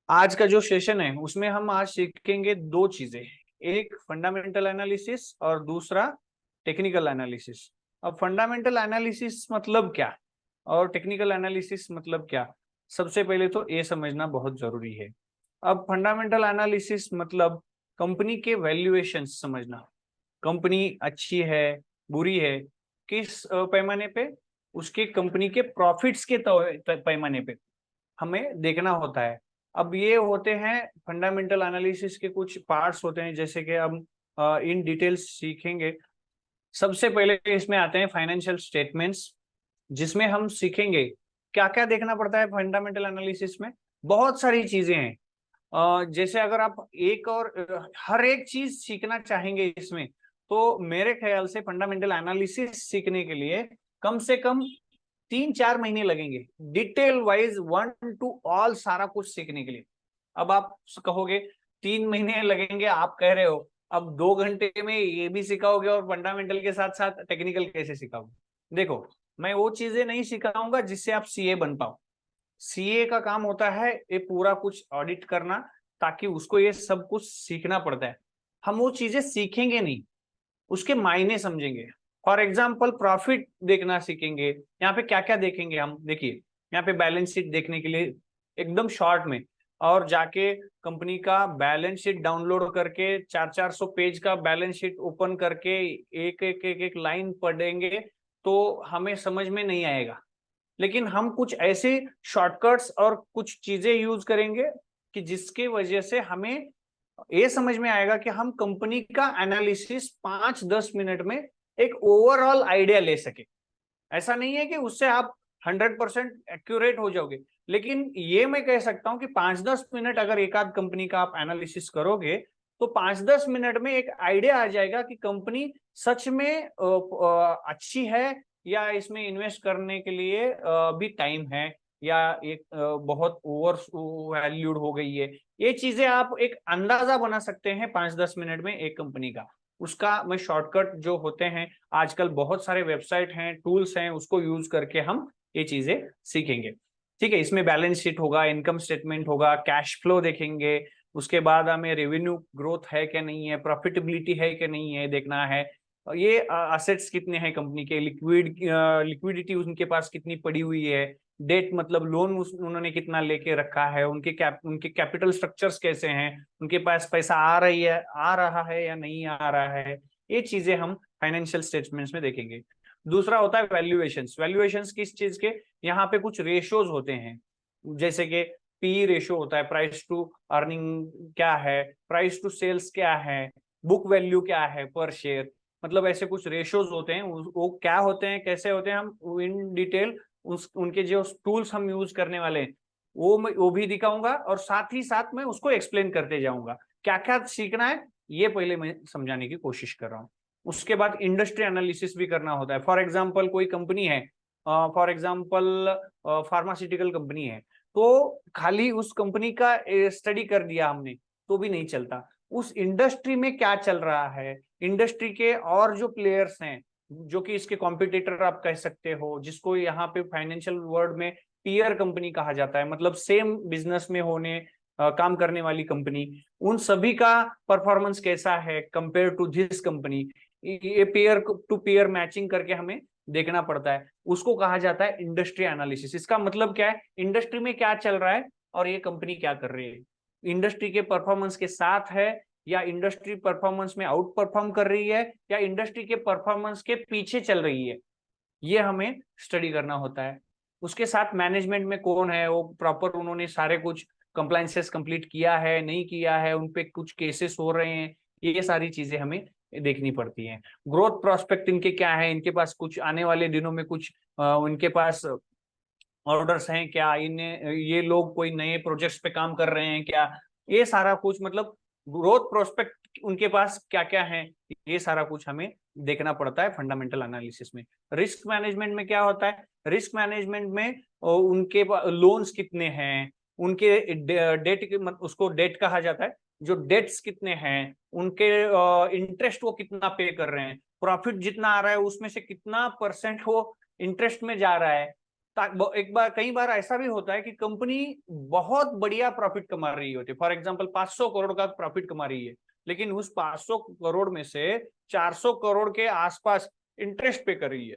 आज का जो सेशन है उसमें हम आज सीखेंगे दो चीजें। एक फंडामेंटल एनालिसिस और दूसरा टेक्निकल एनालिसिस। अब फंडामेंटल एनालिसिस मतलब क्या और टेक्निकल एनालिसिस मतलब क्या, सबसे पहले तो ये समझना बहुत जरूरी है। अब फंडामेंटल एनालिसिस मतलब कंपनी के वैल्यूएशन समझना। कंपनी अच्छी है, बुरी है, किस पैमाने पे, उसके कंपनी के प्रॉफिट्स के पैमाने पे हमें देखना होता है। अब ये होते हैं फंडामेंटल एनालिसिस के कुछ पार्ट्स होते हैं, जैसे कि हम इन डिटेल्स सीखेंगे। सबसे पहले इसमें आते हैं फाइनेंशियल स्टेटमेंट्स, जिसमें हम सीखेंगे क्या क्या देखना पड़ता है फंडामेंटल एनालिसिस में। बहुत सारी चीजें हैं। जैसे अगर आप एक और हर एक चीज सीखना चाहेंगे इसमें, तो मेरे ख्याल से फंडामेंटल एनालिसिस सीखने के लिए कम से कम 3-4 महीने लगेंगे, detail wise one two all सारा कुछ सीखने के लिए। अब आप कहोगे 3 महीने लगेंगे, आप कह रहे हो, अब 2 घंटे में ये भी सिखाओगे और फंडामेंटल के साथ साथ टेक्निकल कैसे सिखाओगे? देखो, मैं वो चीजें नहीं सिखाऊंगा जिससे आप सीए बन पाओ। सीए का काम होता है ये पूरा कुछ ऑडिट करना, ताकि उसको ये सब कुछ सीखना पड़ता है। हम वो चीजें सीखेंगे नहीं, उसके मायने समझेंगे। फॉर एग्जाम्पल प्रॉफिट देखना सीखेंगे। यहाँ पे क्या क्या देखेंगे हम, देखिए यहाँ पे बैलेंस शीट देखने के लिए एकदम शॉर्ट में, और जाके कंपनी का बैलेंस शीट डाउनलोड करके 400-400 पेज का बैलेंस शीट ओपन करके एक लाइन पढ़ेंगे तो हमें समझ में नहीं आएगा। लेकिन हम कुछ ऐसे शॉर्टकट्स और कुछ चीजें यूज करेंगे कि जिसके वजह से हमें ये समझ में आएगा कि हम कंपनी का एनालिसिस 5-10 मिनट में एक ओवरऑल आइडिया ले सके। ऐसा नहीं है कि उससे आप 100% एक्यूरेट हो जाओगे, लेकिन ये मैं कह सकता हूं कि 5-10 मिनट अगर एक आध कंपनी का आप एनालिसिस करोगे, तो 5-10 मिनट में एक आइडिया आ जाएगा कि कंपनी सच में अच्छी है, या इसमें इन्वेस्ट करने के लिए भी टाइम है, या एक बहुत ओवर वैल्यूड हो गई है। ये चीजें आप एक अंदाजा बना सकते हैं 5-10 मिनट में एक कंपनी का। उसका मैं शॉर्टकट जो होते हैं, आजकल बहुत सारे वेबसाइट हैं, टूल्स हैं, उसको यूज करके हम ये चीजें सीखेंगे। ठीक है, इसमें बैलेंस शीट होगा, इनकम स्टेटमेंट होगा, कैश फ्लो देखेंगे। उसके बाद हमें रेवेन्यू ग्रोथ है क्या नहीं है, प्रॉफिटेबिलिटी है क्या नहीं है देखना है। ये असेट्स कितने हैं कंपनी के, लिक्विडिटी उनके पास कितनी पड़ी हुई है, डेट मतलब लोन उन्होंने कितना लेके रखा है, उनके कैपिटल स्ट्रक्चर्स कैसे हैं, उनके पास पैसा आ रहा है या नहीं आ रहा है। ये चीजें हम फाइनेंशियल स्टेटमेंट्स में देखेंगे। दूसरा होता है वैल्यूएशंस। वैल्यूएशंस किस चीज के, यहाँ पे कुछ रेशियोज होते हैं, जैसे कि पी रेशियो होता है, प्राइस टू अर्निंग क्या है, प्राइस टू सेल्स क्या है, बुक वैल्यू क्या है पर शेयर। मतलब ऐसे कुछ रेशियोज होते हैं, वो क्या होते हैं, कैसे होते हैं, हम इन डिटेल उनके जो टूल्स हम यूज करने वाले हैं वो भी दिखाऊंगा, और साथ ही साथ मैं उसको एक्सप्लेन करते जाऊंगा। क्या क्या सीखना है ये पहले मैं समझाने की कोशिश कर रहा हूँ। उसके बाद इंडस्ट्री एनालिसिस भी करना होता है। फॉर एग्जाम्पल कोई कंपनी है, फॉर एग्जाम्पल फार्मास्यूटिकल कंपनी है, तो खाली उस कंपनी का स्टडी कर दिया हमने तो भी नहीं चलता। उस इंडस्ट्री में क्या चल रहा है, इंडस्ट्री के और जो प्लेयर्स हैं, जो कि इसके कॉम्पिटिटर आप कह सकते हो, जिसको यहाँ पे फाइनेंशियल वर्ड में पीयर कंपनी कहा जाता है, मतलब सेम बिजनेस में होने काम करने वाली कंपनी, उन सभी का परफॉर्मेंस कैसा है कंपेयर टू दिस कंपनी। ये पेयर टू पेयर मैचिंग करके हमें देखना पड़ता है, उसको कहा जाता है इंडस्ट्री एनालिसिस। इसका मतलब क्या है, इंडस्ट्री में क्या चल रहा है और ये कंपनी क्या कर रही है, इंडस्ट्री के परफॉर्मेंस के साथ है, या इंडस्ट्री परफॉर्मेंस में आउट परफॉर्म कर रही है, या इंडस्ट्री के परफॉर्मेंस के पीछे चल रही है। ये हमें स्टडी करना होता है। उसके साथ मैनेजमेंट में कौन है, वो प्रॉपर उन्होंने सारे कुछ कंप्लाइंसेस कंप्लीट किया है नहीं किया है, उन पे कुछ केसेस हो रहे हैं, ये सारी चीजें हमें देखनी पड़ती हैं। ग्रोथ प्रोस्पेक्ट इनके क्या है, इनके पास कुछ आने वाले दिनों में कुछ उनके पास ऑर्डर्स हैं क्या, इन्हें ये लोग कोई नए प्रोजेक्ट्स पे काम कर रहे हैं क्या, ये सारा कुछ मतलब ग्रोथ प्रोस्पेक्ट उनके पास क्या क्या है, ये सारा कुछ हमें देखना पड़ता है फंडामेंटल एनालिसिस में। रिस्क मैनेजमेंट में क्या होता है, रिस्क मैनेजमेंट में उनके लोन्स कितने हैं, उनके डेट, उसको डेट कहा जाता है, जो डेट्स कितने हैं, उनके इंटरेस्ट वो कितना पे कर रहे हैं, प्रॉफिट जितना आ रहा है उसमें से कितना परसेंट वो इंटरेस्ट में जा रहा है, एक बार कई बार ऐसा भी होता है कि कंपनी बहुत बढ़िया प्रॉफिट कमा रही होती है, फॉर एग्जांपल 500 करोड़ का प्रॉफिट कमा रही है, लेकिन उस 500 करोड़ में से 400 करोड़ के आसपास इंटरेस्ट पे कर रही है।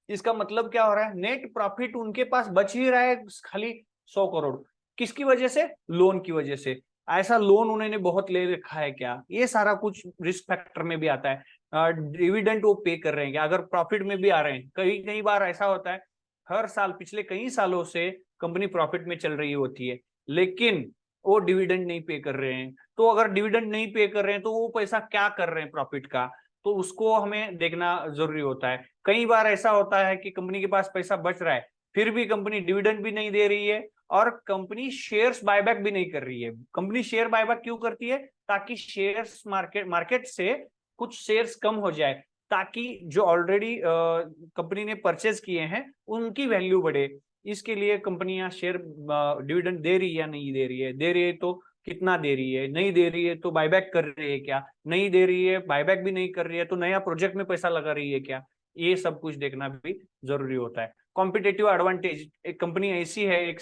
इसका मतलब क्या हो रहा है, नेट प्रॉफिट उनके पास बच ही रहा है खाली 100 करोड़। किसकी वजह से? लोन की वजह से। ऐसा लोन उन्होंने बहुत ले रखा है क्या? ये सारा कुछ रिस्क फैक्टर में भी आता है। डिविडेंड वो पे कर रहे हैं क्या, अगर प्रॉफिट में भी आ रहे हैं? कई कई बार ऐसा होता है, हर साल पिछले कई सालों से कंपनी प्रॉफिट में चल रही होती है, लेकिन वो डिविडेंड नहीं पे कर रहे हैं। तो अगर डिविडेंड नहीं पे कर रहे हैं तो वो पैसा क्या कर रहे हैं प्रॉफिट का, तो उसको हमें देखना जरूरी होता है। कई बार ऐसा होता है कि कंपनी के पास पैसा बच रहा है, फिर भी कंपनी डिविडेंड भी नहीं दे रही है और कंपनी शेयर्स बायबैक भी नहीं कर रही है। कंपनी शेयर बायबैक क्यों करती है? ताकि शेयर्स मार्केट से कुछ शेयर्स कम हो जाए, ताकि जो ऑलरेडी कंपनी ने परचेज किए हैं उनकी वैल्यू बढ़े। इसके लिए कंपनियां शेयर डिविडेंड दे रही है या नहीं दे रही है, दे रही है तो कितना दे रही है, नहीं दे रही है तो बायबैक कर रही है क्या, नहीं दे रही है बायबैक भी नहीं कर रही है तो नया प्रोजेक्ट में पैसा लगा रही है क्या, ये सब कुछ देखना भी जरूरी होता है। कॉम्पिटेटिव एडवांटेज, एक कंपनी ऐसी है, एक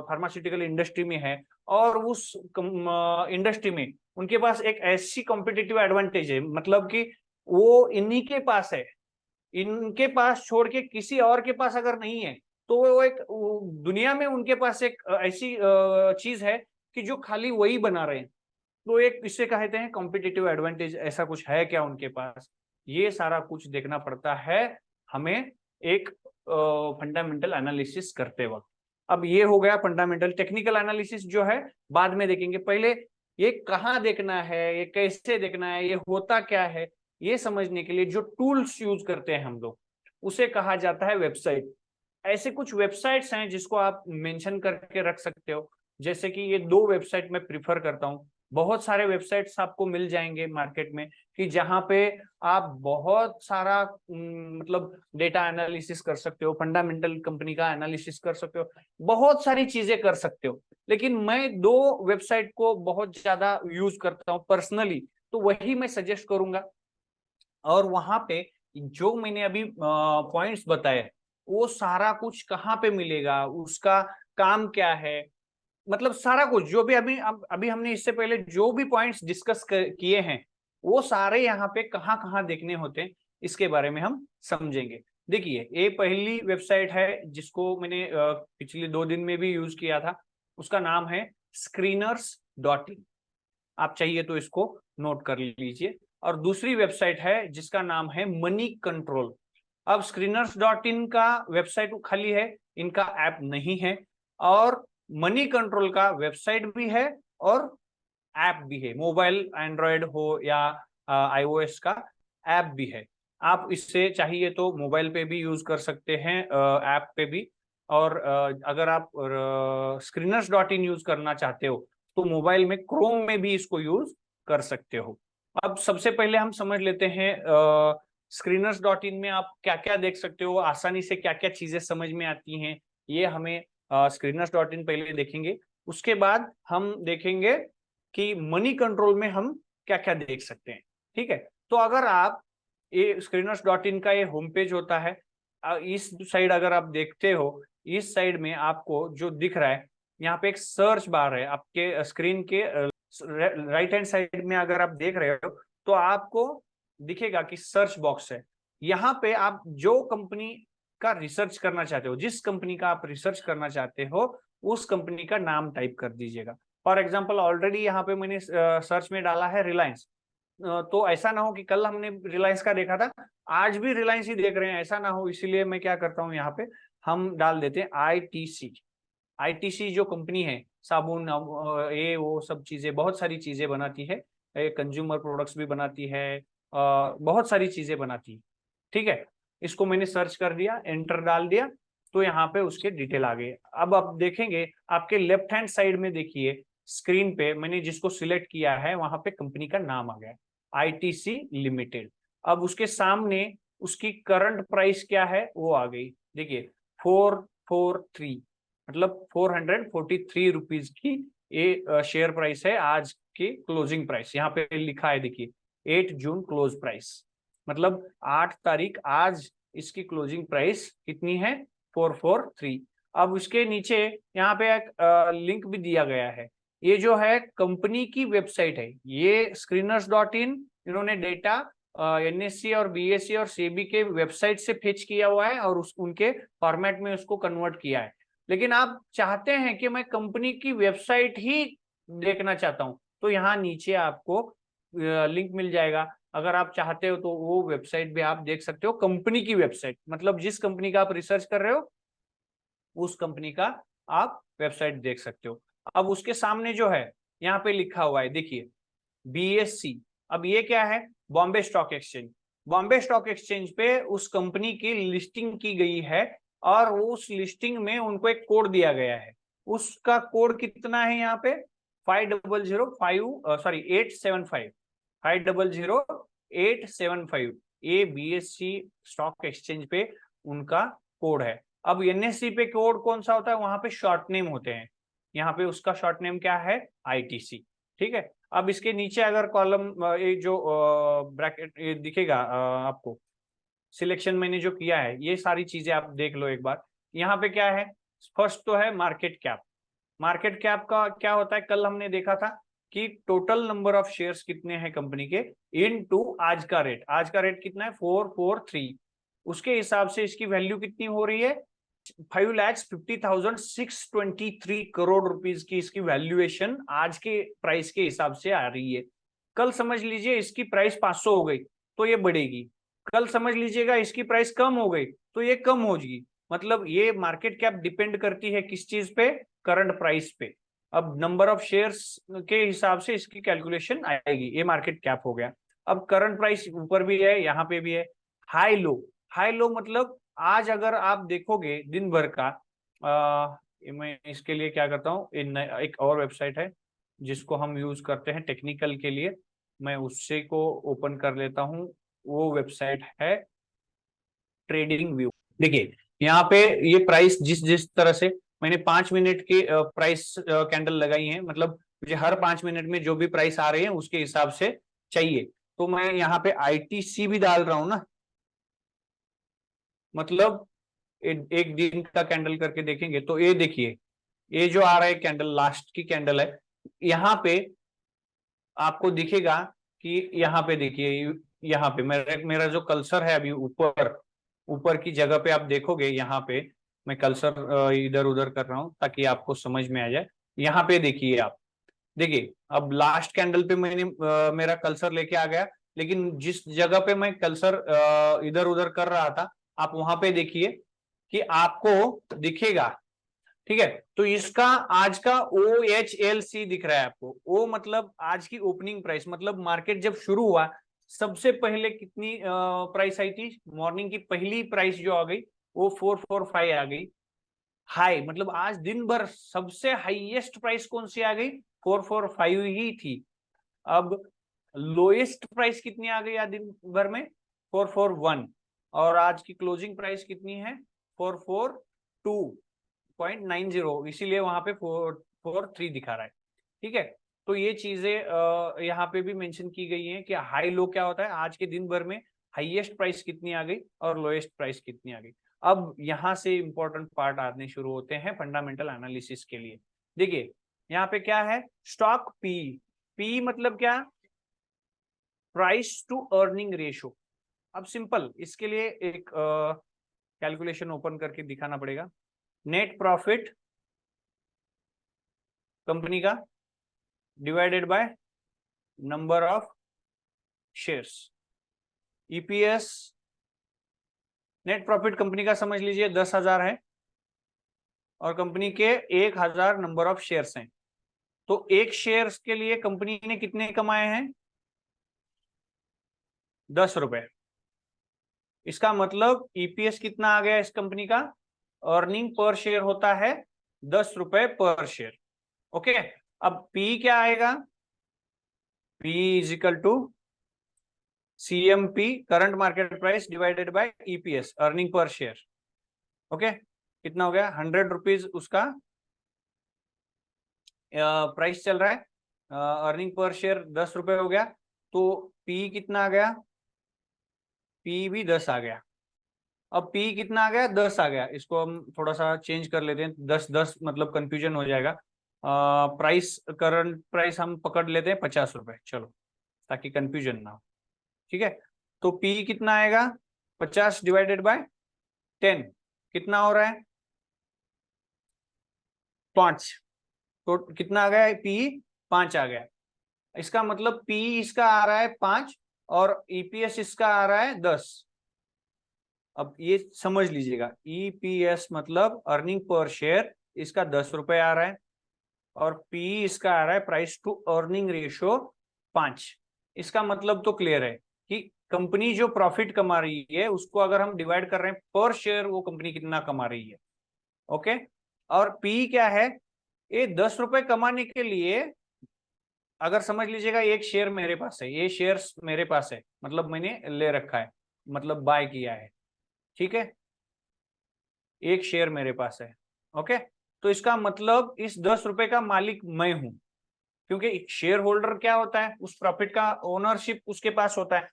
फार्मास्यूटिकल इंडस्ट्री में है और उस इंडस्ट्री में उनके पास एक ऐसी कॉम्पिटेटिव एडवांटेज है, मतलब कि वो इन्हीं के पास है, इनके पास छोड़ के किसी और के पास अगर नहीं है, तो वो एक दुनिया में उनके पास एक ऐसी चीज है कि जो खाली वही बना रहे हैं। तो एक इससे कहते हैं कॉम्पिटिटिव एडवांटेज, ऐसा कुछ है क्या उनके पास? ये सारा कुछ देखना पड़ता है हमें एक फंडामेंटल एनालिसिस करते वक्त। अब ये हो गया फंडामेंटल। टेक्निकल एनालिसिस जो है बाद में देखेंगे, पहले ये कहाँ देखना है, ये कैसे देखना है, ये होता क्या है, ये समझने के लिए जो टूल्स यूज करते हैं हम लोग, उसे कहा जाता है वेबसाइट। ऐसे कुछ वेबसाइट्स हैं जिसको आप मेंशन करके रख सकते हो, जैसे कि ये 2 वेबसाइट मैं प्रिफर करता हूँ। बहुत सारे वेबसाइट्स आपको मिल जाएंगे मार्केट में कि जहां पे आप बहुत सारा मतलब डेटा एनालिसिस कर सकते हो, फंडामेंटल कंपनी का एनालिसिस कर सकते हो, बहुत सारी चीजें कर सकते हो। लेकिन मैं 2 वेबसाइट को बहुत ज्यादा यूज करता हूँ पर्सनली, तो वही मैं सजेस्ट करूंगा। और वहां पे जो मैंने अभी पॉइंट्स बताए, वो सारा कुछ कहाँ पे मिलेगा, उसका काम क्या है, मतलब सारा कुछ जो भी अभी हमने इससे पहले जो भी पॉइंट्स डिस्कस किए हैं, वो सारे यहाँ पे कहाँ कहाँ देखने होते हैं, इसके बारे में हम समझेंगे। देखिए, ये पहली वेबसाइट है जिसको मैंने पिछले 2 दिन में भी यूज किया था, उसका नाम है screeners.in। आप चाहिए तो इसको नोट कर लीजिए। और दूसरी वेबसाइट है जिसका नाम है मनी कंट्रोल। अब screeners.in का वेबसाइट खाली है, इनका ऐप नहीं है, और मनी कंट्रोल का वेबसाइट भी है और ऐप भी है, मोबाइल एंड्रॉयड हो या आईओएस का ऐप भी है। आप इससे चाहिए तो मोबाइल पे भी यूज कर सकते हैं, ऐप पे भी। और अगर आप screeners.in यूज करना चाहते हो तो मोबाइल में क्रोम में भी इसको यूज कर सकते हो। अब सबसे पहले हम समझ लेते हैं screeners.in में आप क्या क्या देख सकते हो, आसानी से क्या क्या चीजें समझ में आती हैं, ये हमें screeners.in पहले देखेंगे। उसके बाद हम देखेंगे कि मनी कंट्रोल में हम क्या क्या देख सकते हैं। ठीक है, तो अगर आप ये screeners.in का ये होम पेज होता है, इस साइड अगर आप देखते हो, इस साइड में आपको जो दिख रहा है, यहाँ पे एक सर्च बार है आपके स्क्रीन के राइट हैंड साइड में। अगर आप देख रहे हो तो आपको दिखेगा कि सर्च बॉक्स है। यहाँ पे आप जो कंपनी का रिसर्च करना चाहते हो, जिस कंपनी का आप रिसर्च करना चाहते हो, उस कंपनी का नाम टाइप कर दीजिएगा। फॉर एग्जाम्पल ऑलरेडी यहाँ पे मैंने सर्च में डाला है रिलायंस, तो ऐसा ना हो कि कल हमने रिलायंस का देखा था आज भी रिलायंस ही देख रहे हैं, ऐसा ना हो, इसीलिए मैं क्या करता हूँ, यहाँ पे हम डाल देते हैं आईटीसी। आईटीसी जो कंपनी है, साबुन ये वो सब चीजें, बहुत सारी चीजें बनाती है, कंज्यूमर प्रोडक्ट्स भी बनाती है, बहुत सारी चीजें बनाती है। ठीक है, इसको मैंने सर्च कर दिया, एंटर डाल दिया, तो यहाँ पे उसके डिटेल आ गए। अब आप देखेंगे आपके लेफ्ट हैंड साइड में, देखिए स्क्रीन पे मैंने जिसको सिलेक्ट किया है वहां पे कंपनी का नाम आ गया, आईटीसी लिमिटेड। अब उसके सामने उसकी करंट प्राइस क्या है वो आ गई, देखिए 443, मतलब 443 रुपीज की ये शेयर प्राइस है आज की क्लोजिंग प्राइस। यहाँ पे लिखा है देखिए 8 जून क्लोज प्राइस, मतलब 8 तारीख आज इसकी क्लोजिंग प्राइस कितनी है, 443। अब उसके नीचे यहाँ पे एक लिंक भी दिया गया है। ये जो है कंपनी की वेबसाइट है, ये screeners.in, इन्होंने डेटा एनएससी और बीएससी और सेबी के वेबसाइट से फेच किया हुआ है और उनके फॉर्मेट में उसको कन्वर्ट किया है। लेकिन आप चाहते हैं कि मैं कंपनी की वेबसाइट ही देखना चाहता हूं, तो यहाँ नीचे आपको लिंक मिल जाएगा। अगर आप चाहते हो तो वो वेबसाइट भी आप देख सकते हो, कंपनी की वेबसाइट, मतलब जिस कंपनी का आप रिसर्च कर रहे हो उस कंपनी का आप वेबसाइट देख सकते हो। अब उसके सामने जो है यहाँ पे लिखा हुआ है, देखिए बीएससी। अब ये क्या है? Bombay stock exchange. Bombay stock exchange पे उस कंपनी की लिस्टिंग की गई है और उस लिस्टिंग में उनको एक कोड दिया गया है। उसका कोड कितना है यहाँ पे? 875। 500875 ये बीएससी स्टॉक एक्सचेंज पे उनका कोड है। अब एनएससी पे कोड कौन सा होता है? वहां पे शॉर्ट नेम होते हैं। यहाँ पे उसका शॉर्ट नेम क्या है? आईटीसी। ठीक है। अब इसके नीचे अगर कॉलम ये जो ब्रैकेट दिखेगा आपको, सिलेक्शन मैंने जो किया है, ये सारी चीजें आप देख लो एक बार। यहाँ पे क्या है? फर्स्ट तो है मार्केट कैप। मार्केट कैप का क्या होता है? कल हमने देखा था कि टोटल नंबर ऑफ शेयर्स कितने हैं कंपनी के इनटू आज का रेट। आज का रेट कितना है? 443। उसके हिसाब से इसकी वैल्यू कितनी हो रही है? 5,50,623 करोड़ रुपीस की इसकी वैल्यूएशन आज के प्राइस के हिसाब से आ रही है। कल समझ लीजिए इसकी प्राइस 500 हो गई तो ये बढ़ेगी। कल समझ लीजिएगा इसकी प्राइस कम हो गई तो ये कम हो जाएगी। मतलब ये मार्केट कैप डिपेंड करती है किस चीज पे? करंट प्राइस पे। अब नंबर ऑफ शेयर्स के हिसाब से इसकी कैलकुलेशन आएगी। ये मार्केट कैप हो गया। अब करंट प्राइस ऊपर भी है, यहाँ पे भी है। हाई लो। हाई लो मतलब आज अगर आप देखोगे दिन भर का, मैं इसके लिए क्या करता हूँ, एक और वेबसाइट है जिसको हम यूज करते हैं टेक्निकल के लिए, मैं उससे को ओपन कर लेता हूँ। वो वेबसाइट है ट्रेडिंग व्यू। देखिए यहाँ पे ये प्राइस जिस जिस तरह से मैंने 5 मिनट के प्राइस कैंडल लगाई है, मतलब मुझे हर 5 मिनट में जो भी प्राइस आ रही है उसके हिसाब से चाहिए। तो मैं यहाँ पे आईटीसी भी डाल रहा हूं ना, मतलब एक दिन का कैंडल करके देखेंगे तो ये देखिए, ये जो आ रहा है कैंडल लास्ट की कैंडल है, यहाँ पे आपको दिखेगा कि यहाँ पे देखिए, यहाँ पे मेरा जो कल्सर है अभी ऊपर ऊपर की जगह पे आप देखोगे, यहाँ पे मैं कल्सर इधर उधर कर रहा हूँ ताकि आपको समझ में आ जाए। यहाँ पे देखिए आप, देखिए अब लास्ट कैंडल पे मैंने मेरा कल्सर लेके आ गया, लेकिन जिस जगह पे मैं कल्सर इधर उधर कर रहा था आप वहां पे देखिए कि आपको दिखेगा। ठीक है। तो इसका आज का OHLC दिख रहा है आपको। ओ मतलब आज की ओपनिंग प्राइस, मतलब मार्केट जब शुरू हुआ सबसे पहले कितनी प्राइस आई थी? मॉर्निंग की पहली प्राइस जो आ गई वो 445 आ गई। हाई मतलब आज दिन भर सबसे हाईएस्ट प्राइस कौन सी आ गई? 445 ही थी। अब लोएस्ट प्राइस कितनी आ गई आज दिन भर में? 441। और आज की क्लोजिंग प्राइस कितनी है? 442.90, इसीलिए वहां पे 443 दिखा रहा है। ठीक है। तो ये चीजें यहाँ पे भी मेंशन की गई हैं कि हाई लो क्या होता है, आज के दिन भर में हाईएस्ट प्राइस कितनी आ गई और लोएस्ट प्राइस कितनी आ गई। अब यहाँ से इंपॉर्टेंट पार्ट आने शुरू होते हैं फंडामेंटल एनालिसिस के लिए। देखिए यहाँ पे क्या है? Stock P. पी मतलब क्या? Price to earning ratio. अब सिंपल इसके लिए एक कैलकुलेशन ओपन करके दिखाना पड़ेगा। नेट प्रॉफिट कंपनी का divided by number of shares, EPS. Net profit company का समझ लीजिए 10,000 है और कंपनी के 1,000 नंबर ऑफ शेयर्स हैं। तो एक शेयर्स के लिए कंपनी ने कितने कमाए हैं? 10 रुपए। इसका मतलब ईपीएस कितना आ गया इस कंपनी का? अर्निंग पर शेयर होता है 10 रुपए पर शेयर। ओके। अब पी क्या आएगा? P is equal to CMP current market price divided by EPS earning per share. Okay. कितना हो गया? 100 रुपीज उसका प्राइस चल रहा है, अर्निंग पर शेयर 10 रुपए हो गया। तो पी कितना आ गया? पी भी 10 आ गया। अब पी कितना आ गया, 10 आ गया। इसको हम थोड़ा सा चेंज कर लेते हैं, 10 मतलब कंफ्यूजन हो जाएगा। प्राइस, करंट प्राइस हम पकड़ लेते हैं 50 रुपए, चलो ताकि कंफ्यूजन ना हो। ठीक है, तो पी कितना आएगा, 50/10 कितना हो रहा है, 5। तो कितना आ गया, पी 5 आ गया। इसका मतलब पी इसका आ रहा है 5 और ईपीएस इसका आ रहा है 10। अब ये समझ लीजिएगा, ईपीएस मतलब अर्निंग पर शेयर, इसका 10 रुपए आ रहा है और पी इसका आ रहा है प्राइस टू अर्निंग रेशियो 5। इसका मतलब तो क्लियर है कि कंपनी जो प्रॉफिट कमा रही है उसको अगर हम डिवाइड कर रहे हैं पर शेयर, वो कंपनी कितना कमा रही है। ओके, और पी क्या है, ये 10 रुपए कमाने के लिए, अगर समझ लीजिएगा एक शेयर मेरे पास है, ये शेयर मेरे पास है, मतलब मैंने ले रखा है, मतलब बाय किया है। ठीक है, एक शेयर मेरे पास है। ओके, तो इसका मतलब इस 10 रुपए का मालिक मैं हूं, क्योंकि शेयर होल्डर क्या होता है, उस प्रॉफिट का ओनरशिप उसके पास होता है।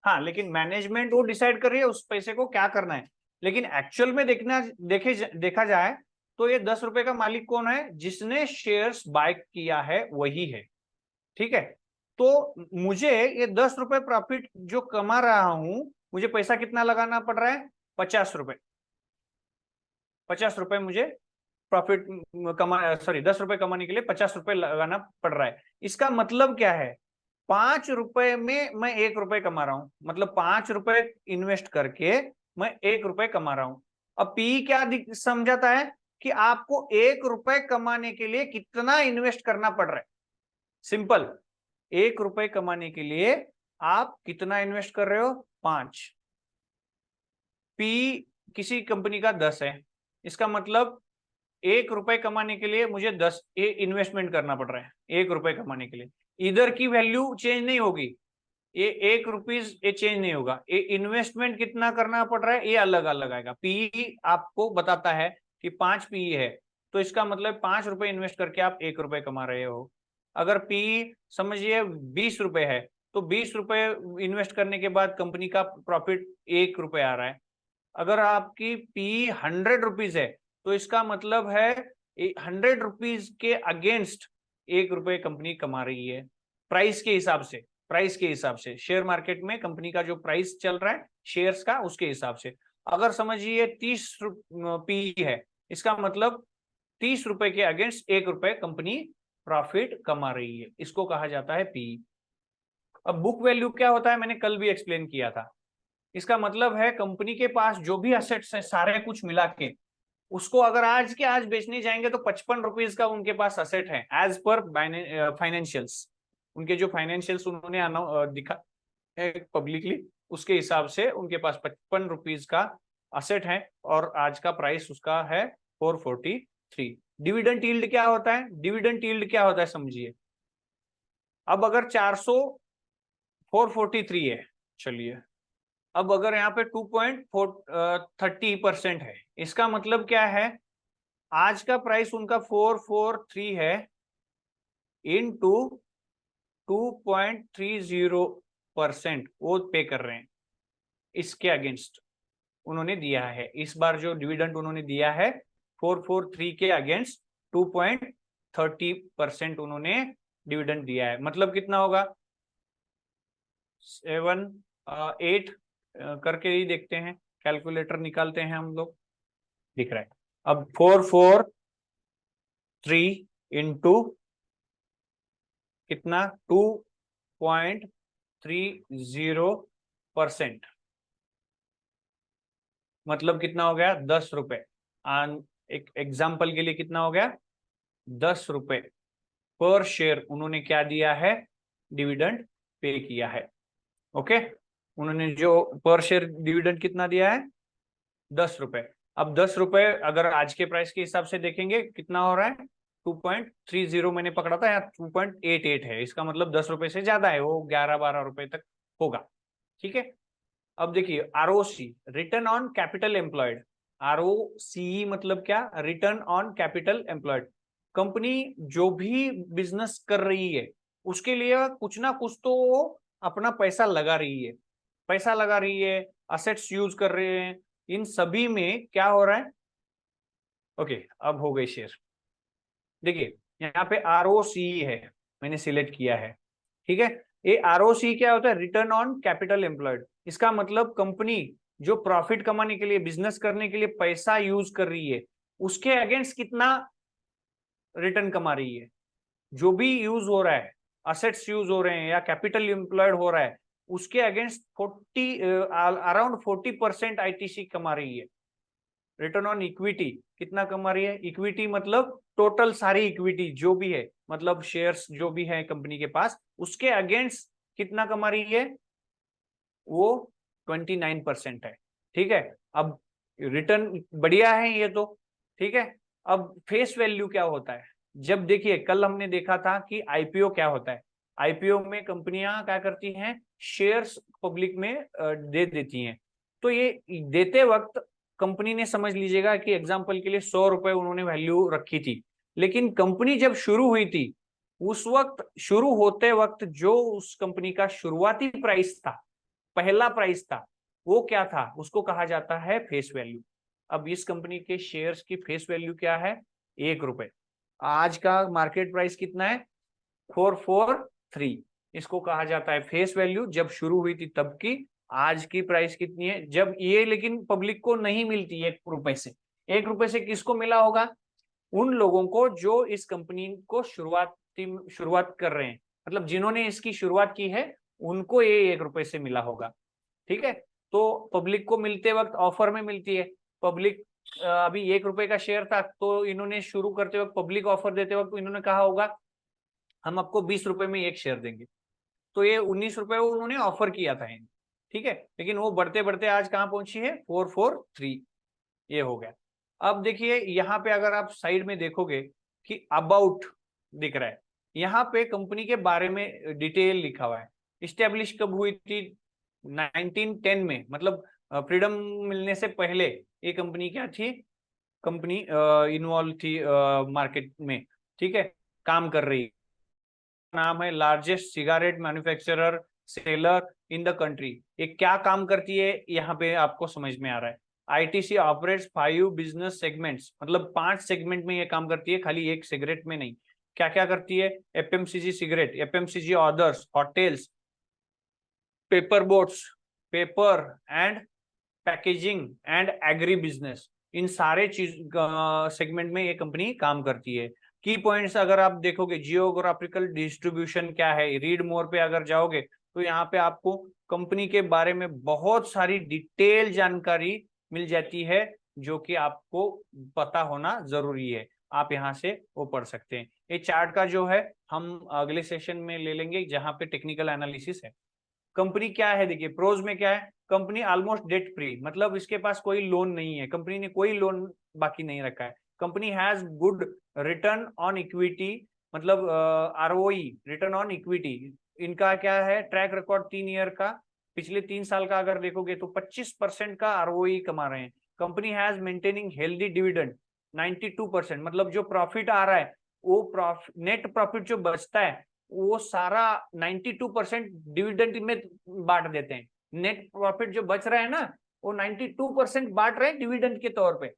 हाँ, लेकिन मैनेजमेंट वो डिसाइड कर रही है उस पैसे को क्या करना है। लेकिन एक्चुअल में देखा जाए तो ये 10 रुपए का मालिक कौन है, जिसने शेयर्स बाय किया है वही है। ठीक है, तो मुझे ये 10 रुपए प्रॉफिट जो कमा रहा हूं, मुझे पैसा कितना लगाना पड़ रहा है, 50 रुपए। 50 रुपए मुझे प्रॉफिट कमा, सॉरी 10 रुपए कमाने के लिए 50 रुपए लगाना पड़ रहा है। इसका मतलब क्या है, 5 रुपए में मैं 1 रुपए कमा रहा हूं, मतलब 5 रुपए इन्वेस्ट करके मैं 1 रुपए कमा रहा हूं। अब पी क्या समझाता है कि आपको 1 रुपए कमाने के लिए कितना इन्वेस्ट करना पड़ रहा है। सिंपल, 1 रुपए कमाने के लिए आप कितना इन्वेस्ट कर रहे हो, 5। पी किसी कंपनी का 10 है, इसका मतलब 1 रुपए कमाने के लिए मुझे 10 इन्वेस्टमेंट करना पड़ रहा है। 1 रुपए कमाने के लिए इधर की वैल्यू चेंज नहीं होगी, ये 1 रुपीज ये चेंज नहीं होगा, ये इन्वेस्टमेंट कितना करना पड़ रहा है ये अलग अलग आएगा। पी आपको बताता है कि 5 पी है, तो इसका मतलब 5 रुपए इन्वेस्ट करके आप 1 रुपए कमा रहे हो। अगर पी समझिए 20 रुपए है, तो 20 रुपए इन्वेस्ट करने के बाद कंपनी का प्रॉफिट 1 रुपए आ रहा है। अगर आपकी पी 100 रुपीज है, तो इसका मतलब है 100 रुपीज के अगेंस्ट 1 रुपए कंपनी कमा रही है। प्राइस के हिसाब से, प्राइस के हिसाब से शेयर मार्केट में कंपनी का जो प्राइस चल रहा है शेयर्स का, उसके हिसाब से। अगर समझिए 30 पी है, इसका मतलब 30 रुपए के अगेंस्ट 1 रुपए कंपनी प्रॉफिट कमा रही है, इसको कहा जाता है पी। अब बुक वैल्यू क्या होता है, मैंने कल भी एक्सप्लेन किया था। इसका मतलब है कंपनी के पास जो भी असेट्स हैं सारे कुछ मिला के, उसको अगर आज के आज बेचने जाएंगे तो 55 रुपीज का उनके पास असेट है एज पर फाइनेंशियल्स। उनके जो फाइनेंशियल्स उन्होंने दिखा है पब्लिकली, उसके हिसाब से उनके पास 55 रुपीज का असेट है और आज का प्राइस उसका है 443। डिविडेंड यील्ड क्या होता है, डिविडेंड यील्ड क्या होता है समझिए। अब अगर 443 है, चलिए अब अगर यहाँ पे 2.30% है, इसका मतलब क्या है, आज का प्राइस उनका 443 है इनटू 2.30% वो पे कर रहे हैं, इसके अगेंस्ट उन्होंने दिया है। इस बार जो डिविडेंड उन्होंने दिया है 443 के अगेंस्ट 2.30% उन्होंने डिविडेंड दिया है। मतलब कितना होगा, 7 8 करके ही देखते हैं, कैलकुलेटर निकालते हैं हम लोग, दिख रहा है। अब 443 इंटू कितना, 2.30%, मतलब कितना हो गया, 10 रुपए। एक एग्जाम्पल के लिए कितना हो गया, 10 रुपए पर शेयर उन्होंने क्या दिया है, डिविडेंड पे किया है। ओके, उन्होंने जो पर शेयर डिविडेंड कितना दिया है, 10 रुपए। अब 10 रुपए अगर आज के प्राइस के हिसाब से देखेंगे कितना हो रहा है, 2.30 मैंने पकड़ा था, या 2.88 है, इसका मतलब 10 रुपए से ज्यादा है, वो 11 12 रुपए तक होगा। ठीक है, अब देखिए ROC, return on capital employed. ROC मतलब क्या, return on capital employed. Company जो भी बिजनेस कर रही है उसके लिए कुछ ना कुछ तो वो अपना पैसा लगा रही है, पैसा लगा रही है, असेट्स यूज कर रहे हैं, इन सभी में क्या हो रहा है? ओके, अब हो गई शेयर। देखिए यहाँ पे ROCE है, मैंने सिलेक्ट किया है, ठीक है। ये ROCE क्या होता है? Return on capital employed. इसका मतलब कंपनी जो प्रॉफिट कमाने के लिए, बिजनेस करने के लिए पैसा यूज कर रही है, उसके अगेंस्ट कितना रिटर्न कमा रही है। जो भी यूज हो रहा है, असेट्स यूज हो रहे हैं या कैपिटल एम्प्लॉयड हो रहा है, उसके अगेंस्ट 40 अराउंड 40% ITC कमा रही है। रिटर्न ऑन इक्विटी कितना कमा रही है? इक्विटी मतलब टोटल सारी इक्विटी जो भी है, मतलब शेयर्स जो भी है कंपनी के पास, उसके अगेंस्ट कितना कमा रही है? वो 29% है, ठीक है। अब रिटर्न बढ़िया है ये तो, ठीक है। अब फेस वैल्यू क्या होता है? जब देखिए कल हमने देखा था कि आईपीओ क्या होता है। आईपीओ में कंपनियां क्या करती हैं? शेयर्स पब्लिक में दे देती हैं। तो ये देते वक्त कंपनी ने, समझ लीजिएगा कि एग्जांपल के लिए 100 रुपए उन्होंने वैल्यू रखी थी, लेकिन कंपनी जब शुरू हुई थी, उस वक्त शुरू होते वक्त जो उस कंपनी का शुरुआती प्राइस था, पहला प्राइस था, वो क्या था? उसको कहा जाता है फेस वैल्यू। अब इस कंपनी के शेयर्स की फेस वैल्यू क्या है? 1 रुपए। आज का मार्केट प्राइस कितना है? 443। इसको कहा जाता है फेस वैल्यू, जब शुरू हुई थी तब की। आज की प्राइस कितनी है? जब ये लेकिन पब्लिक को नहीं मिलती 1 रुपए से। 1 रुपए से किसको मिला होगा? उन लोगों को जो इस कंपनी को शुरुआत कर रहे हैं, मतलब जिन्होंने इसकी शुरुआत की है, उनको ये 1 रुपए से मिला होगा, ठीक है। तो पब्लिक को मिलते वक्त ऑफर में मिलती है। पब्लिक अभी 1 रुपए का शेयर था, तो इन्होंने शुरू करते वक्त, पब्लिक ऑफर देते वक्त इन्होंने कहा होगा हम आपको 20 रुपए में एक शेयर देंगे। तो ये 19 रुपए उन्होंने ऑफर किया था, ठीक है। लेकिन वो बढ़ते बढ़ते आज कहाँ पहुंची है? 443। ये हो गया। अब देखिए यहाँ पे अगर आप साइड में देखोगे कि अबाउट दिख रहा है, यहाँ पे कंपनी के बारे में डिटेल लिखा हुआ है। इस्टेब्लिश कब हुई थी? 1910 में, मतलब फ्रीडम मिलने से पहले ये कंपनी क्या थी? कंपनी इन्वॉल्व थी मार्केट में, ठीक है, काम कर रही। नाम है largest cigarette manufacturer seller in the country. ये क्या काम करती है यहाँ पे आपको समझ में आ रहा है। आईटीसी ऑपरेट्स 5 बिजनेस सेगमेंट्स, मतलब 5 सेगमेंट में ये काम करती है, खाली एक सिगरेट में नहीं। क्या क्या करती है? FMCG cigarette, FMCG orders, hotels, paper boats, paper and packaging and agri business, इन सारे चीज सेगमेंट में ये कंपनी काम करती है। की पॉइंट्स अगर आप देखोगे, जियोग्राफिकल डिस्ट्रीब्यूशन क्या है, रीड मोर पे अगर जाओगे तो यहाँ पे आपको कंपनी के बारे में बहुत सारी डिटेल जानकारी मिल जाती है, जो कि आपको पता होना जरूरी है। आप यहाँ से वो पढ़ सकते हैं। ये चार्ट का जो है हम अगले सेशन में ले लेंगे, जहाँ पे टेक्निकल एनालिसिस है। कंपनी क्या है, देखिए प्रोज में क्या है? कंपनी ऑलमोस्ट डेट फ्री, मतलब इसके पास कोई लोन नहीं है, कंपनी ने कोई लोन बाकी नहीं रखा है। Company has good return on equity, मतलब ROE, रिटर्न ऑन इक्विटी। इनका क्या है? ट्रैक रिकॉर्ड 3 ईयर का, पिछले 3 साल का अगर देखोगे तो 25% का ROE कमा रहे हैं। Company has maintaining healthy dividend 92%, मतलब जो प्रॉफिट आ रहा है, वो नेट प्रॉफिट जो बचता है, वो सारा 92% डिविडेंड में बांट देते हैं। नेट प्रॉफिट जो बच रहा है ना, वो 92% बांट रहे हैं डिविडेंड के तौर पे।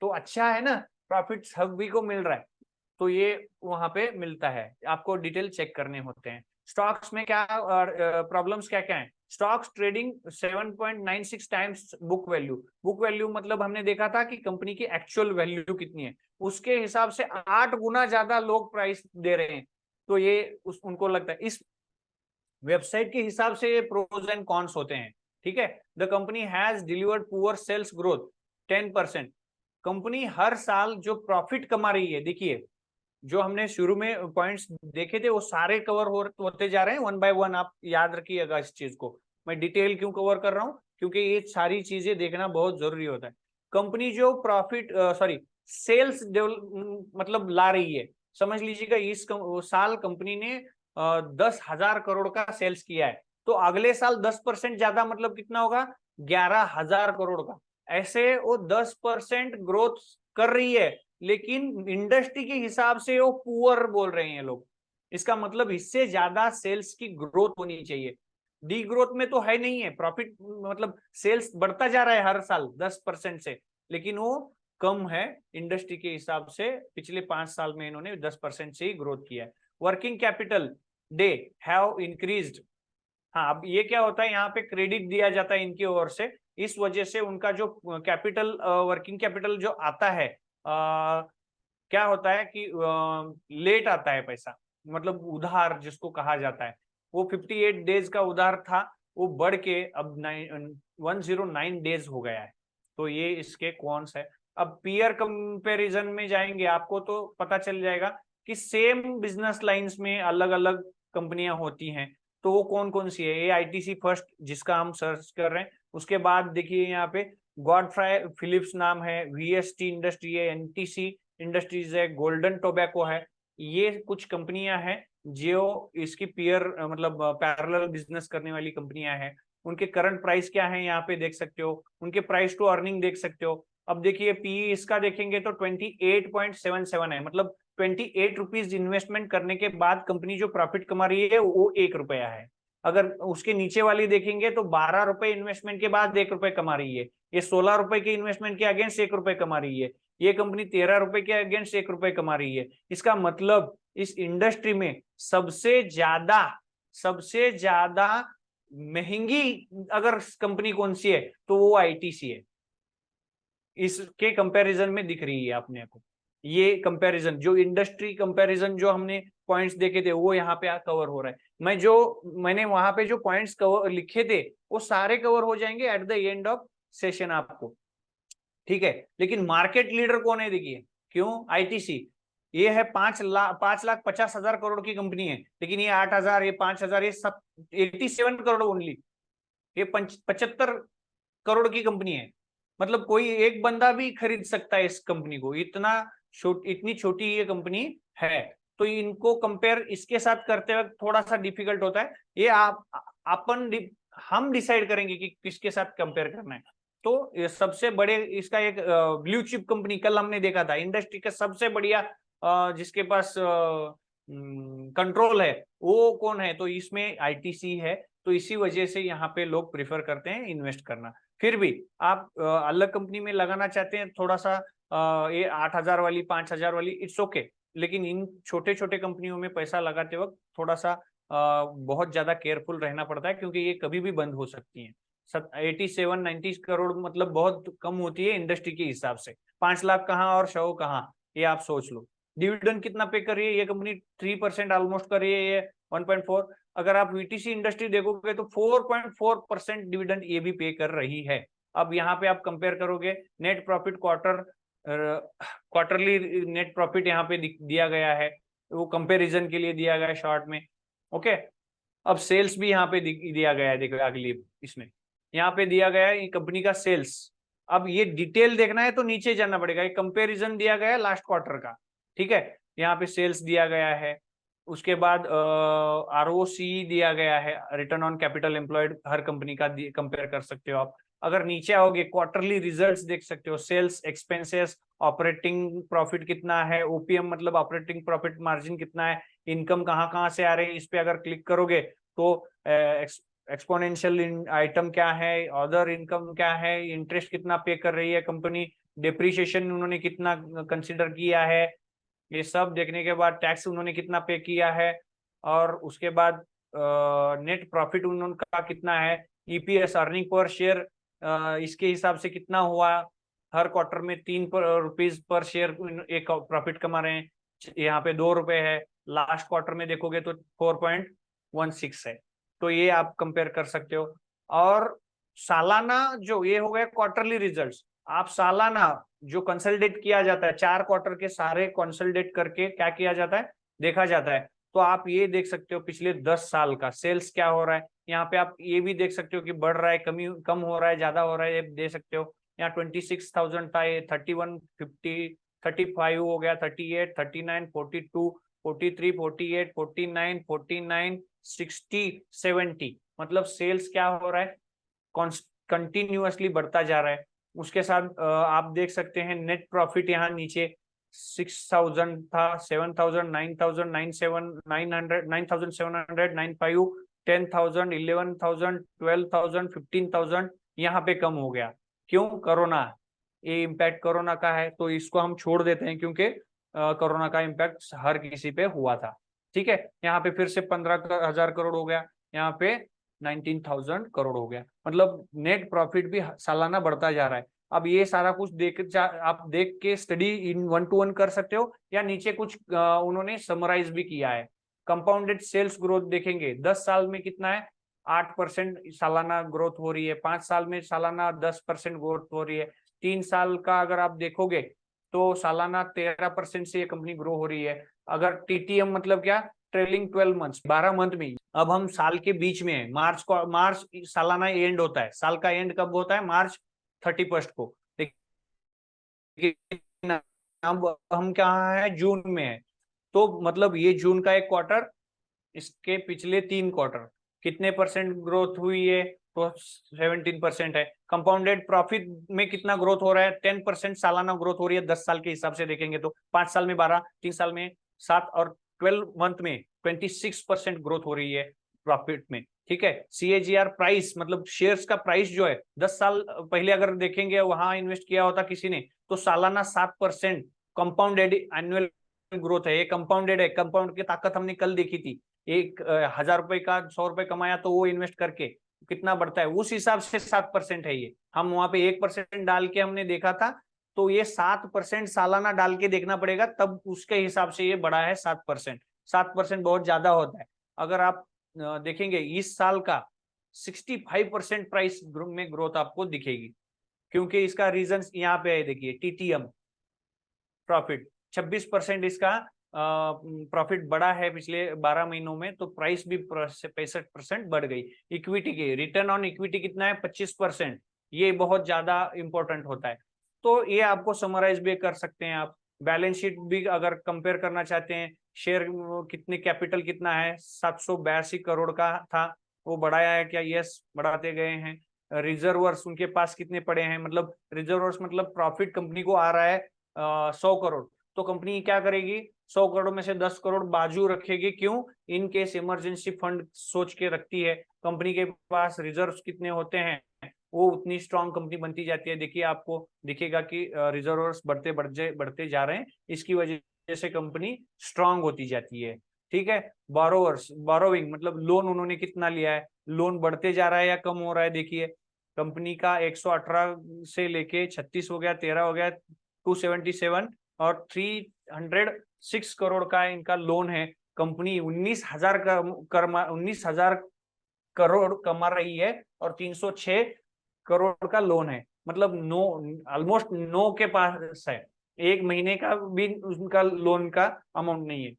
तो अच्छा है ना, प्रॉफिट सभी को मिल रहा है। तो ये वहां पे मिलता है, आपको डिटेल चेक करने होते हैं। स्टॉक्स में क्या प्रॉब्लम्स क्या क्या है? Stocks trading 7.96 times book value. Book value मतलब हमने देखा था कि कंपनी की एक्चुअल वैल्यू कितनी है, उसके हिसाब से 8 गुना ज्यादा लोग प्राइस दे रहे हैं। तो ये उनको लगता है, इस वेबसाइट के हिसाब से ये प्रोज एंड कॉन्स होते हैं, ठीक है। The company has delivered poor sales growth 10%। Company हर साल जो प्रॉफिट कमा रही है, देखिए जो हमने शुरू में पॉइंट्स देखे थे वो सारे कवर होते जा रहे हैं 1 बाय 1। आप याद रखिएगा इस चीज को। मैं डिटेल क्यों कवर कर रहा हूँ? क्योंकि ये सारी चीजें देखना बहुत जरूरी होता है। कंपनी जो प्रॉफिट सेल्स मतलब ला रही है, समझ लीजिएगा इस साल कंपनी ने 10,000 करोड़ का सेल्स किया है, तो अगले साल 10% ज्यादा, मतलब कितना होगा? 11,000 करोड़ का। ऐसे वो 10% ग्रोथ कर रही है, लेकिन इंडस्ट्री के हिसाब से वो पुअर बोल रहे हैं लोग। इसका मतलब इससे ज्यादा सेल्स की ग्रोथ होनी चाहिए। डी ग्रोथ में तो है नहीं है, प्रॉफिट मतलब सेल्स बढ़ता जा रहा है हर साल 10% से, लेकिन वो कम है इंडस्ट्री के हिसाब से। पिछले 5 साल में इन्होंने 10% से ही ग्रोथ किया है। Working capital day have increased. हाँ, अब ये क्या होता है, यहाँ पे क्रेडिट दिया जाता है इनकी ओर से, इस वजह से उनका जो कैपिटल वर्किंग कैपिटल जो आता है, क्या होता है कि लेट आता है पैसा, मतलब उधार जिसको कहा जाता है, वो 58 डेज का उधार था, वो बढ़ के अब 109 डेज हो गया है। तो ये इसके कॉन्स है। अब पीयर कंपैरिजन में जाएंगे, आपको तो पता चल जाएगा कि सेम बिजनेस लाइंस में अलग अलग कंपनियां होती हैं, तो वो कौन कौन सी है। ये आईटीसी फर्स्ट जिसका हम सर्च कर रहे हैं, उसके बाद देखिए यहाँ पे गॉडफ्राई फिलिप्स नाम है, वीएसटी इंडस्ट्री है, एनटीसी इंडस्ट्रीज है, गोल्डन टोबैको है। ये कुछ कंपनियां हैं जो इसकी पीयर मतलब पैरेलल बिजनेस करने वाली कंपनियां हैं। उनके करंट प्राइस क्या है यहाँ पे देख सकते हो, उनके प्राइस टू अर्निंग देख सकते हो। अब देखिए पीई इसका देखेंगे तो 28.77 है, मतलब 28 रुपीज इन्वेस्टमेंट करने के बाद कंपनी जो प्रॉफिट कमा रही है वो 1 रुपया है। अगर उसके नीचे वाली देखेंगे तो 12 रुपए इन्वेस्टमेंट के बाद 1 रुपए कमा रही है। ये 16 रुपए के इन्वेस्टमेंट के अगेंस्ट 1 रुपए कमा रही है। ये कंपनी 13 रुपए के अगेंस्ट 1 रुपए कमा रही है। इसका मतलब इस इंडस्ट्री में सबसे ज्यादा महंगी अगर कंपनी कौन सी है तो वो आईटीसी है। इसके कंपैरिजन में दिख रही है अपने को। ये कंपैरिजन जो इंडस्ट्री कंपैरिजन जो हमने पॉइंट्स देखे थे वो यहाँ पे कवर हो रहा है। मैंने वहां पे जो पॉइंट्स कवर लिखे थे वो सारे कवर हो जाएंगे at the end of session आपको, ठीक है। लेकिन मार्केट लीडर कौन है देखिए, क्यों आईटीसी। ये है 5,50,000 करोड़ की कंपनी है, लेकिन ये 8,000, ये 5,000, ये सब 87 करोड़ ओनली। ये 75 करोड़ की कंपनी है, मतलब कोई एक बंदा भी खरीद सकता है इस कंपनी को, इतनी छोटी ये कंपनी है। तो इनको कंपेयर इसके साथ करते वक्त थोड़ा सा डिफिकल्ट होता है। ये हम डिसाइड करेंगे कि किसके साथ कंपेयर करना है। तो ये सबसे बड़े इसका एक ब्लू चिप कंपनी कल हमने देखा था, इंडस्ट्री का सबसे बढ़िया जिसके पास कंट्रोल है वो कौन है, तो इसमें आईटीसी है। तो इसी वजह से यहाँ पे लोग प्रिफर करते हैं इन्वेस्ट करना। फिर भी आप अलग कंपनी में लगाना चाहते हैं थोड़ा सा, ये 8,000 वाली 5,000 वाली, इट्स ओके। लेकिन इन छोटे छोटे कंपनियों में पैसा लगाते वक्त थोड़ा सा बहुत ज्यादा केयरफुल रहना पड़ता है, क्योंकि ये कभी भी बंद हो सकती है। 87-90 करोड़ मतलब बहुत कम होती है इंडस्ट्री के हिसाब से। 5 लाख कहाँ और 100 कहाँ, ये आप सोच लो। डिविडेंड कितना पे कर रही है ये कंपनी, 3% ऑलमोस्ट कर रही है ये, 1.4। अगर आप वीटीसी इंडस्ट्री देखोगे तो 4.4% डिविडेंड ये भी पे कर रही है। अब यहाँ पे आप कंपेयर करोगे net profit quarterly net profit यहाँ पे दिया गया है, वो कंपेरिजन के लिए दिया गया है शॉर्ट में, ओके। अब सेल्स भी यहाँ पे दिया गया है, देखो अगली इसमें यहाँ पे दिया गया है कंपनी का सेल्स। अब ये डिटेल देखना है तो नीचे जाना पड़ेगा, ये कंपेरिजन दिया गया है लास्ट क्वार्टर का, ठीक है। यहाँ पे सेल्स दिया गया है, उसके बाद आरओसी दिया गया है, return on capital employed her company का कंपेयर कर सकते हो आप। अगर नीचे आओगे क्वार्टरली रिजल्ट्स देख सकते हो, सेल्स, एक्सपेंसेस, ऑपरेटिंग प्रॉफिट कितना है, ओपीएम मतलब ऑपरेटिंग प्रॉफिट मार्जिन कितना है, इनकम कहाँ कहाँ से आ रही है, इस पे अगर क्लिक करोगे तो एक्सपोनेंशियल आइटम क्या है, अदर इनकम क्या है, इंटरेस्ट कितना पे कर रही है कंपनी, डेप्रीशिएशन उन्होंने कितना कंसिडर किया है, ये सब देखने के बाद टैक्स उन्होंने कितना पे किया है, और उसके बाद नेट प्रॉफिट उनका कितना है, ईपीएस अर्निंग पर शेयर इसके हिसाब से कितना हुआ, हर क्वार्टर में 3 रुपीज पर शेयर एक प्रॉफिट कमा रहे हैं, यहाँ पे 2 रुपए है, लास्ट क्वार्टर में देखोगे तो 4.16 है। तो ये आप कंपेयर कर सकते हो। और सालाना जो ये हो गए क्वार्टरली रिजल्ट्स, आप सालाना जो कंसोलिडेट किया जाता है 4 क्वार्टर के सारे कंसोलिडेट करके क्या किया जाता है, देखा जाता है। तो आप ये देख सकते हो पिछले 10 साल का सेल्स क्या हो रहा है, यहाँ पे आप ये भी देख सकते हो कि बढ़ रहा है, कम हो रहा है, ज्यादा हो रहा है, ये दे सकते हो। यहाँ 26,000 था, ये 31, 50, 35 हो गया, 38, 39, 42, 43, 48, 49, 49, 60, 70, मतलब सेल्स क्या हो रहा है, कंटिन्यूअसली बढ़ता जा रहा है। उसके साथ आप देख सकते हैं नेट प्रॉफिट यहाँ नीचे 6,000 था, 7,000, 9,000, 9,700, 9,700, 9,500, 10,000, 11,000, 12,000, 15,000 यहाँ पे कम हो गया। क्यों? कोरोना, ये इम्पैक्ट कोरोना का है, तो इसको हम छोड़ देते हैं क्योंकि कोरोना का इम्पैक्ट हर किसी पे हुआ था। ठीक है, यहाँ पे फिर से 15,000 करोड़ हो गया, यहाँ पे 19,000 करोड़ हो गया। मतलब नेट प्रॉफिट भी सालाना बढ़ता जा रहा है। अब ये सारा कुछ आप देख के स्टडी इन 1 to 1 कर सकते हो, या नीचे कुछ उन्होंने समराइज भी किया है। कंपाउंडेड सेल्स ग्रोथ देखेंगे 10 साल में कितना है, 8% सालाना ग्रोथ हो रही है। 5 साल में सालाना 10% ग्रोथ हो रही है। 3 साल का अगर आप देखोगे तो सालाना 13% से ये कंपनी ग्रो हो रही है। अगर टीटीएम मतलब क्या, ट्रेलिंग 12 मंथ्स, 12 मंथ में। अब हम साल के बीच में है, मार्च सालाना एंड होता है। साल का एंड कब होता है? मार्च 31 को। लेकिन अब हम क्या है, जून में है। तो मतलब ये जून का एक क्वार्टर, इसके पिछले 3 क्वार्टर कितने परसेंट ग्रोथ हुई है? तो 17% है। कंपाउंडेड प्रॉफिट में कितना ग्रोथ हो रहा है? 10% सालाना ग्रोथ हो रही है। 10 साल के हिसाब से देखेंगे तो 5 साल में 12, 3 साल में 7 और 12 मंथ में 26% ग्रोथ हो रही है प्रॉफिट में। ठीक है, CAGR प्राइस मतलब शेयर्स का प्राइस जो है, 10 साल पहले अगर देखेंगे वहां इन्वेस्ट किया होता किसी ने, तो सालाना 7% कंपाउंडेड एनुअल ग्रोथ है। ये कंपाउंडेड है, कंपाउंड की ताकत हमने कल देखी थी। 1,000 रुपए का 100 रुपए कमाया तो वो इन्वेस्ट करके कितना बढ़ता है, उस हिसाब से 7% है ये। हम वहां पे 1% डाल के हमने देखा था, तो ये 7% सालाना डाल के देखना पड़ेगा, तब उसके हिसाब से ये बढ़ा है 7%। 7% बहुत ज्यादा होता है। अगर आप देखेंगे इस साल का 65% प्राइस में ग्रोथ आपको दिखेगी, क्योंकि इसका रीजन यहाँ पे है। देखिए TTM प्रॉफिट 26% इसका प्रॉफिट बढ़ा है पिछले 12 महीनों में, तो प्राइस भी 65% बढ़ गई। इक्विटी के रिटर्न ऑन इक्विटी कितना है? 25%। ये बहुत ज्यादा इंपॉर्टेंट होता है। तो ये आपको समराइज भी कर सकते हैं आप। बैलेंस शीट भी अगर कंपेयर करना चाहते हैं, शेयर कितने, कैपिटल कितना है, 782 करोड़ का था, वो बढ़ाया है क्या? यस, बढ़ाते गए हैं। रिजर्वर्स उनके पास कितने पड़े हैं, मतलब रिजर्वर्स मतलब प्रॉफिट कंपनी को आ रहा है 100 करोड़, तो कंपनी क्या करेगी? 100 करोड़ में से 10 करोड़ बाजू रखेगी। क्यों? इन केस इमरजेंसी फंड सोच के रखती है। कंपनी के पास रिजर्व्स कितने होते हैं, वो उतनी स्ट्रांग कंपनी बनती जाती है। देखिए आपको दिखेगा कि रिजर्व्स बढ़ते बढ़ते बढ़ते जा रहे हैं, इसकी वजह से कंपनी स्ट्रांग होती जाती है। ठीक है, बोरोविंग मतलब लोन उन्होंने कितना लिया है, लोन बढ़ते जा रहा है या कम हो रहा है? देखिए कंपनी का 118 से लेके 36 हो गया, 13 हो गया, 277 और 306 करोड़ का इनका लोन है। कंपनी 19,000 करोड़ कमा रही है और 306 करोड़ का लोन है। मतलब नो, ऑलमोस्ट नो के पास है। एक महीने का भी उनका लोन का अमाउंट नहीं है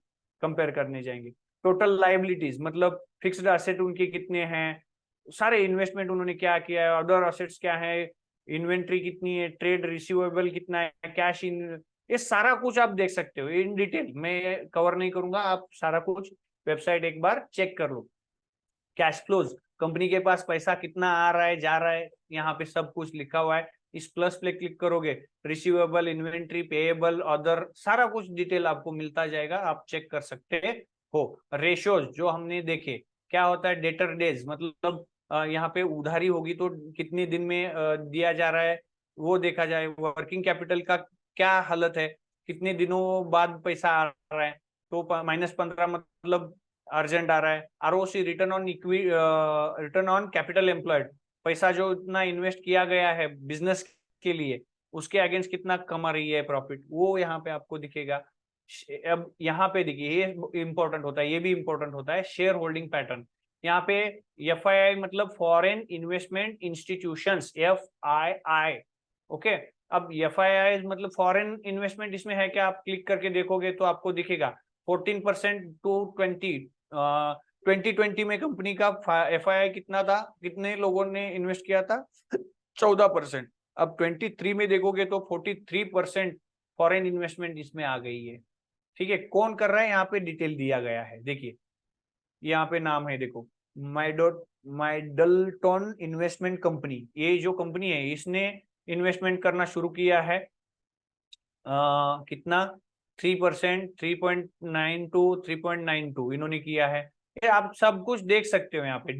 कंपेयर करने जाएंगे। टोटल लाइबिलिटीज मतलब फिक्स्ड एसेट उनके कितने हैं, सारे इन्वेस्टमेंट उन्होंने क्या किया है, अदर एसेट्स क्या है, इन्वेंट्री कितनी है, ट्रेड रिसीवेबल कितना है, कैश इन, ये सारा कुछ आप देख सकते हो इन डिटेल। मैं कवर नहीं करूंगा, आप सारा कुछ वेबसाइट एक बार चेक कर लो। कैश फ्लोज, कंपनी के पास पैसा कितना आ रहा है जा रहा है, यहाँ पे सब कुछ लिखा हुआ है। इस प्लस पे क्लिक करोगे, रिसीवेबल, इन्वेंट्री, पेएबल, अदर, सारा कुछ डिटेल आपको मिलता जाएगा, आप चेक कर सकते हो। रेशियोज जो हमने देखे, क्या होता है डेटर डेज, मतलब यहाँ पे उधारी होगी तो कितने दिन में दिया जा रहा है वो देखा जाए। वर्किंग कैपिटल का क्या हालत है, कितने दिनों बाद पैसा आ रहा है, तो -15 मतलब अर्जेंट आ रहा है। ROC return on capital employed, पैसा जो इतना इन्वेस्ट किया गया है बिजनेस के लिए, उसके अगेंस्ट कितना कमा रही है प्रॉफिट, वो यहाँ पे आपको दिखेगा। अब यहाँ पे देखिए ये इंपॉर्टेंट होता है, ये भी इंपॉर्टेंट होता है, शेयर होल्डिंग पैटर्न। यहाँ पे FII मतलब foreign investment institutions, FII। Okay, अब FII मतलब फॉरेन इन्वेस्टमेंट, इसमें है क्या? आप क्लिक करके देखोगे तो आपको दिखेगा 14% टू 2020 में कंपनी का FII कितना था, कितने लोगों ने इन्वेस्ट किया था? 14%। अब 23 में देखोगे तो 43% फॉरेन इन्वेस्टमेंट इसमें आ गई है। ठीक है, कौन कर रहा है यहाँ पे डिटेल दिया गया है। देखिए यहाँ पे नाम है, देखो, माइडलटन इन्वेस्टमेंट कंपनी, ये जो कंपनी है इसने इन्वेस्टमेंट करना शुरू किया है कितना, 3%, 3.92, 3.92 इन्होंने किया है। ये आप सब कुछ देख सकते हो यहाँ पे।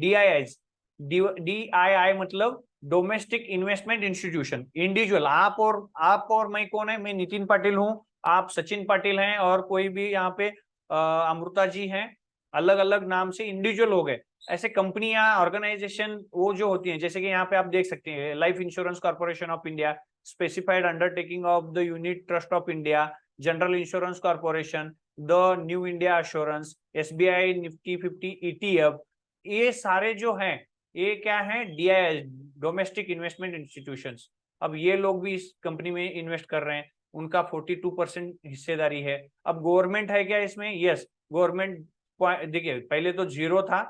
DII मतलब डोमेस्टिक इन्वेस्टमेंट इंस्टीट्यूशन। इंडिविजुअल, आप और मैं कौन है, मैं नितिन पाटिल हूँ, आप सचिन पाटिल हैं, और कोई भी यहाँ पे अमृता जी हैं, अलग अलग नाम से इंडिविजुअल हो गए। ऐसे कंपनियां, ऑर्गेनाइजेशन वो जो होती हैं, जैसे कि यहाँ पे आप देख सकते हैं life insurance corporation of India, specified undertaking of the unit trust of India, general insurance corporation, the new India assurance, SBI Nifty 50 ETF, ये सारे जो हैं ये क्या है, DIS, डोमेस्टिक इन्वेस्टमेंट इंस्टीट्यूशंस। अब ये लोग भी इस कंपनी में इन्वेस्ट कर रहे हैं, उनका 42% हिस्सेदारी है। अब गवर्नमेंट है क्या इसमें? Yes, government. देखिए पहले तो 0 था,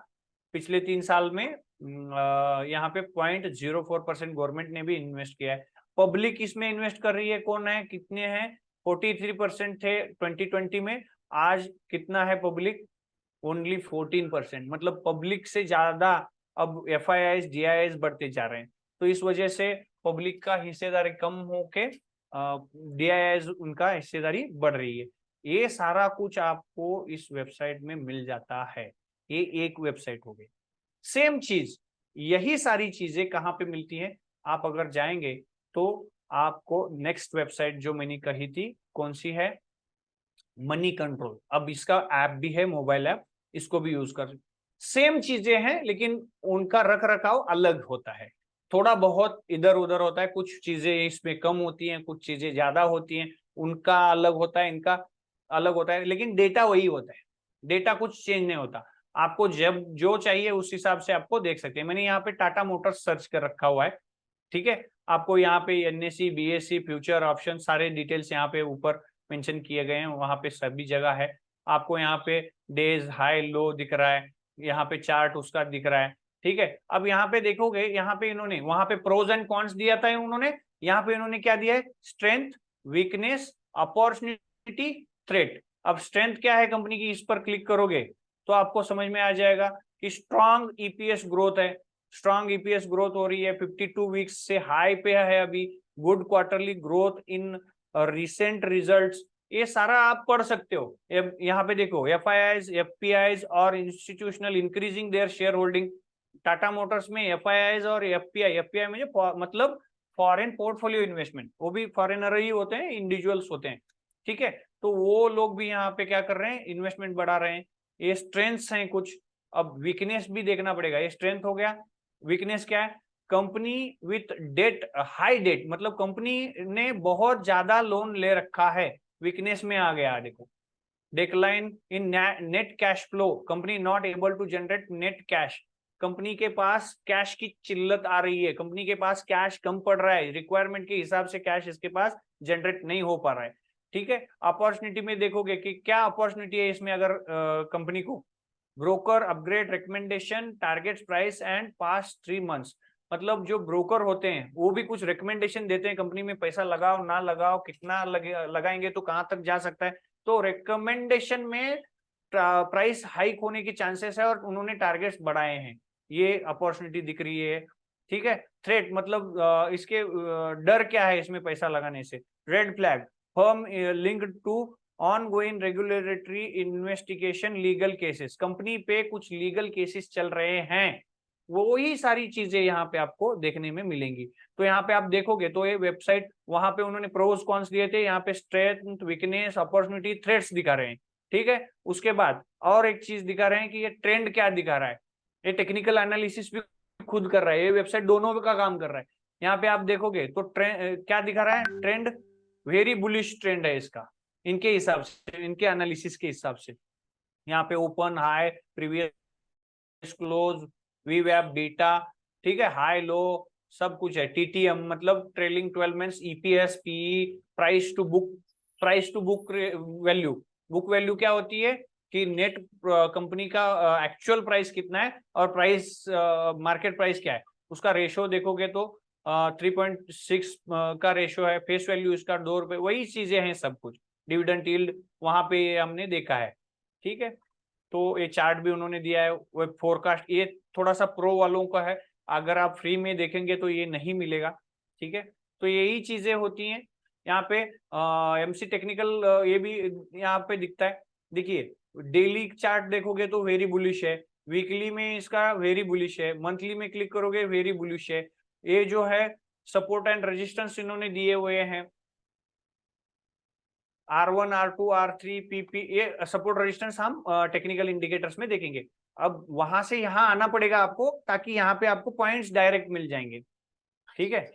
पिछले 3 साल में यहाँ पे 0.04% गवर्नमेंट ने भी इन्वेस्ट किया है। पब्लिक इसमें इन्वेस्ट कर रही है, कौन है, कितने हैं? 43% थे 2020 में, आज कितना है पब्लिक? ओनली 14%। मतलब पब्लिक से ज्यादा अब FIIs DIIs बढ़ते जा रहे हैं। तो इस वजह से पब्लिक का हिस्सेदारी कम होके DIIs उनका हिस्सेदारी बढ़ रही है। ये सारा कुछ आपको इस वेबसाइट में मिल जाता है। ये एक वेबसाइट हो गई। सेम चीज, यही सारी चीजें कहाँ पे मिलती हैं? आप अगर जाएंगे तो आपको नेक्स्ट वेबसाइट जो मैंने कही थी, कौन सी है? Money control. अब इसका ऐप भी है, मोबाइल ऐप, इसको भी यूज कर। सेम चीजें हैं लेकिन उनका रख रखाव अलग होता है, थोड़ा बहुत इधर उधर होता है, कुछ चीजें इसमें कम होती हैं, कुछ चीजें ज्यादा होती हैं, उनका अलग होता है, इनका अलग होता है, लेकिन डेटा वही होता है, डेटा कुछ चेंज नहीं होता। आपको जब जो चाहिए उस हिसाब से आपको देख सकते हैं। मैंने यहाँ पे टाटा मोटर्स सर्च कर रखा हुआ है, ठीक है। आपको यहाँ पे NSE BSE फ्यूचर ऑप्शन सारे डिटेल्स यहाँ पे ऊपर मेंशन किए गए हैं, वहां पे सभी जगह है। आपको यहाँ पे डेज हाई लो दिख रहा है, यहाँ पे चार्ट उसका दिख रहा है, ठीक है। अब यहाँ पे देखोगे, यहाँ पे इन्होंने वहां पे प्रोज एंड कॉन्स दिया था उन्होंने, यहाँ पे इन्होंने क्या दिया है? Strength, weakness, opportunity, threat. अब स्ट्रेंथ क्या है कंपनी की, इस पर क्लिक करोगे तो आपको समझ में आ जाएगा कि स्ट्रॉन्ग EPS ग्रोथ है, स्ट्रॉन्ग EPS ग्रोथ हो रही है, 52 वीक्स से हाई पे है अभी, good quarterly growth in recent results. ये सारा आप पढ़ सकते हो। यहाँ पे देखो, FIIs FPIs और institutional increasing their share holding. Tata Motors में FIIs और FPI में मतलब फॉरेन पोर्टफोलियो इन्वेस्टमेंट, वो भी फॉरेनर ही होते हैं, इंडिविजुअल्स होते हैं, ठीक है। तो वो लोग भी यहाँ पे क्या कर रहे हैं? इन्वेस्टमेंट बढ़ा रहे हैं। ये स्ट्रेंथ्स हैं कुछ। अब वीकनेस भी देखना पड़ेगा। ये स्ट्रेंथ हो गया, वीकनेस क्या है? Company with debt, high debt, मतलब कंपनी ने बहुत ज्यादा लोन ले रखा है, वीकनेस में आ गया। देखो, decline in net cash flow, company not able to generate net cash, company के पास कैश की किल्लत आ रही है, कंपनी के पास कैश कम पड़ रहा है, रिक्वायरमेंट के हिसाब से कैश इसके पास जनरेट नहीं हो पा रहा है, ठीक है। अपॉर्चुनिटी में देखोगे कि क्या अपॉर्चुनिटी है इसमें, अगर कंपनी को broker upgrade recommendation target price and past 3 months, मतलब जो ब्रोकर होते हैं वो भी कुछ रिकमेंडेशन देते हैं कंपनी में, पैसा लगाओ ना लगाओ, कितना लगाएंगे तो कहां तक जा सकता है। तो रिकमेंडेशन में प्राइस हाइक होने की चांसेस है और उन्होंने टारगेट्स बढ़ाए हैं, ये अपॉर्चुनिटी दिख रही है, ठीक है। थ्रेट मतलब इसके डर क्या है इसमें पैसा लगाने से? Red flag, firm linked to ongoing regulatory investigation, legal cases, company पे कुछ लीगल केसेस चल रहे हैं, वो ही सारी चीजें यहाँ पे आपको देखने में मिलेंगी। तो यहाँ पे आप देखोगे तो ये वेबसाइट, वहां पे उन्होंने प्रोज कॉन्स दिए थे, यहाँ पे स्ट्रेंथ, वीकनेस, अपॉर्चुनिटी, थ्रेट्स दिखा रहे हैं, ठीक है। उसके बाद और एक चीज दिखा रहे हैं कि ये ट्रेंड क्या दिखा रहा है, ये टेक्निकल एनालिसिस भी खुद कर रहा है, ये वेबसाइट दोनों का काम कर रहा है। यहाँ पे आप देखोगे तो ट्रेंड क्या दिखा रहा है? ट्रेंड वेरी बुलिश ट्रेंड है इसका, इनके हिसाब से, इनके एनालिसिस के हिसाब से। यहाँ पे ओपन, हाई, प्रीवियस क्लोज, वीवैप डेटा, ठीक है, हाई लो सब कुछ है। TTM मतलब trailing 12 months, EPS, PE, price to book value. Book value क्या होती है कि नेट कंपनी का एक्चुअल प्राइस कितना है और प्राइस मार्केट प्राइस क्या है, उसका रेशो देखोगे तो 3.6 का रेशो है। फेस वैल्यू इसका 2 रुपए, वही चीजें हैं सब कुछ। डिविडेंड यील्ड वहां पे हमने देखा है, ठीक है। तो ये चार्ट भी उन्होंने दिया है, वेब फोरकास्ट, ये थोड़ा सा प्रो वालों का है, अगर आप फ्री में देखेंगे तो ये नहीं मिलेगा, ठीक है। तो यही चीजें होती हैं यहाँ पे। MC टेक्निकल ये भी यहाँ पे दिखता है, देखिए डेली चार्ट देखोगे तो वेरी बुलिश है, वीकली में इसका वेरी बुलिश है, मंथली में क्लिक करोगे वेरी बुलिश है। ये जो है सपोर्ट एंड रेजिस्टेंस इन्होंने दिए हुए हैं, R1, R2, R3, PP, ये सपोर्ट रेजिस्टेंस हम टेक्निकल इंडिकेटर्स में देखेंगे। अब वहां से यहाँ आना पड़ेगा आपको, ताकि यहाँ पे आपको पॉइंट्स डायरेक्ट मिल जाएंगे। ठीक है,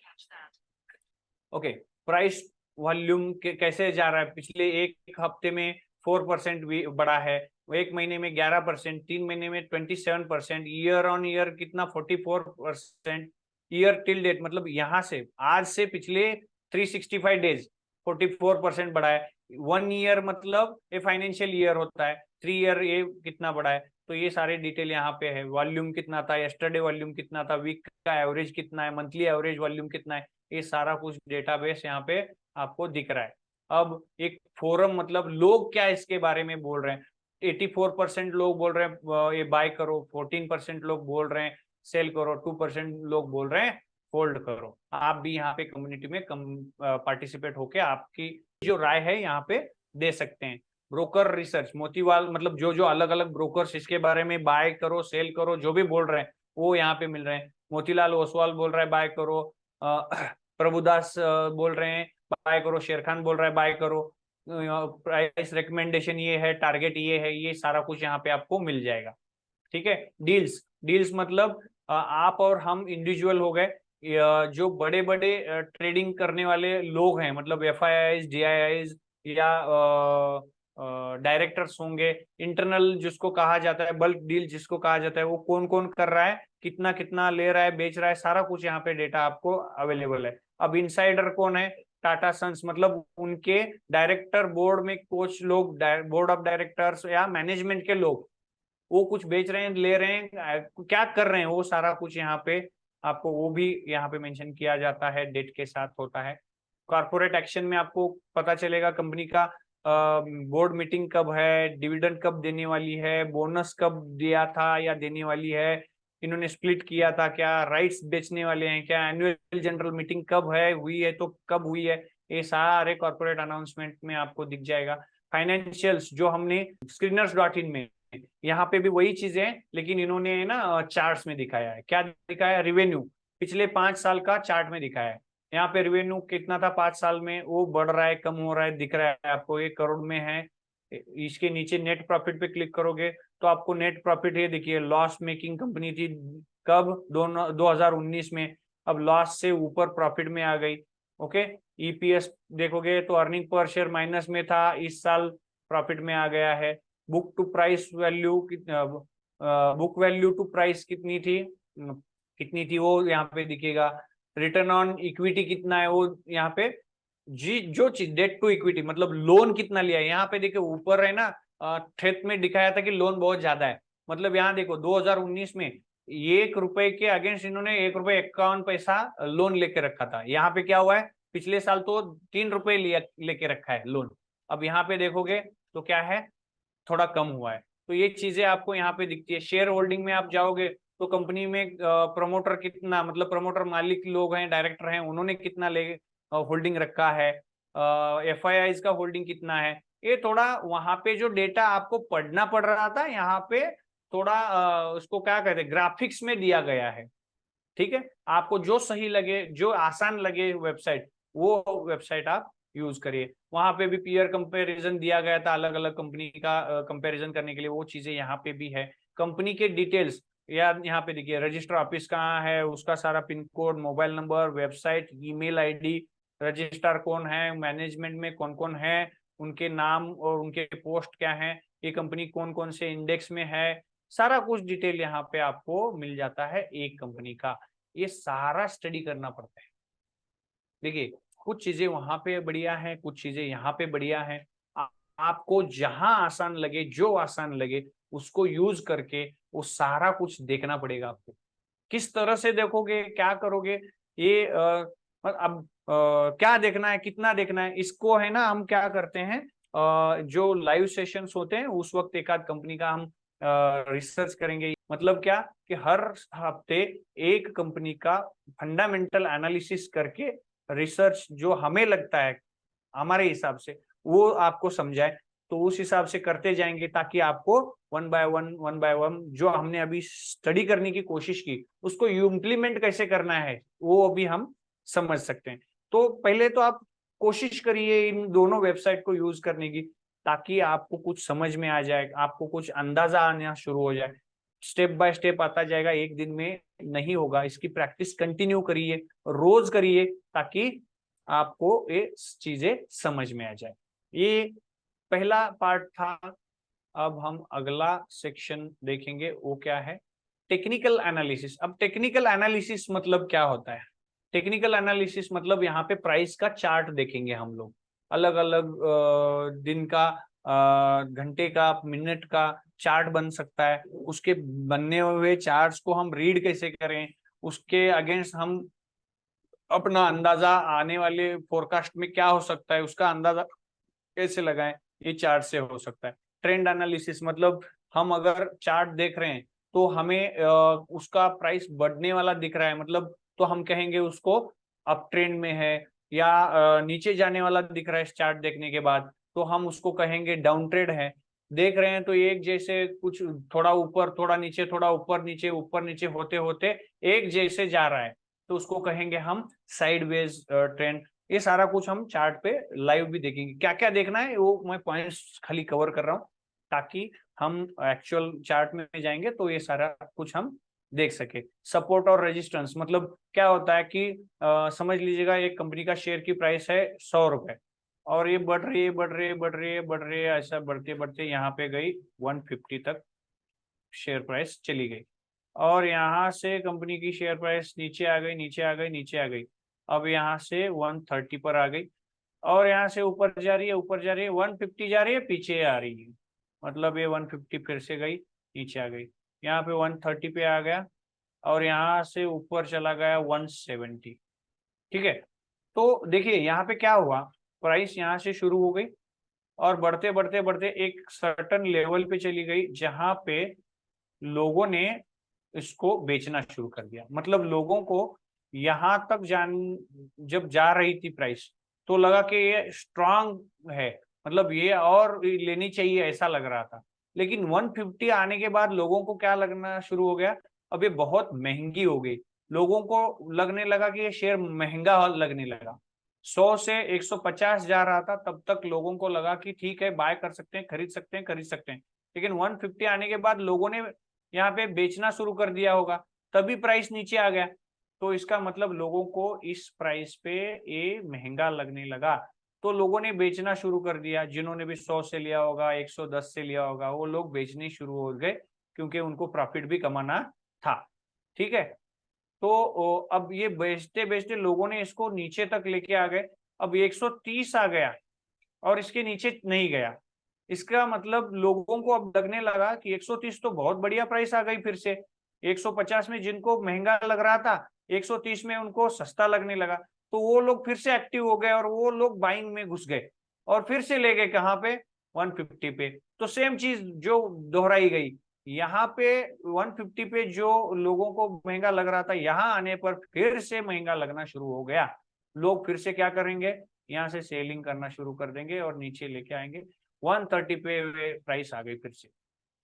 ओके। प्राइस वॉल्यूम कैसे जा रहा है, पिछले एक हफ्ते में 4% बढ़ा है, एक महीने में 11%, 3 महीने में 27%, ईयर ऑन ईयर कितना 44%, ईयर टिल डेट मतलब यहाँ से आज से पिछले 365 डेज 44% बढ़ा है। 1 ईयर मतलब ये फाइनेंशियल ईयर होता है, 3 ईयर ये कितना बढ़ा है। तो ये सारे डिटेल यहाँ पे है, वॉल्यूम कितना था, यस्टरडे वॉल्यूम कितना था, वीक का एवरेज कितना है, मंथली एवरेज वॉल्यूम कितना है, ये सारा कुछ डेटाबेस यहाँ पे आपको दिख रहा है। अब एक फोरम मतलब लोग क्या इसके बारे में बोल रहे हैं, 84% लोग बोल रहे हैं ये बाय करो, 14% लोग बोल रहे हैं सेल करो, 2% लोग बोल रहे हैं होल्ड करो। आप भी यहाँ पे कम्युनिटी में पार्टिसिपेट होके आपकी जो राय है यहाँ पे दे सकते हैं। ब्रोकर रिसर्च, मोतीवाल मतलब जो जो अलग अलग ब्रोकर्स इसके बारे में बाय करो सेल करो जो भी बोल रहे हैं वो यहाँ पे मिल रहे हैं। मोतीलाल ओसवाल बोल रहा है बाय करो, प्रभुदास बोल रहे हैं बाय करो, शेरखान बोल रहा है बाय करो, प्राइस रिकमेंडेशन ये है, टारगेट ये है, ये सारा कुछ यहाँ पे आपको मिल जाएगा। ठीक है, डील्स, डील्स मतलब आप और हम इंडिविजुअल हो गए, जो बड़े बड़े ट्रेडिंग करने वाले लोग हैं, मतलब FIIs, DIIs या डायरेक्टर्स होंगे, इंटरनल जिसको कहा जाता है, बल्क डील जिसको कहा जाता है, वो कौन कौन कर रहा है, कितना कितना ले रहा है, बेच रहा है, सारा कुछ यहाँ पे डेटा आपको अवेलेबल है। अब इनसाइडर कौन है, टाटा सन्स मतलब उनके डायरेक्टर बोर्ड में कोच लोग, बोर्ड ऑफ डायरेक्टर्स या मैनेजमेंट के लोग, वो कुछ बेच रहे हैं, ले रहे हैं, क्या कर रहे हैं, वो सारा कुछ यहाँ पे आपको वो भी यहाँ पे मेंशन किया जाता है, डेट के साथ होता है। कॉर्पोरेट एक्शन में आपको पता चलेगा कंपनी का बोर्ड मीटिंग कब है, डिविडेंड कब देने वाली है, बोनस कब दिया था या देने वाली है, इन्होंने स्प्लिट किया था क्या, राइट्स बेचने वाले हैं क्या, एनुअल जनरल मीटिंग कब है, हुई है तो कब हुई है, ये सारे कॉर्पोरेट अनाउंसमेंट में आपको दिख जाएगा। फाइनेंशियल्स जो हमने screeners.in में, यहाँ पे भी वही चीजें हैं, लेकिन इन्होंने ना चार्ट्स में दिखाया है। क्या दिखाया है, रिवेन्यू पिछले 5 साल का चार्ट में दिखाया है। यहाँ पे रिवेन्यू कितना था 5 साल में, वो बढ़ रहा है कम हो रहा है दिख रहा है आपको, 1 करोड़ में है। इसके नीचे नेट प्रॉफिट पे क्लिक करोगे तो आपको नेट प्रॉफिट ये देखिए, लॉस मेकिंग कंपनी थी कब, 2019 में, अब लॉस से ऊपर प्रॉफिट में आ गई। ओके, EPS देखोगे तो अर्निंग पर शेयर माइनस में था, इस साल प्रॉफिट में आ गया है। Book to price value, book value to price कितनी थी वो यहाँ पे दिखेगा। रिटर्न ऑन इक्विटी कितना है वो यहाँ पे, जी जो चीज डेट टू इक्विटी मतलब लोन कितना लिया है, यहाँ पे देखो ऊपर है ना थ्रेट में दिखाया था कि लोन बहुत ज्यादा है, मतलब यहाँ देखो 2019 में 1 रुपए के अगेंस्ट इन्होंने 1 रुपए 51 पैसा लोन लेके रखा था। यहाँ पे क्या हुआ है, पिछले साल तो 3 रुपए लेके रखा है लोन, अब यहाँ पे देखोगे तो क्या है, थोड़ा कम हुआ है। तो ये चीजें आपको यहाँ पे दिखती है। शेयर होल्डिंग में आप जाओगे तो कंपनी में प्रमोटर कितना, मतलब प्रमोटर मालिक लोग हैं, डायरेक्टर हैं, उन्होंने कितना ले होल्डिंग रखा है, FIIs का होल्डिंग कितना है, ये थोड़ा वहां पे जो डेटा आपको पढ़ना पड़ रहा था, यहाँ पे थोड़ा उसको क्या कहते हैं ग्राफिक्स में दिया गया है। ठीक है, आपको जो सही लगे, जो आसान लगे वेबसाइट, वो वेबसाइट आप यूज करिए। वहां पे भी पीयर कंपैरिजन दिया गया था, अलग अलग कंपनी का कंपैरिजन करने के लिए, वो चीजें यहाँ पे भी है। कंपनी के डिटेल्स या यहाँ पे देखिए, रजिस्टर ऑफिस कहाँ है, उसका सारा pin code, mobile number, website, email ID, registrar कौन है, मैनेजमेंट में कौन कौन है, उनके नाम और उनके पोस्ट क्या है, ये कंपनी कौन कौन से इंडेक्स में है, सारा कुछ डिटेल यहाँ पे आपको मिल जाता है एक कंपनी का। ये सारा स्टडी करना पड़ता है। देखिए, कुछ चीजें वहां पे बढ़िया है, कुछ चीजें यहाँ पे बढ़िया है। आपको जहां आसान लगे, जो आसान लगे, उसको यूज करके वो सारा कुछ देखना पड़ेगा आपको। किस तरह से देखोगे, क्या करोगे, ये अब क्या देखना है, कितना देखना है, इसको है ना हम क्या करते हैं, जो लाइव सेशंस होते हैं उस वक्त एक आध कंपनी का हम रिसर्च करेंगे। मतलब क्या कि हर हफ्ते एक कंपनी का फंडामेंटल एनालिसिस करके रिसर्च जो हमें लगता है हमारे हिसाब से वो आपको समझाए, तो उस हिसाब से करते जाएंगे ताकि आपको वन बाय वन जो हमने अभी स्टडी करने की कोशिश की उसको इम्प्लीमेंट कैसे करना है वो अभी हम समझ सकते हैं। तो पहले तो आप कोशिश करिए इन दोनों वेबसाइट को यूज करने की, ताकि आपको कुछ समझ में आ जाए, आपको कुछ अंदाजा आना शुरू हो जाए। स्टेप बाय स्टेप आता जाएगा, एक दिन में नहीं होगा। इसकी प्रैक्टिस कंटिन्यू करिए, रोज करिए, ताकि आपको ये चीजें समझ में आ जाए। ये पहला पार्ट था। अब हम अगला सेक्शन देखेंगे, वो क्या है, टेक्निकल एनालिसिस। अब टेक्निकल एनालिसिस मतलब क्या होता है? टेक्निकल एनालिसिस मतलब यहाँ पे प्राइस का चार्ट देखेंगे हम लोग, अलग अलग दिन का, घंटे का, मिनट का चार्ट बन सकता है। उसके बनने हुए चार्ट्स को हम रीड कैसे करें, उसके अगेंस्ट हम अपना अंदाजा आने वाले फोरकास्ट में क्या हो सकता है उसका अंदाजा कैसे लगाएं, ये चार्ट से हो सकता है। ट्रेंड एनालिसिस मतलब हम अगर चार्ट देख रहे हैं तो हमें उसका प्राइस बढ़ने वाला दिख रहा है, मतलब तो हम कहेंगे उसको अप ट्रेंड में है, या नीचे जाने वाला दिख रहा है इस चार्ट देखने के बाद तो हम उसको कहेंगे डाउन ट्रेंड है। देख रहे हैं तो एक जैसे कुछ थोड़ा ऊपर थोड़ा नीचे, थोड़ा ऊपर नीचे होते होते एक जैसे जा रहा है तो उसको कहेंगे हम साइडवेज ट्रेंड। ये सारा कुछ हम चार्ट पे लाइव भी देखेंगे। क्या क्या देखना है वो मैं पॉइंट्स खाली कवर कर रहा हूँ, ताकि हम एक्चुअल चार्ट में जाएंगे तो ये सारा कुछ हम देख सके। सपोर्ट और रेजिस्टेंस मतलब क्या होता है कि समझ लीजिएगा एक कंपनी का शेयर की प्राइस है 100 रुपए, और ये बढ़ रही है बढ़ रही है, ऐसा बढ़ते बढ़ते यहाँ पे गई 150 तक शेयर प्राइस चली गई, और यहाँ से कंपनी की शेयर प्राइस नीचे आ गई नीचे आ गई, अब यहाँ से 130 पर आ गई, और यहाँ से ऊपर जा रही है 150 जा रही है, पीछे आ रही है, मतलब ये 150 फिर से गई नीचे आ गई, यहाँ पे 130 पे आ गया, और यहाँ से ऊपर चला गया 170। ठीक है, तो देखिए यहाँ पे क्या हुआ, प्राइस यहाँ से शुरू हो गई और बढ़ते एक सर्टन लेवल पे चली गई, जहां पे लोगों ने इसको बेचना शुरू कर दिया। मतलब लोगों को यहां तक जब जा रही थी प्राइस तो लगा कि ये स्ट्रांग है, मतलब ये और लेनी चाहिए ऐसा लग रहा था। लेकिन 150 आने के बाद लोगों को क्या लगना शुरू हो गया, अब ये बहुत महंगी हो गई। लोगों को लगने लगा कि ये शेयर महंगा लगने लगा। 100 से 150 जा रहा था, तब तक लोगों को लगा कि ठीक है बाय कर सकते हैं, खरीद सकते हैं। लेकिन 150 आने के बाद लोगों ने यहाँ पे बेचना शुरू कर दिया होगा, तभी प्राइस नीचे आ गया। तो इसका मतलब लोगों को इस प्राइस पे ये महंगा लगने लगा, तो लोगों ने बेचना शुरू कर दिया। जिन्होंने भी 100 से लिया होगा, 110 से लिया होगा, वो लोग बेचने शुरू हो गए, क्योंकि उनको प्रॉफिट भी कमाना था। ठीक है, तो अब ये बेचते बेचते लोगों ने इसको नीचे तक लेके आ गए। अब 130 आ गया और इसके नीचे नहीं गया। इसका मतलब लोगों को अब लगने लगा कि 130 तो बहुत बढ़िया प्राइस आ गई फिर से। 150 में जिनको महंगा लग रहा था, 130 में उनको सस्ता लगने लगा, तो वो लोग फिर से एक्टिव हो गए और वो लोग बाइंग में घुस गए और फिर से ले गए कहाँ पे, 150 पे। तो सेम चीज जो दोहराई गई, यहाँ पे 150 पे जो लोगों को महंगा लग रहा था, यहाँ आने पर फिर से महंगा लगना शुरू हो गया। लोग फिर से क्या करेंगे, यहाँ से सेलिंग करना शुरू कर देंगे और नीचे लेके आएंगे। 130 पे प्राइस आ गई,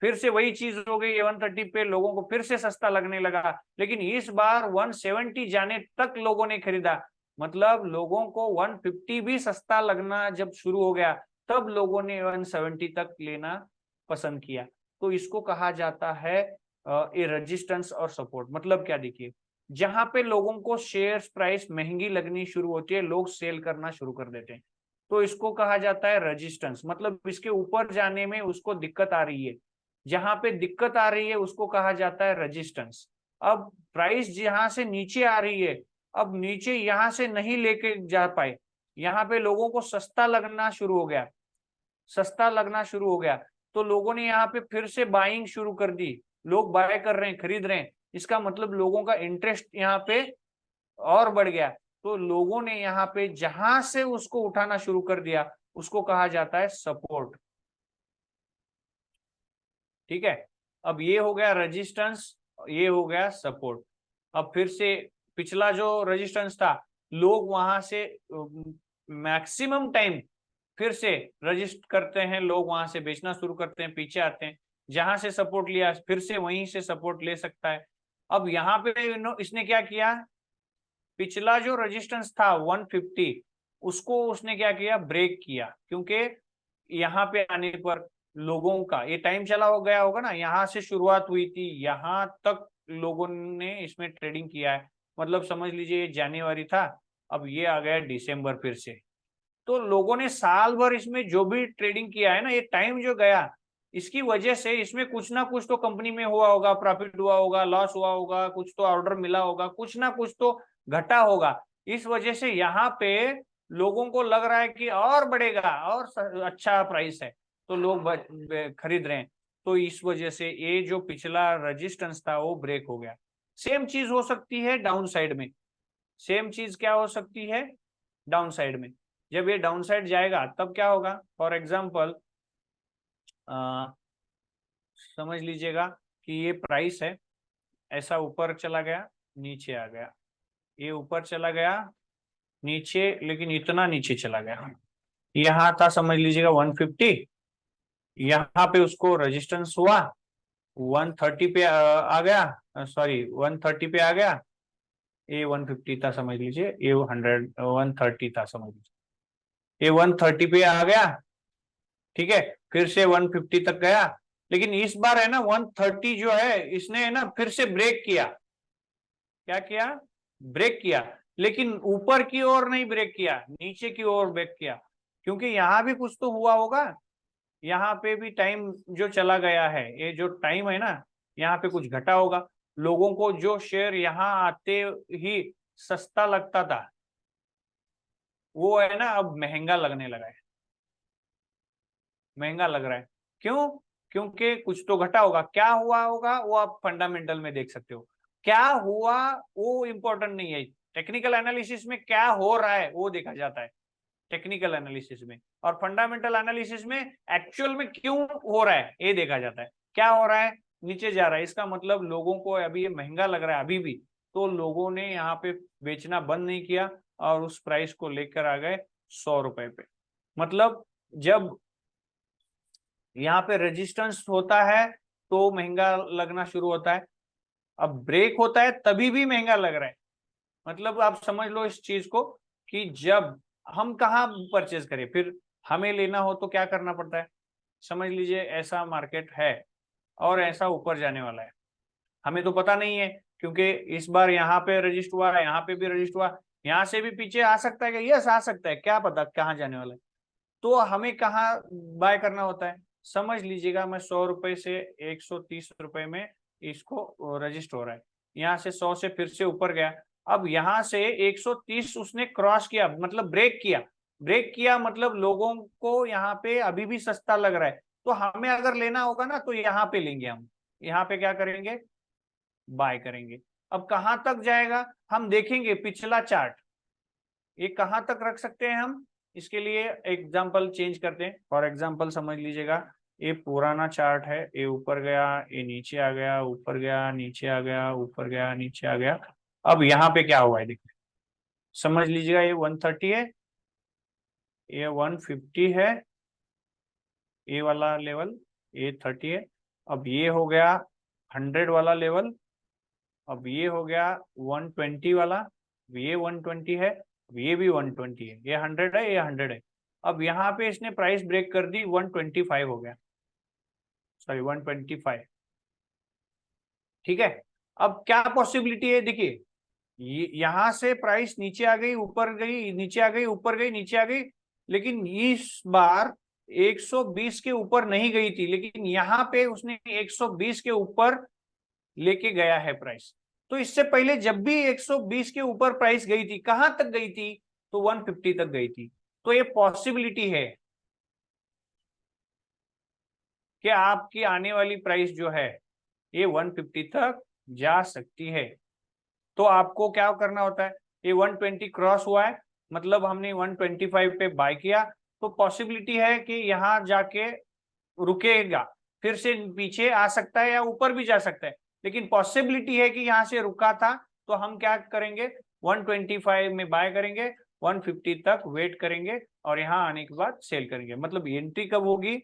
फिर से वही चीज हो गई। 130 पे लोगों को फिर से सस्ता लगने लगा, लेकिन इस बार 170 जाने तक लोगों ने खरीदा। मतलब लोगों को 150 भी सस्ता लगना जब शुरू हो गया, तब लोगों ने 170 तक लेना पसंद किया। तो इसको कहा जाता है ए रेजिस्टेंस और सपोर्ट। मतलब क्या, देखिए जहां पे लोगों को शेयर प्राइस महंगी लगनी शुरू होती है, लोग सेल करना शुरू कर देते हैं, तो इसको कहा जाता है रेजिस्टेंस। मतलब इसके ऊपर जाने में उसको दिक्कत आ रही है, जहां पे दिक्कत आ रही है उसको कहा जाता है रेजिस्टेंस। अब प्राइस जहां से नीचे आ रही है, अब नीचे यहां से नहीं लेके जा पाए, यहाँ पे लोगों को सस्ता लगना शुरू हो गया, तो लोगों ने यहाँ पे फिर से बाइंग शुरू कर दी। लोग बाय कर रहे हैं, खरीद रहे हैं। इसका मतलब लोगों का इंटरेस्ट यहाँ पे और बढ़ गया, तो लोगों ने यहाँ पे जहां से उसको उठाना शुरू कर दिया, उसको कहा जाता है सपोर्ट। ठीक है, अब ये हो गया रेजिस्टेंस, ये हो गया सपोर्ट। अब फिर से पिछला जो रेजिस्टेंस था, लोग वहां से मैक्सिमम टाइम फिर से रजिस्ट करते हैं लोग, वहां से बेचना शुरू करते हैं, पीछे आते हैं, जहां से सपोर्ट लिया फिर से वहीं से सपोर्ट ले सकता है। अब यहाँ पे इसने क्या किया, पिछला जो रेजिस्टेंस था 150 उसको उसने क्या किया, ब्रेक किया, क्योंकि यहाँ पे आने पर लोगों का ये टाइम चला हो गया होगा ना, यहाँ से शुरुआत हुई थी, यहाँ तक लोगों ने इसमें ट्रेडिंग किया है, मतलब समझ लीजिए ये जनवरी था, अब ये आ गया दिसंबर फिर से, तो लोगों ने साल भर इसमें जो भी ट्रेडिंग किया है ना, ये टाइम जो गया इसकी वजह से इसमें कुछ ना कुछ तो कंपनी में हुआ होगा, प्रॉफिट हुआ होगा, लॉस हुआ होगा, कुछ तो ऑर्डर मिला होगा, कुछ ना कुछ तो घटा होगा। इस वजह से यहाँ पे लोगों को लग रहा है कि और बढ़ेगा और अच्छा प्राइस है, तो लोग खरीद रहे हैं, तो इस वजह से ये जो पिछला रेजिस्टेंस था वो ब्रेक हो गया। सेम चीज हो सकती है डाउन साइड में, सेम चीज क्या हो सकती है डाउन साइड में, जब ये डाउन साइड जाएगा तब क्या होगा, फॉर एग्जाम्पल समझ लीजिएगा कि ये प्राइस है, ऐसा ऊपर चला गया, नीचे आ गया, ये ऊपर चला गया नीचे, लेकिन इतना नीचे चला गया, यहाँ था समझ लीजिएगा 150, यहाँ पे उसको रेजिस्टेंस हुआ 130 पे आ गया, सॉरी 130 पे आ गया, ये 150 था समझ लीजिए, ये 130 था समझ लीजिए, ये 130 पे आ गया, ठीक है, फिर से 150 तक गया, लेकिन इस बार है ना 130 जो है इसने है ना फिर से ब्रेक किया, क्या किया, ब्रेक किया, लेकिन ऊपर की ओर नहीं ब्रेक किया, नीचे की ओर ब्रेक किया, क्योंकि यहाँ भी कुछ तो हुआ होगा, यहाँ पे भी टाइम जो चला गया है, ये जो टाइम है ना यहाँ पे कुछ घटा होगा, लोगों को जो शेयर यहाँ आते ही सस्ता लगता था वो है ना अब महंगा लगने लगा है, महंगा लग रहा है, क्यों, क्योंकि कुछ तो घटा होगा, क्या हुआ होगा वो आप फंडामेंटल में देख सकते हो, क्या हुआ वो इंपॉर्टेंट नहीं है, टेक्निकल एनालिसिस में क्या हो रहा है वो देखा जाता है टेक्निकल एनालिसिस में, और फंडामेंटल एनालिसिस में एक्चुअल में क्यों हो रहा है ये देखा जाता है, क्या हो रहा है, नीचे जा रहा है, इसका मतलब लोगों को अभी ये महंगा लग रहा है अभी भी, तो लोगों ने यहाँ पे बेचना बंद नहीं किया और उस प्राइस को लेकर आ गए 100 रुपए पे, मतलब जब यहाँ पे रेजिस्टेंस होता है तो महंगा लगना शुरू होता है, अब ब्रेक होता है तभी भी महंगा लग रहा है, मतलब आप समझ लो इस चीज को कि जब हम कहाँ परचेज करें, फिर हमें लेना हो तो क्या करना पड़ता है, समझ लीजिए ऐसा मार्केट है और ऐसा ऊपर जाने वाला है, हमें तो पता नहीं है, क्योंकि इस बार यहाँ पे रजिस्टर हुआ है, यहाँ पे भी रजिस्टर हुआ, यहाँ से भी पीछे आ सकता है, यस आ सकता है, क्या पता कहाँ जाने वाला है, तो हमें कहाँ बाय करना होता है, समझ लीजिएगा मैं 100 रुपए से 130 रुपए में इसको रजिस्टर हो रहा है, यहाँ से 100 से फिर से ऊपर गया, अब यहाँ से 130 उसने क्रॉस किया, मतलब ब्रेक किया, ब्रेक किया मतलब लोगों को यहाँ पे अभी भी सस्ता लग रहा है, तो हमें अगर लेना होगा ना तो यहाँ पे लेंगे, हम यहाँ पे क्या करेंगे, बाय करेंगे। अब कहाँ तक जाएगा हम देखेंगे, पिछला चार्ट ये कहाँ तक रख सकते हैं हम, इसके लिए एग्जांपल चेंज करते हैं, फॉर एग्जांपल समझ लीजिएगा ये पुराना चार्ट है, ये ऊपर गया, ये नीचे आ गया, ऊपर गया, नीचे आ गया, ऊपर गया, नीचे आ गया, अब यहाँ पे क्या हुआ है देखिए, समझ लीजिएगा ये 130 है, ये 150 है, ये वाला लेवल, ये 30 है, अब ये हो गया 100 वाला लेवल, अब ये हो गया 120 वाला, अब ये 120 है, अब ये भी 120 है, ये 100 है, ये 100 है, अब यहाँ पे इसने प्राइस ब्रेक कर दी 125 हो गया, सॉरी 125, ठीक है, अब क्या पॉसिबिलिटी है देखिए, यहाँ से प्राइस नीचे आ गई, ऊपर गई, नीचे आ गई, ऊपर गई, नीचे आ गई, लेकिन इस बार 120 के ऊपर नहीं गई थी, लेकिन यहाँ पे उसने 120 के ऊपर लेके गया है प्राइस, तो इससे पहले जब भी 120 के ऊपर प्राइस गई थी, कहां तक गई थी, तो 150 तक गई थी, तो ये पॉसिबिलिटी है कि आपकी आने वाली प्राइस जो है ये 150 तक जा सकती है, तो आपको क्या करना होता है, ये 120 क्रॉस हुआ है, मतलब हमने 125 पे बाय किया, तो पॉसिबिलिटी है कि यहाँ जाके रुकेगा, फिर से पीछे आ सकता है या ऊपर भी जा सकता है, लेकिन पॉसिबिलिटी है कि यहाँ से रुका था, तो हम क्या करेंगे 125 में बाय करेंगे, 150 तक वेट करेंगे और यहाँ आने के बाद सेल करेंगे। मतलब एंट्री कब होगी,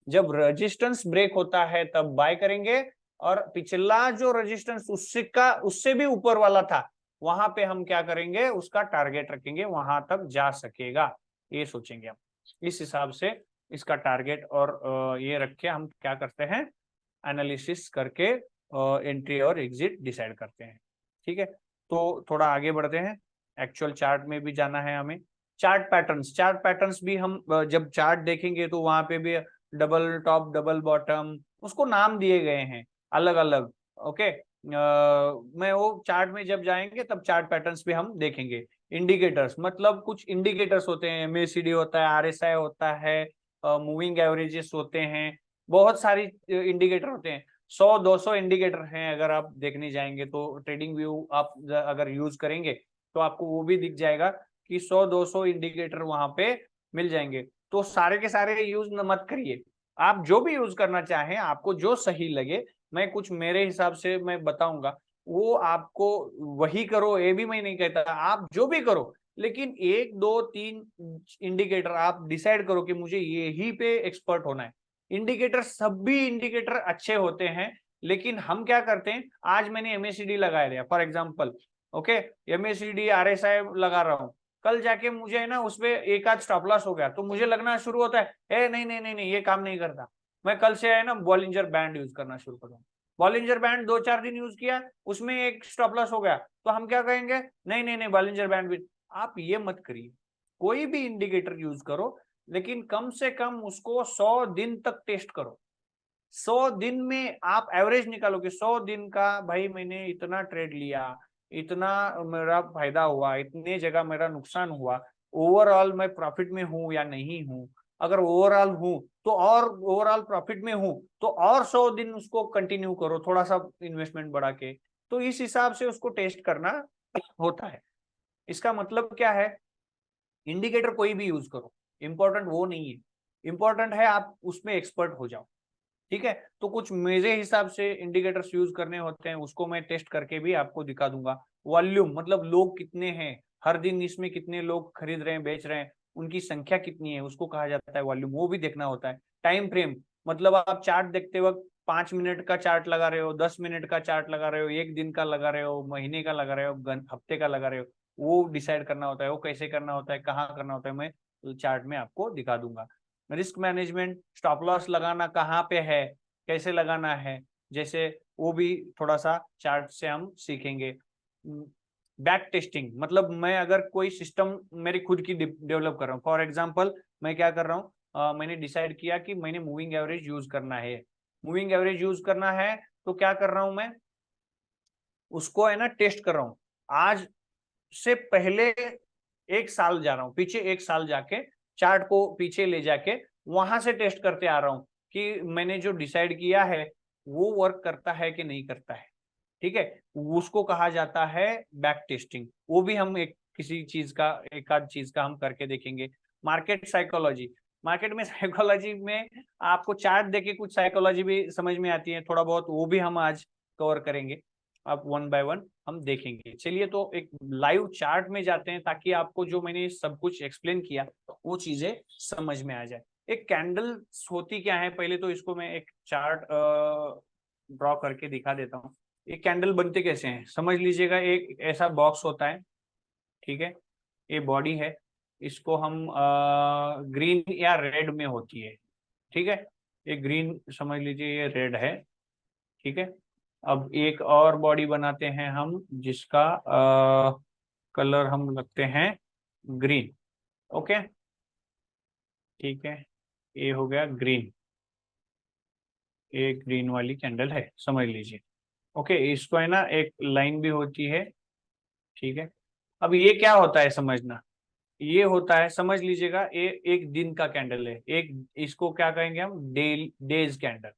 जब रेजिस्टेंस ब्रेक होता है तब बाय करेंगे, और पिछला जो रेजिस्टेंस उससे भी ऊपर वाला था वहां पे हम क्या करेंगे, उसका टारगेट रखेंगे, वहां तक जा सकेगा ये सोचेंगे हम। इस हिसाब से इसका टारगेट और ये रख के हम क्या करते हैं, एनालिसिस करके एंट्री और एग्जिट डिसाइड करते हैं। ठीक है, तो थोड़ा आगे बढ़ते हैं, एक्चुअल चार्ट में भी जाना है हमें। चार्ट पैटर्न्स भी हम जब चार्ट देखेंगे तो वहां पे भी डबल टॉप डबल बॉटम उसको नाम दिए गए हैं अलग अलग। ओके, मैं वो चार्ट में जब जाएंगे तब चार्ट पैटर्न्स भी हम देखेंगे। इंडिकेटर्स मतलब कुछ इंडिकेटर्स होते हैं, एमएसीडी होता है, आरएसआई होता है, मूविंग एवरेजेस होते हैं, बहुत सारी इंडिकेटर होते हैं। 100-200 इंडिकेटर हैं, अगर आप देखने जाएंगे तो ट्रेडिंग व्यू आप अगर यूज करेंगे तो आपको वो भी दिख जाएगा कि 100-200 इंडिकेटर वहां पे मिल जाएंगे। तो सारे के सारे यूज मत करिए, आप जो भी यूज करना चाहें, आपको जो सही लगे, मैं कुछ मेरे हिसाब से मैं बताऊंगा, वो आपको वही करो, ये भी मैं नहीं कहता, आप जो भी करो, लेकिन 1 2 3 इंडिकेटर आप डिसाइड करो कि मुझे यही पे एक्सपर्ट होना है। इंडिकेटर सभी इंडिकेटर अच्छे होते हैं, लेकिन हम क्या करते हैं, आज मैंने एमएसीडी लगा दिया for example, okay, MACD RSI लगा रहा हूँ, कल जाके मुझे है ना उसमें एक आध स्टॉप लॉस हो गया तो मुझे लगना शुरू होता है, ए नहीं नहीं नहीं नहीं ये काम नहीं करता, मैं कल से है ना बॉलिंजर बैंड यूज करना शुरू करूँ। बॉलिंजर बैंड 2 4 दिन यूज किया, उसमें एक स्टॉप लॉस हो गया तो हम क्या कहेंगे, नहीं नहीं नहीं बॉलिंजर बैंड भी। आप ये मत करिए, कोई भी इंडिकेटर यूज करो, लेकिन कम से कम उसको 100 दिन तक टेस्ट करो। 100 दिन में आप एवरेज निकालोगे, 100 दिन का, भाई मैंने इतना ट्रेड लिया, इतना मेरा फायदा हुआ, इतने जगह मेरा नुकसान हुआ, ओवरऑल मैं प्रॉफिट में हूं या नहीं हूं, अगर ओवरऑल हूं तो, और ओवरऑल प्रॉफिट में हूं तो और 100 दिन उसको कंटिन्यू करो, थोड़ा सा इन्वेस्टमेंट बढ़ा के। तो इस हिसाब से उसको टेस्ट करना होता है। इसका मतलब क्या है, इंडिकेटर कोई भी यूज करो, इंपॉर्टेंट वो नहीं है, इंपॉर्टेंट है आप उसमें एक्सपर्ट हो जाओ। ठीक है, तो कुछ मेरे हिसाब से इंडिकेटर्स यूज करने होते हैं, उसको मैं टेस्ट करके भी आपको दिखा दूंगा। वॉल्यूम मतलब लोग कितने हैं, हर दिन इसमें कितने लोग खरीद रहे हैं बेच रहे हैं, उनकी संख्या कितनी है, उसको कहा जाता है वॉल्यूम, वो भी देखना होता है। टाइम फ्रेम मतलब आप चार्ट देखते वक्त 5 मिनट का चार्ट लगा रहे हो, 10 मिनट का चार्ट लगा रहे हो, एक दिन का लगा रहे हो, महीने का लगा रहे हो, हफ्ते का लगा रहे हो, वो डिसाइड करना होता है, वो कैसे करना होता है, कहाँ करना होता है, मैं चार्ट में आपको दिखा दूंगा। रिस्क मैनेजमेंट, स्टॉप लॉस लगाना कहाँ पे है, कैसे लगाना है, जैसे वो भी थोड़ा सा चार्ट से हम सीखेंगे। बैक टेस्टिंग मतलब मैं अगर कोई सिस्टम मेरी खुद की डेवलप कर रहा हूँ, फॉर एग्जांपल मैं क्या कर रहा हूँ, मैंने डिसाइड किया कि मैंने मूविंग एवरेज यूज करना है, मूविंग एवरेज यूज करना है, तो क्या कर रहा हूं मैं, उसको है ना टेस्ट कर रहा हूँ। आज से पहले 1 साल जा रहा हूँ पीछे, 1 साल जाके चार्ट को पीछे ले जाके वहां से टेस्ट करते आ रहा हूँ कि मैंने जो डिसाइड किया है वो वर्क करता है कि नहीं करता है। ठीक है, उसको कहा जाता है बैक टेस्टिंग। वो भी हम एक किसी चीज का, एक आध चीज का हम करके देखेंगे। मार्केट साइकोलॉजी, मार्केट में साइकोलॉजी में आपको चार्ट देके कुछ साइकोलॉजी भी समझ में आती है थोड़ा बहुत, वो भी हम आज कवर करेंगे। अब 1 बाय 1 हम देखेंगे। चलिए तो एक लाइव चार्ट में जाते हैं ताकि आपको जो मैंने सब कुछ एक्सप्लेन किया वो चीजें समझ में आ जाए। एक कैंडल होती क्या है, पहले तो इसको मैं एक चार्ट ड्रॉ करके दिखा देता हूँ। एक कैंडल बनते कैसे हैं समझ लीजिएगा, एक ऐसा बॉक्स होता है, ठीक है, ये बॉडी है, इसको हम ग्रीन या रेड में होती है, ठीक है, ये ग्रीन समझ लीजिए, ये रेड है, ठीक है। अब एक और बॉडी बनाते हैं हम जिसका कलर हम लगते हैं ग्रीन, ओके, ठीक है, ये हो गया ग्रीन, ये ग्रीन वाली कैंडल है समझ लीजिए। ओके, इसको है ना एक लाइन भी होती है, ठीक है। अब ये क्या होता है समझना, ये होता है समझ लीजिएगा, ये एक दिन का कैंडल है, एक इसको क्या कहेंगे हम, डेज कैंडल,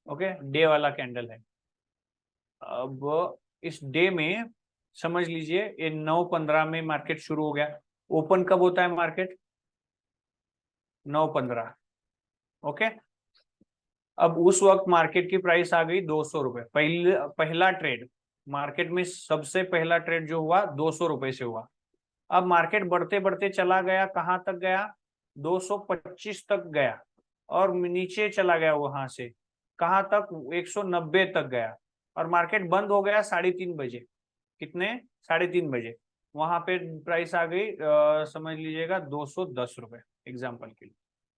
ओके, डे वाला कैंडल है। अब इस डे में समझ लीजिए ये 9:15 में मार्केट शुरू हो गया। ओपन कब होता है मार्केट, 9:15, ओके। अब उस वक्त मार्केट की प्राइस आ गई 200 रुपए, पहला ट्रेड मार्केट में, सबसे पहला ट्रेड जो हुआ 200 रुपए से हुआ। अब मार्केट बढ़ते बढ़ते चला गया, कहाँ तक गया, 225 तक गया, और नीचे चला गया वहां से कहाँ तक, 190 तक गया, और मार्केट बंद हो गया 3:30 बजे। कितने, 3:30 बजे। वहां पे प्राइस आ गई समझ लीजिएगा 210 रुपए एग्जाम्पल के लिए।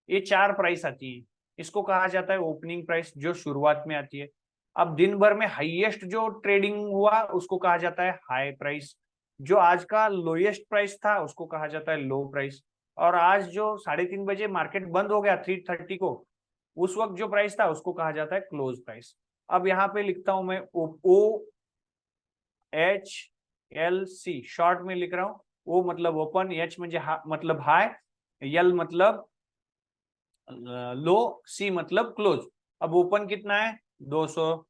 ये 4 प्राइस आती है, इसको कहा जाता है ओपनिंग प्राइस, जो शुरुआत में आती है। अब दिन भर में हाईएस्ट जो ट्रेडिंग हुआ उसको कहा जाता है हाई प्राइस, जो आज का लोएस्ट प्राइस था उसको कहा जाता है लो प्राइस, और आज जो 3:30 बजे मार्केट बंद हो गया 3:30 को, उस वक्त जो प्राइस था उसको कहा जाता है क्लोज प्राइस। अब यहाँ पे लिखता हूं मैं OHLC, शॉर्ट में लिख रहा हूँ। ओ मतलब ओपन, एच मतलब हाई, एल मतलब लो, सी मतलब क्लोज। अब ओपन कितना है 200,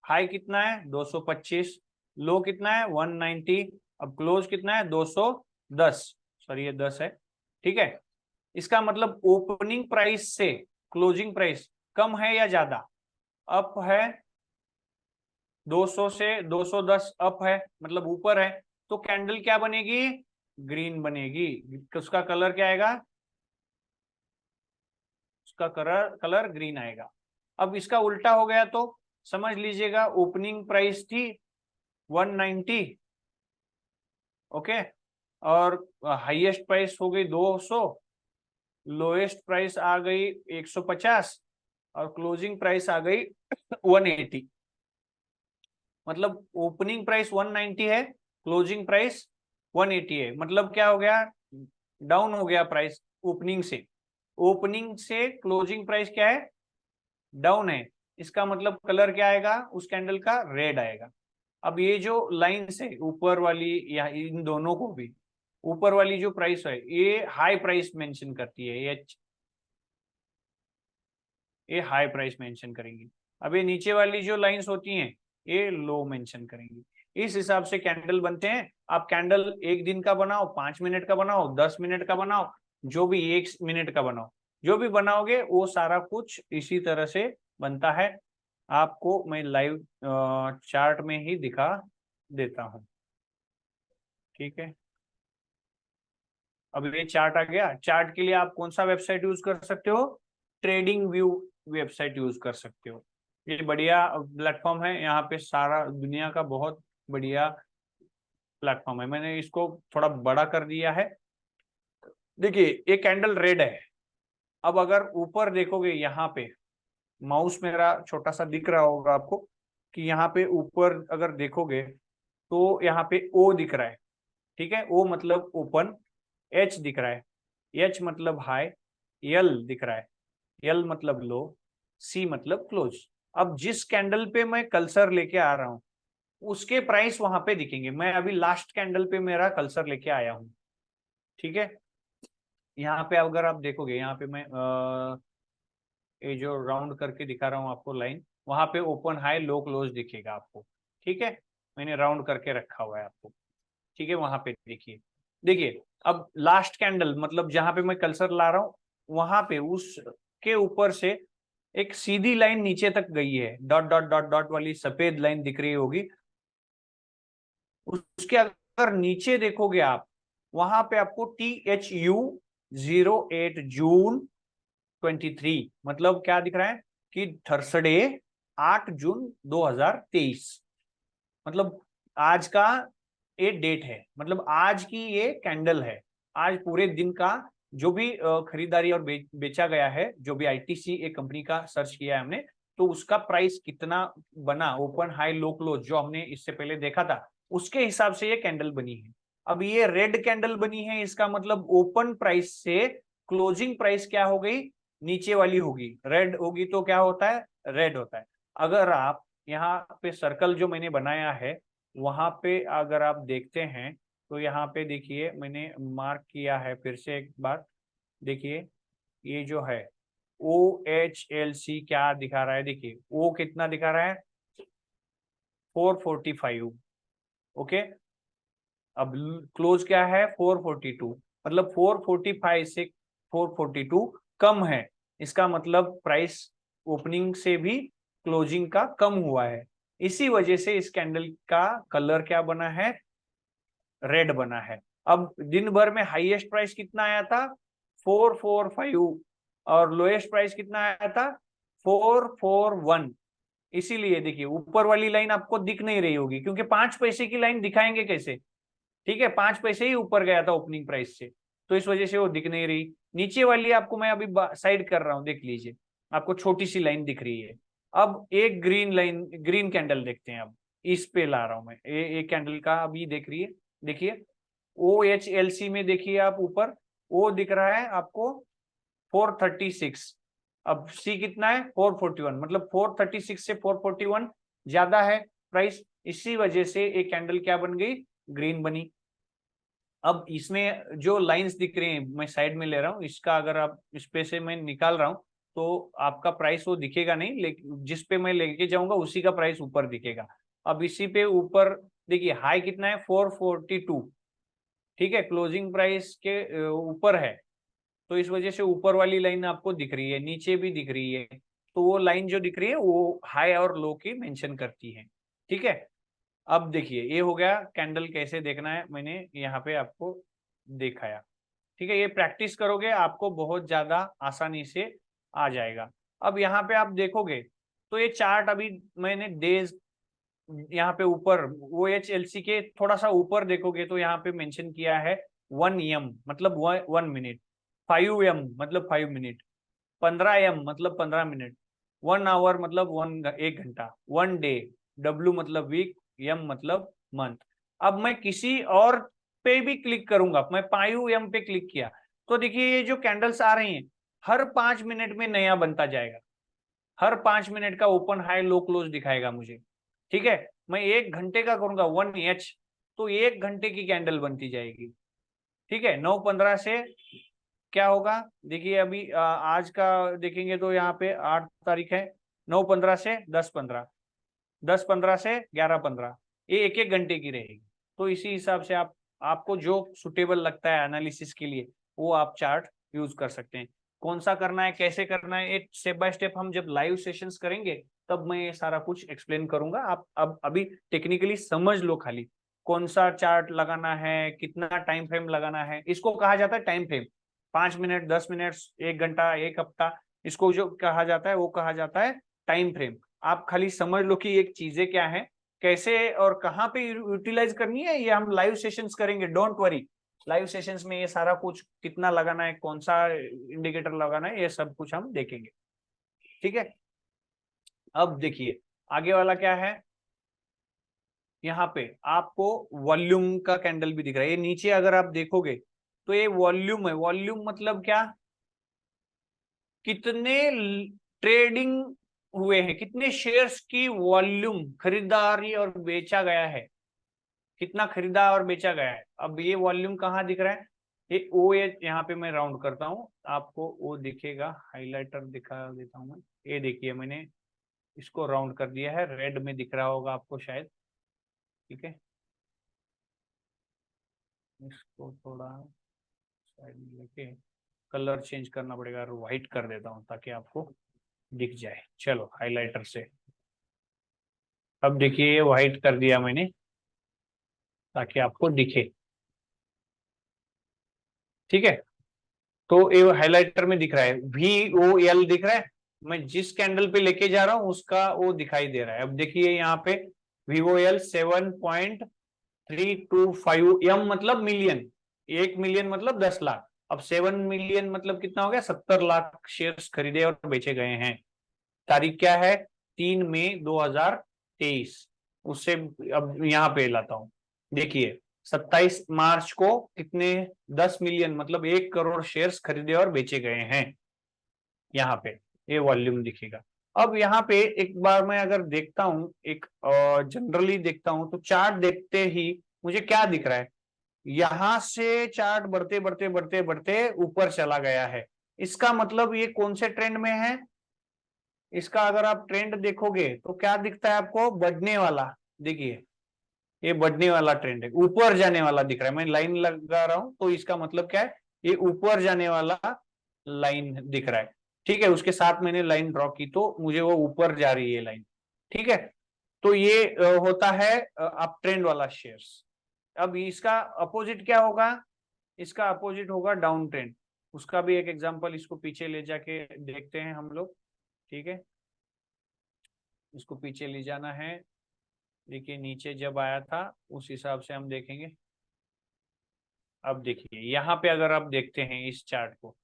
हाई कितना है 225, लो कितना है 190, अब क्लोज कितना है 210, सॉरी ये 10 है, ठीक है। इसका मतलब ओपनिंग प्राइस से क्लोजिंग प्राइस कम है या ज्यादा, अप है, 200 से 210 अप है, मतलब ऊपर है, तो कैंडल क्या बनेगी, ग्रीन बनेगी। उसका कलर क्या आएगा, उसका कलर ग्रीन आएगा। अब इसका उल्टा हो गया तो समझ लीजिएगा ओपनिंग प्राइस थी 190, ओके, और हाईएस्ट प्राइस हो गई 200, लोएस्ट प्राइस आ गई 150, और क्लोजिंग प्राइस आ गई 180। मतलब ओपनिंग प्राइस 190 है, क्लोजिंग प्राइस 180 है, मतलब क्या हो गया, डाउन हो गया प्राइस ओपनिंग से। ओपनिंग से क्लोजिंग प्राइस क्या है, डाउन है, इसका मतलब कलर क्या आएगा उस कैंडल का, रेड आएगा। अब ये जो लाइन्स है ऊपर वाली, या इन दोनों को भी, ऊपर वाली जो प्राइस है ये हाई प्राइस मेंशन करती है, ये हाई प्राइस मेंशन करेंगी। अब ये नीचे वाली जो लाइंस होती हैं ये लो मेंशन करेंगी। इस हिसाब से कैंडल बनते हैं। आप कैंडल 1 दिन का बनाओ, 5 मिनट का बनाओ, 10 मिनट का बनाओ, जो भी 1 मिनट का बनाओ, जो भी बनाओगे वो सारा कुछ इसी तरह से बनता है। आपको मैं लाइव चार्ट में ही दिखा देता हूँ, ठीक है। अब ये चार्ट आ गया। चार्ट के लिए आप कौन सा वेबसाइट यूज कर सकते हो, ट्रेडिंग व्यू वेबसाइट यूज कर सकते हो। ये बढ़िया प्लेटफॉर्म है, यहाँ पे सारा दुनिया का बहुत बढ़िया प्लेटफॉर्म है। मैंने इसको थोड़ा बड़ा कर दिया है। देखिए ये कैंडल रेड है। अब अगर ऊपर देखोगे यहाँ पे, माउस मेरा छोटा सा दिख रहा होगा आपको, कि यहाँ पे ऊपर अगर देखोगे तो यहाँ पे ओ दिख रहा है, ठीक है, ओ मतलब ओपन, एच दिख रहा है, एच मतलब हाई, यल दिख रहा है, यल मतलब लो, सी मतलब क्लोज। अब जिस कैंडल पे मैं कल्सर लेके आ रहा हूं उसके प्राइस वहां पे दिखेंगे। मैं अभी लास्ट कैंडल पे मेरा कल्सर लेके आया हूं, ठीक है। यहाँ पे अगर आप देखोगे, यहाँ पे मैं ये जो राउंड करके दिखा रहा हूँ आपको लाइन, वहां पे ओपन हाई लो क्लोज दिखेगा आपको, ठीक है। मैंने राउंड करके रखा हुआ है आपको, ठीक है, वहां पे देखिए। देखिए अब लास्ट कैंडल मतलब जहां पे मैं कल्सर ला रहा हूं वहां पे उसके ऊपर से एक सीधी लाइन नीचे तक गई है, डॉट डॉट डॉट डॉट वाली सफेद लाइन दिख रही होगी। उसके अगर नीचे देखोगे आप, वहां पे आपको THU 08 जून 23, मतलब क्या दिख रहा है कि थर्सडे 8 जून 2023, मतलब आज का ये डेट है, मतलब आज की ये कैंडल है। आज पूरे दिन का जो भी खरीदारी और बेचा गया है, जो भी ITC एक कंपनी का सर्च किया है हमने, तो उसका प्राइस कितना बना, ओपन हाई लो क्लोज जो हमने इससे पहले देखा था, उसके हिसाब से ये कैंडल बनी है। अब ये रेड कैंडल बनी है, इसका मतलब ओपन प्राइस से क्लोजिंग प्राइस क्या हो गई, नीचे वाली होगी, रेड होगी तो क्या होता है, रेड होता है। अगर आप यहाँ पे सर्कल जो मैंने बनाया है वहां पे अगर आप देखते हैं तो यहाँ पे देखिए मैंने मार्क किया है, फिर से एक बार देखिए, ये जो है OHLC क्या दिखा रहा है, देखिए ओ कितना दिखा रहा है 445, ओके। अब क्लोज क्या है 442, मतलब 445 से 442 कम है, इसका मतलब प्राइस ओपनिंग से भी क्लोजिंग का कम हुआ है। इसी वजह से इस कैंडल का कलर क्या बना है, रेड बना है। अब दिन भर में हाईएस्ट प्राइस कितना आया था 445 और लोएस्ट प्राइस कितना आया था 441। इसीलिए देखिए ऊपर वाली लाइन आपको दिख नहीं रही होगी क्योंकि 5 पैसे की लाइन दिखाएंगे कैसे, ठीक है 5 पैसे ही ऊपर गया था ओपनिंग प्राइस से, तो इस वजह से वो दिख नहीं रही। नीचे वाली आपको मैं अभी साइड कर रहा हूं, देख लीजिए आपको छोटी सी लाइन दिख रही है। अब एक ग्रीन लाइन, ग्रीन कैंडल देखते हैं। अब इस पे ला रहा हूं मैं एक कैंडल का, अभी देख रही है, देखिए OHLC में देखिए आप ऊपर ओ दिख रहा है आपको 436, अब सी कितना है 441, मतलब 436 से 441 ज्यादा है प्राइस, इसी वजह से एक कैंडल क्या बन गई, ग्रीन बनी। अब इसमें जो लाइंस दिख रही हैं मैं साइड में ले रहा हूं, इसका अगर आप इस पे से मैं निकाल रहा हूं तो आपका प्राइस वो दिखेगा नहीं, लेकिन जिस पे मैं लेके जाऊंगा उसी का प्राइस ऊपर दिखेगा। अब इसी पे ऊपर देखिए हाई कितना है 442, ठीक है क्लोजिंग प्राइस के ऊपर है, तो इस वजह से ऊपर वाली लाइन आपको दिख रही है, नीचे भी दिख रही है, तो वो लाइन जो दिख रही है वो हाई और लो की मेंशन करती है, ठीक है। अब देखिए ये हो गया कैंडल कैसे देखना है, मैंने यहाँ पे आपको दिखाया, ठीक है। ये प्रैक्टिस करोगे आपको बहुत ज्यादा आसानी से आ जाएगा। अब यहाँ पे आप देखोगे तो ये चार्ट अभी मैंने डेज यहाँ पे ऊपर OHLC के थोड़ा सा ऊपर देखोगे तो यहाँ पे मेंशन किया है 1 m मतलब 1 मिनट, 5 m मतलब 5 मिनट, 15 m मतलब 15 मिनट, 1 आवर मतलब 1 घंटा, 1 डे, W मतलब वीक, M मतलब मंथ। अब मैं किसी और पे भी क्लिक करूंगा, मैं 5 m पे क्लिक किया तो देखिए ये जो कैंडल्स आ रही हैं हर 5 मिनट में नया बनता जाएगा, हर 5 मिनट का ओपन हाई लो क्लोज दिखाएगा मुझे, ठीक है। मैं 1 घंटे का करूंगा 1H तो 1 घंटे की कैंडल बनती जाएगी, ठीक है। 9:15 से क्या होगा देखिए, अभी आज का देखेंगे तो यहाँ पे 8 तारीख है, 9:15 से 10:15, 10:15 से 11:15, ये 1-1 घंटे की रहेगी। तो इसी हिसाब से आप आपको जो सुटेबल लगता है एनालिसिस के लिए वो आप चार्ट यूज कर सकते हैं। कौन सा करना है कैसे करना है एक स्टेप बाय स्टेप हम जब लाइव सेशंस करेंगे तब मैं ये सारा कुछ एक्सप्लेन करूंगा। आप अब अभी टेक्निकली समझ लो खाली कौन सा चार्ट लगाना है, कितना टाइम फ्रेम लगाना है, इसको कहा जाता है टाइम फ्रेम। 5 मिनट, 10 मिनट, 1 घंटा, 1 हफ्ता, इसको जो कहा जाता है वो कहा जाता है टाइम फ्रेम। आप खाली समझ लो कि एक चीजें क्या है, कैसे और कहाँ पे यूटिलाइज करनी है, ये हम लाइव सेशंस करेंगे, डोंट वरी। लाइव सेशंस में ये सारा कुछ कितना लगाना है, कौन सा इंडिकेटर लगाना है, ये सब कुछ हम देखेंगे, ठीक है। अब देखिए आगे वाला क्या है, यहाँ पे आपको वॉल्यूम का कैंडल भी दिख रहा है, ये नीचे अगर आप देखोगे तो ये वॉल्यूम है। वॉल्यूम मतलब क्या, कितने ट्रेडिंग हुए हैं, कितने शेयर्स की वॉल्यूम खरीदारी और बेचा गया है, कितना खरीदा और बेचा गया है। अब ये वॉल्यूम कहाँ दिख रहा है, ये ओ, यहाँ पे मैं राउंड करता हूँ आपको वो दिखेगा, हाइलाइटर दिखा देता हूँ मैं, ये देखिए मैंने इसको राउंड कर दिया है, रेड में दिख रहा होगा आपको शायद, ठीक है। इसको थोड़ा साइड में लेके कलर चेंज करना पड़ेगा और व्हाइट कर देता हूँ ताकि आपको दिख जाए। चलो हाइलाइटर से, अब देखिए ये व्हाइट कर दिया मैंने ताकि आपको दिखे, ठीक है। तो ये हाइलाइटर में दिख रहा है VOL दिख रहा है, मैं जिस कैंडल पे लेके जा रहा हूँ उसका वो दिखाई दे रहा है। अब देखिए यहाँ पे VOL 7.325 मतलब मिलियन, 1 मिलियन मतलब 10 लाख, अब 7 मिलियन मतलब कितना हो गया, 70 लाख शेयर्स खरीदे और बेचे गए हैं। तारीख क्या है 3 मई 2023, उससे अब यहाँ पे लाता हूँ, देखिए 27 मार्च को कितने 10 मिलियन मतलब 1 करोड़ शेयर्स खरीदे और बेचे गए हैं, यहाँ पे ये वॉल्यूम दिखेगा। अब यहाँ पे एक बार मैं अगर देखता हूँ, एक जनरली देखता हूँ तो चार्ट देखते ही मुझे क्या दिख रहा है, यहां से चार्ट बढ़ते बढ़ते बढ़ते बढ़ते ऊपर चला गया है, इसका मतलब ये कौन से ट्रेंड में है, इसका अगर आप ट्रेंड देखोगे तो क्या दिखता है आपको, बढ़ने वाला, देखिए ये बढ़ने वाला ट्रेंड है, ऊपर जाने वाला दिख रहा है, मैं लाइन लगा रहा हूं तो इसका मतलब क्या है, ये ऊपर जाने वाला लाइन दिख रहा है, ठीक है। उसके साथ मैंने लाइन ड्रॉ की तो मुझे वो ऊपर जा रही है लाइन, ठीक है। तो ये होता है अप ट्रेंड वाला शेयर्स। अब इसका अपोजिट क्या होगा, इसका अपोजिट होगा डाउन ट्रेंड। उसका भी एक एग्जांपल इसको पीछे ले जाके देखते हैं हम लोग, ठीक है। इसको पीछे ले जाना है, देखिए नीचे जब आया था उस हिसाब से हम देखेंगे। अब देखिए यहाँ पे अगर आप देखते हैं इस चार्ट को,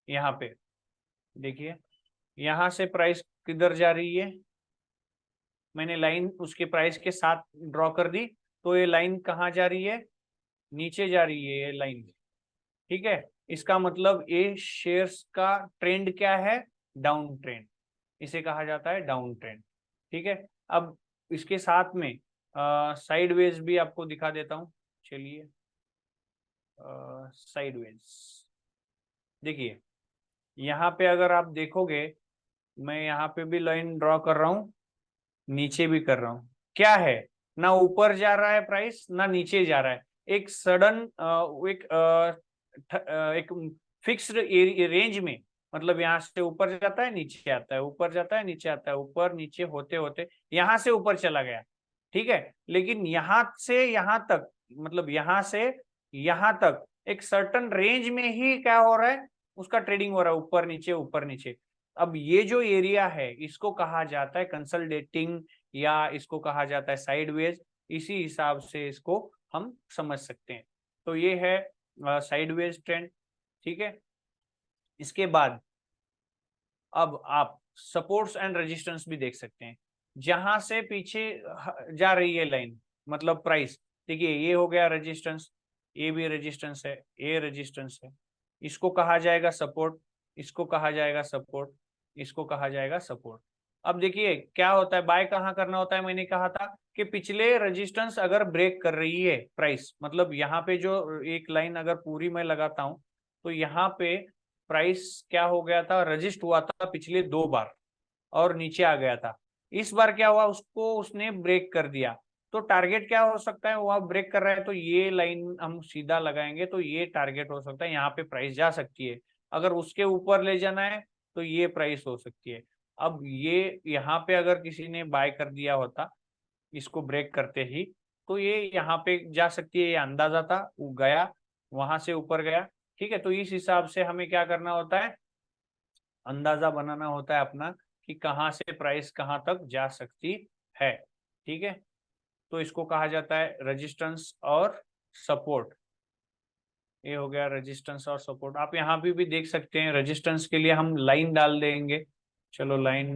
यहाँ पे देखिए यहाँ से प्राइस किधर जा रही है, मैंने लाइन उसके प्राइस के साथ ड्रॉ कर दी, तो ये लाइन कहाँ जा रही है, नीचे जा रही है ये लाइन, ठीक है। इसका मतलब ये शेयर्स का ट्रेंड क्या है, डाउन ट्रेंड, इसे कहा जाता है डाउन ट्रेंड, ठीक है। अब इसके साथ में साइडवेज भी आपको दिखा देता हूँ, चलिए साइडवेज देखिए, यहाँ पे अगर आप देखोगे, मैं यहाँ पे भी लाइन ड्रॉ कर रहा हूँ, नीचे भी कर रहा हूँ, क्या है, ना ऊपर जा रहा है प्राइस ना नीचे जा रहा है, एक सडन एक फिक्स्ड रेंज में, मतलब यहाँ से ऊपर जाता है नीचे आता है, ऊपर जाता है नीचे आता है, ऊपर नीचे होते होते यहाँ से ऊपर चला गया, ठीक है। लेकिन यहाँ से यहाँ तक, मतलब यहाँ से यहाँ तक एक सर्टन रेंज में ही क्या हो रहा है, उसका ट्रेडिंग हो रहा है, ऊपर नीचे ऊपर नीचे। अब ये जो एरिया है इसको कहा जाता है कंसल्टेटिंग, या इसको कहा जाता है साइडवेज, इसी हिसाब से इसको हम समझ सकते हैं। तो ये है साइडवेज ट्रेंड, ठीक है। इसके बाद अब आप सपोर्ट्स एंड रेजिस्टेंस भी देख सकते हैं, जहां से पीछे जा रही है लाइन, मतलब प्राइस, देखिए ये हो गया रेजिस्टेंस, ये भी रेजिस्टेंस है, ये रेजिस्टेंस है, इसको कहा जाएगा सपोर्ट, इसको कहा जाएगा सपोर्ट, इसको कहा जाएगा सपोर्ट। अब देखिए क्या होता है, बाय कहाँ करना होता है, मैंने कहा था कि पिछले रेजिस्टेंस अगर ब्रेक कर रही है प्राइस, मतलब यहाँ पे जो एक लाइन अगर पूरी मैं लगाता हूँ, तो यहाँ पे प्राइस क्या हो गया था, रजिस्ट हुआ था पिछले 2 बार और नीचे आ गया था। इस बार क्या हुआ, उसको उसने ब्रेक कर दिया, तो टारगेट क्या हो सकता है, वहां ब्रेक कर रहा है तो ये लाइन हम सीधा लगाएंगे, तो ये टारगेट हो सकता है, यहाँ पे प्राइस जा सकती है। अगर उसके ऊपर ले जाना है तो ये प्राइस हो सकती है। अब ये यहाँ पे अगर किसी ने बाय कर दिया होता इसको ब्रेक करते ही, तो ये यहाँ पे जा सकती है, ये अंदाजा था, वो गया वहां से ऊपर गया, ठीक है। तो इस हिसाब से हमें क्या करना होता है, अंदाजा बनाना होता है अपना कि कहाँ से प्राइस कहाँ तक जा सकती है, ठीक है। तो इसको कहा जाता है रेजिस्टेंस और सपोर्ट। ये हो गया रेजिस्टेंस और सपोर्ट। आप यहाँ भी देख सकते हैं, रेजिस्टेंस के लिए हम लाइन डाल देंगे, चलो लाइन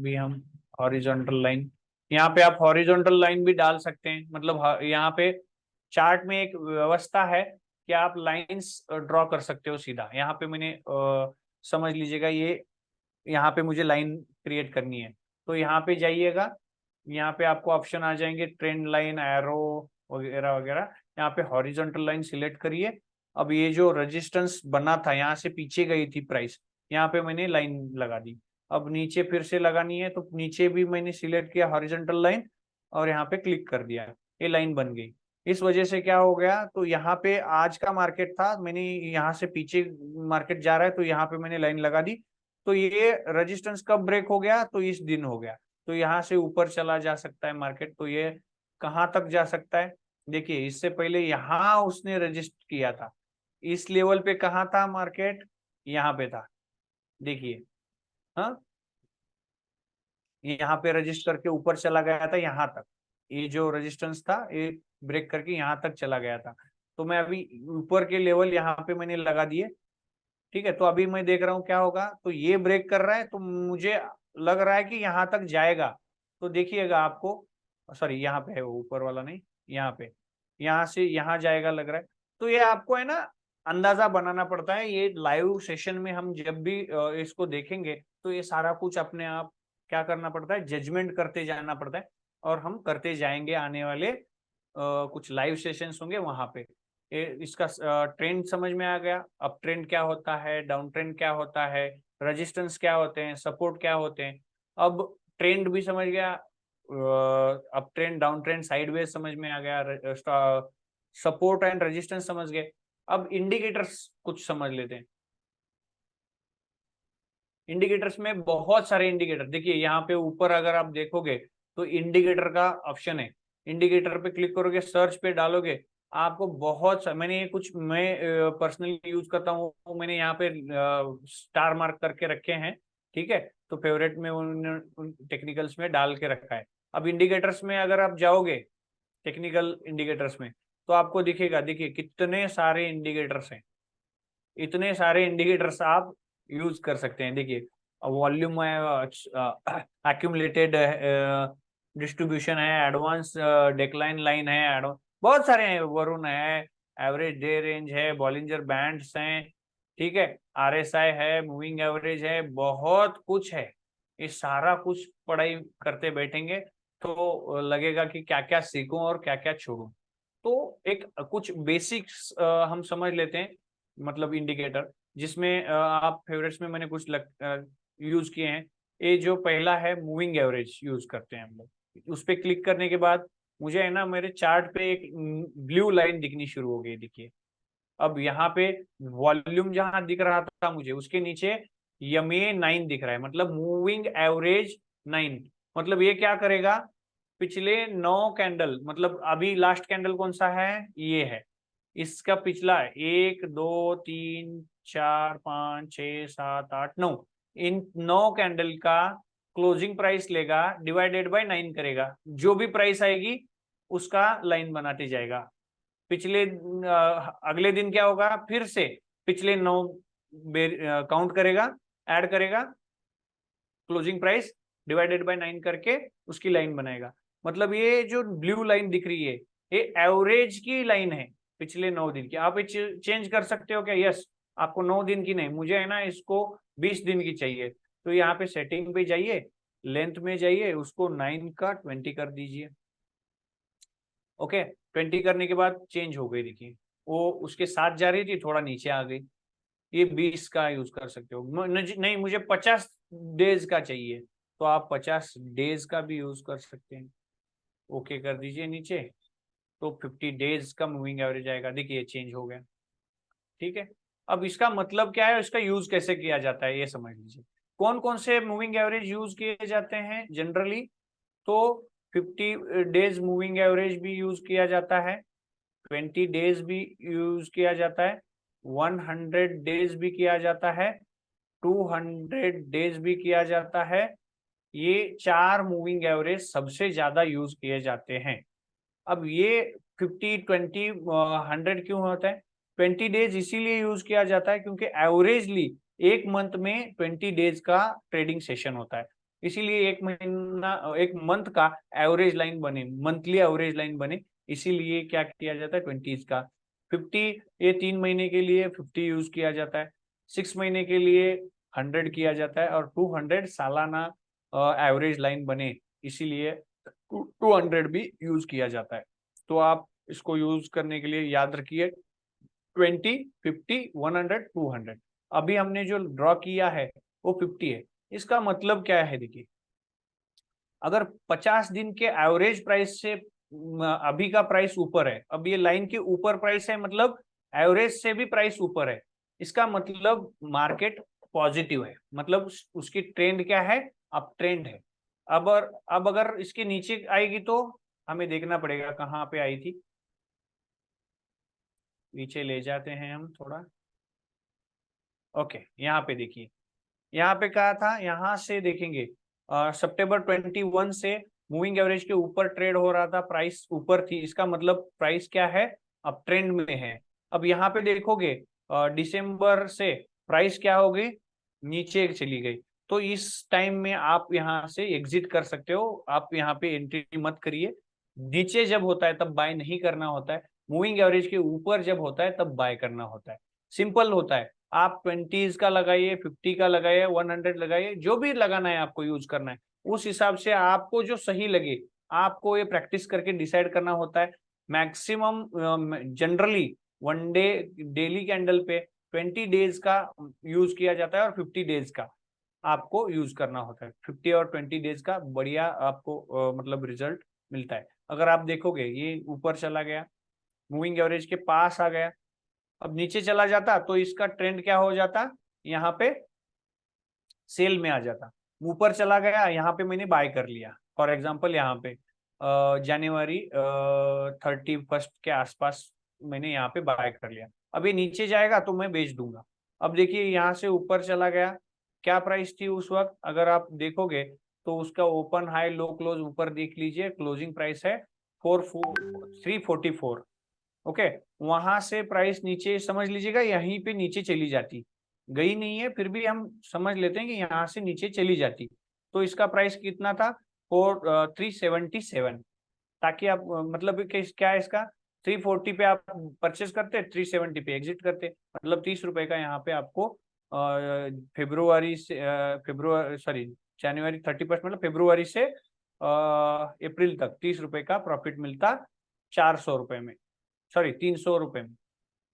भी हम हॉरिजॉन्टल लाइन, यहाँ पे आप हॉरिजॉन्टल लाइन भी डाल सकते हैं, मतलब यहाँ पे चार्ट में एक व्यवस्था है कि आप लाइंस ड्रॉ कर सकते हो सीधा। यहाँ पे मैंने समझ लीजिएगा, ये यहाँ पे मुझे लाइन क्रिएट करनी है, तो यहाँ पे जाइएगा, यहाँ पे आपको ऑप्शन आ जाएंगे ट्रेंड लाइन, एरो वगैरह वगैरह, यहाँ पे हॉरिजॉन्टल लाइन सिलेक्ट करिए। अब ये जो रेजिस्टेंस बना था, यहाँ से पीछे गई थी प्राइस, यहाँ पे मैंने लाइन लगा दी। अब नीचे फिर से लगानी है, तो नीचे भी मैंने सिलेक्ट किया हॉरिजॉन्टल लाइन और यहाँ पे क्लिक कर दिया, ये लाइन बन गई। इस वजह से क्या हो गया, तो यहाँ पे आज का मार्केट था, मैंने यहाँ से पीछे मार्केट जा रहा है, तो यहाँ पे मैंने लाइन लगा दी, तो ये रेजिस्टेंस कब ब्रेक हो गया, तो इस दिन हो गया, तो यहाँ से ऊपर चला जा सकता है मार्केट। तो ये कहाँ तक जा सकता है, देखिए इससे पहले यहाँ उसने रजिस्टर किया था, इस लेवल पे कहाँ था मार्केट, यहाँ पे था, देखिए, हाँ यहाँ पे रजिस्टर करके ऊपर चला गया था यहाँ तक, ये जो रेजिस्टेंस था ये ब्रेक करके यहाँ तक चला गया था। तो मैं अभी ऊपर के लेवल यहाँ पे मैंने लगा दिए, ठीक है। तो अभी मैं देख रहा हूँ क्या होगा, तो ये ब्रेक कर रहा है, तो मुझे लग रहा है कि यहाँ तक जाएगा, तो देखिएगा आपको, सॉरी यहाँ पे है वो ऊपर वाला नहीं, यहाँ पे, यहाँ से यहाँ जाएगा लग रहा है। तो ये आपको है ना अंदाजा बनाना पड़ता है, ये लाइव सेशन में हम जब भी इसको देखेंगे तो ये सारा कुछ अपने आप क्या करना पड़ता है, जजमेंट करते जाना पड़ता है, और हम करते जाएंगे आने वाले कुछ लाइव सेशंस होंगे वहां पे। इसका ट्रेंड समझ में आ गया, अप ट्रेंड क्या होता है, डाउन ट्रेंड क्या होता है, रेजिस्टेंस क्या होते हैं, सपोर्ट क्या होते हैं। अब ट्रेंड भी समझ गया, up trend down trend sideways समझ में आ गया, सपोर्ट एंड रेजिस्टेंस समझ गए। अब इंडिकेटर्स कुछ समझ लेते हैं। इंडिकेटर्स में बहुत सारे इंडिकेटर, देखिए यहाँ पे ऊपर अगर आप देखोगे तो इंडिकेटर का ऑप्शन है, इंडिकेटर पे क्लिक करोगे, सर्च पे डालोगे, आपको बहुत मैंने ये कुछ मैं पर्सनली यूज करता हूँ, मैंने यहाँ पे स्टार मार्क करके रखे हैं, ठीक है। तो फेवरेट में उन टेक्निकल्स में डाल के रखा है। अब इंडिकेटर्स में अगर आप जाओगे, टेक्निकल इंडिकेटर्स में, तो आपको दिखेगा, देखिए कितने सारे इंडिकेटर्स हैं, इतने सारे इंडिकेटर्स आप यूज कर सकते हैं। देखिए वॉल्यूम है, एक्यूमुलेटेड डिस्ट्रीब्यूशन है, एडवांस डेक्लाइन लाइन है, बहुत सारे हैं, वरुण है, एवरेज डे रेंज है, बॉलिंजर बैंड्स हैं, ठीक है, आरएसआई है, मूविंग एवरेज है, बहुत कुछ है। ये सारा कुछ पढ़ाई करते बैठेंगे तो लगेगा कि क्या क्या सीखूं और क्या क्या छोड़ूं। तो एक कुछ बेसिक्स हम समझ लेते हैं, मतलब इंडिकेटर, जिसमें आप फेवरेट्स में मैंने कुछ यूज किए हैं। ये जो पहला है मूविंग एवरेज यूज करते हैं हम लोग। उस पर क्लिक करने के बाद मुझे है ना मेरे चार्ट पे एक ब्लू लाइन दिखनी शुरू हो गई, देखिए। अब यहाँ पे वॉल्यूम जहां दिख रहा था मुझे, उसके नीचे यमे 9 दिख रहा है, मतलब मूविंग एवरेज 9। मतलब ये क्या करेगा, पिछले 9 कैंडल, मतलब अभी लास्ट कैंडल कौन सा है, ये है, इसका पिछला 1 2 3 4 5 6 7 8 9, इन 9 कैंडल का क्लोजिंग प्राइस लेगा, डिवाइडेड बाय 9 करेगा, जो भी प्राइस आएगी उसका लाइन बनाते जाएगा। पिछले अगले दिन क्या होगा, फिर से पिछले 9 काउंट करेगा, ऐड करेगा, क्लोजिंग प्राइस डिवाइडेड बाय 9 करके उसकी लाइन बनाएगा। मतलब ये जो ब्लू लाइन दिख रही है, ये एवरेज की लाइन है पिछले 9 दिन की। आप चेंज कर सकते हो क्या, यस। आपको 9 दिन की नहीं, मुझे है ना इसको 20 दिन की चाहिए, तो यहाँ पे सेटिंग पे जाइए, लेंथ में जाइए, उसको 9 का 20 कर दीजिए। ओके, 20 करने के बाद चेंज हो गई, देखिए वो उसके साथ जा रही थी, थोड़ा नीचे आ गई। ये 20 का यूज कर सकते हो। नहीं, मुझे 50 डेज का चाहिए, तो आप 50 डेज का भी यूज कर सकते हैं। ओके कर दीजिए नीचे, तो 50 डेज का मूविंग एवरेज आएगा, देखिए चेंज हो गया, ठीक है। अब इसका मतलब क्या है, इसका यूज कैसे किया जाता है ये समझ लीजिए। कौन कौन से मूविंग एवरेज यूज किए जाते हैं जनरली, तो 50 डेज मूविंग एवरेज भी यूज किया जाता है, 20 डेज भी यूज किया जाता है, 100 डेज भी किया जाता है, 200 डेज भी किया जाता है। ये 4 मूविंग एवरेज सबसे ज्यादा यूज किए जाते हैं। अब ये 50 20 100 क्यों होता है, 20 डेज इसीलिए यूज किया जाता है क्योंकि एवरेजली एक मंथ में 20 डेज का ट्रेडिंग सेशन होता है। इसीलिए एक महीना, एक मंथ का एवरेज लाइन बने, मंथली एवरेज लाइन बने, इसीलिए क्या किया जाता है 20 का 50। ये 3 महीने के लिए 50 यूज किया जाता है, 6 महीने के लिए 100 किया जाता है, और 200 सालाना एवरेज लाइन बने, इसीलिए 200 भी यूज किया जाता है। तो आप इसको यूज करने के लिए याद रखिए 20 50 100 200। अभी हमने जो ड्रॉ किया है वो 50 है। इसका मतलब क्या है, देखिए अगर 50 दिन के एवरेज प्राइस से अभी का प्राइस ऊपर है, अब ये लाइन के ऊपर प्राइस है, मतलब एवरेज से भी प्राइस ऊपर है, इसका मतलब मार्केट पॉजिटिव है, मतलब उसकी ट्रेंड क्या है, अप ट्रेंड है। अब अगर इसके नीचे आएगी तो हमें देखना पड़ेगा कहाँ पे आई थी, नीचे ले जाते हैं हम थोड़ा। ओके, यहाँ पे देखिए, यहाँ पे कहा था, यहाँ से देखेंगे सितंबर 21 से मूविंग एवरेज के ऊपर ट्रेड हो रहा था, प्राइस ऊपर थी, इसका मतलब प्राइस क्या है, अब ट्रेंड में है। अब यहाँ पे देखोगे दिसंबर से प्राइस क्या हो गई, नीचे चली गई। तो इस टाइम में आप यहाँ से एग्जिट कर सकते हो, आप यहाँ पे एंट्री मत करिए। नीचे जब होता है तब बाय नहीं करना होता है, मूविंग एवरेज के ऊपर जब होता है तब बाय करना होता है। सिंपल होता है, आप 20 का लगाइए, 50 का लगाइए, 100 लगाइए, जो भी लगाना है आपको यूज करना है, उस हिसाब से आपको जो सही लगे आपको ये प्रैक्टिस करके डिसाइड करना होता है। Maximum generally 1 day daily candle पे 20 डेज का यूज किया जाता है, और 50 डेज का आपको यूज करना होता है। 50 और 20 डेज का बढ़िया आपको मतलब रिजल्ट मिलता है। अगर आप देखोगे ये ऊपर चला गया, मूविंग एवरेज के पास आ गया, अब नीचे चला जाता तो इसका ट्रेंड क्या हो जाता, यहाँ पे सेल में आ जाता। ऊपर चला गया, यहाँ पे मैंने बाय कर लिया, फॉर एग्जांपल यहाँ पे जनवरी 31 के आसपास मैंने यहाँ पे बाय कर लिया। अब ये नीचे जाएगा तो मैं बेच दूंगा। अब देखिए यहाँ से ऊपर चला गया, क्या प्राइस थी उस वक्त अगर आप देखोगे तो उसका ओपन हाई लो क्लोज ऊपर देख लीजिए, क्लोजिंग प्राइस है 344। ओके, वहां से प्राइस नीचे समझ लीजिएगा यहीं पे नीचे चली जाती, गई नहीं है फिर भी हम समझ लेते हैं कि यहाँ से नीचे चली जाती, तो इसका प्राइस कितना था 377। ताकि आप मतलब क्या है इसका, 340 पे आप परचेस करते, 370 पे एग्जिट करते, मतलब 30 रुपए का यहाँ पे आपको फेब्रुआरी से फेब्रुआरी सॉरी जनवरी 31 मतलब फेब्रुआरी से अप्रैल तक 30 रुपए का प्रॉफिट मिलता 400 रुपए में, सॉरी 300 रुपए में।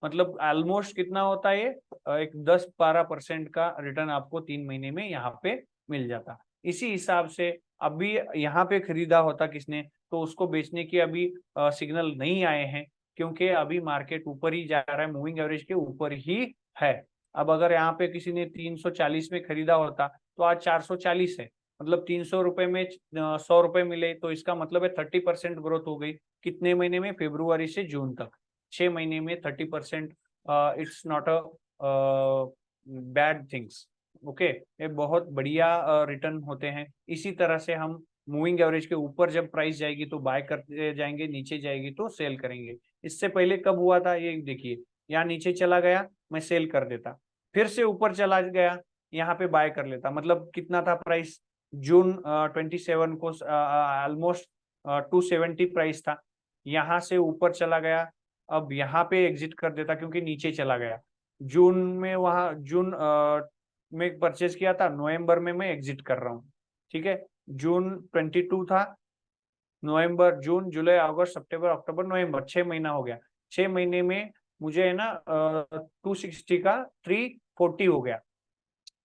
मतलब ऑलमोस्ट कितना होता है ये, एक 10-12% का रिटर्न आपको 3 महीने में यहाँ पे मिल जाता। इसी हिसाब से अभी यहाँ पे खरीदा होता किसने तो उसको बेचने की अभी सिग्नल नहीं आए हैं, क्योंकि अभी मार्केट ऊपर ही जा रहा है, मूविंग एवरेज के ऊपर ही है। अब अगर यहाँ पे किसी ने 340 में खरीदा होता तो आज 440 है, मतलब 300 रुपए में 100 रुपए मिले, तो इसका मतलब है 30% ग्रोथ हो गई। कितने महीने में, फेब्रुआरी से जून तक, 6 महीने में 30%। It's not a bad things. Okay, ये बहुत बढ़िया रिटर्न होते हैं। इसी तरह से हम मूविंग एवरेज के ऊपर जब प्राइस जाएगी तो बाय करते जाएंगे, नीचे जाएगी तो सेल करेंगे। इससे पहले कब हुआ था ये देखिए, यहाँ नीचे चला गया मैं सेल कर देता, फिर से ऊपर चला गया यहाँ पे बाय कर लेता। मतलब कितना था प्राइस जून 27 को, ऑलमोस्ट 270 प्राइस था, यहाँ से ऊपर चला गया, अब यहाँ पे एग्जिट कर देता क्योंकि नीचे चला गया। जून में वहां जून में परचेज किया था, नवंबर में मैं एग्जिट कर रहा हूँ। ठीक है, जून 22 था, नवंबर जून जुलाई अगस्त सितंबर अक्टूबर नवंबर, 6 महीना हो गया। 6 महीने में मुझे है ना 260 का 340 हो गया,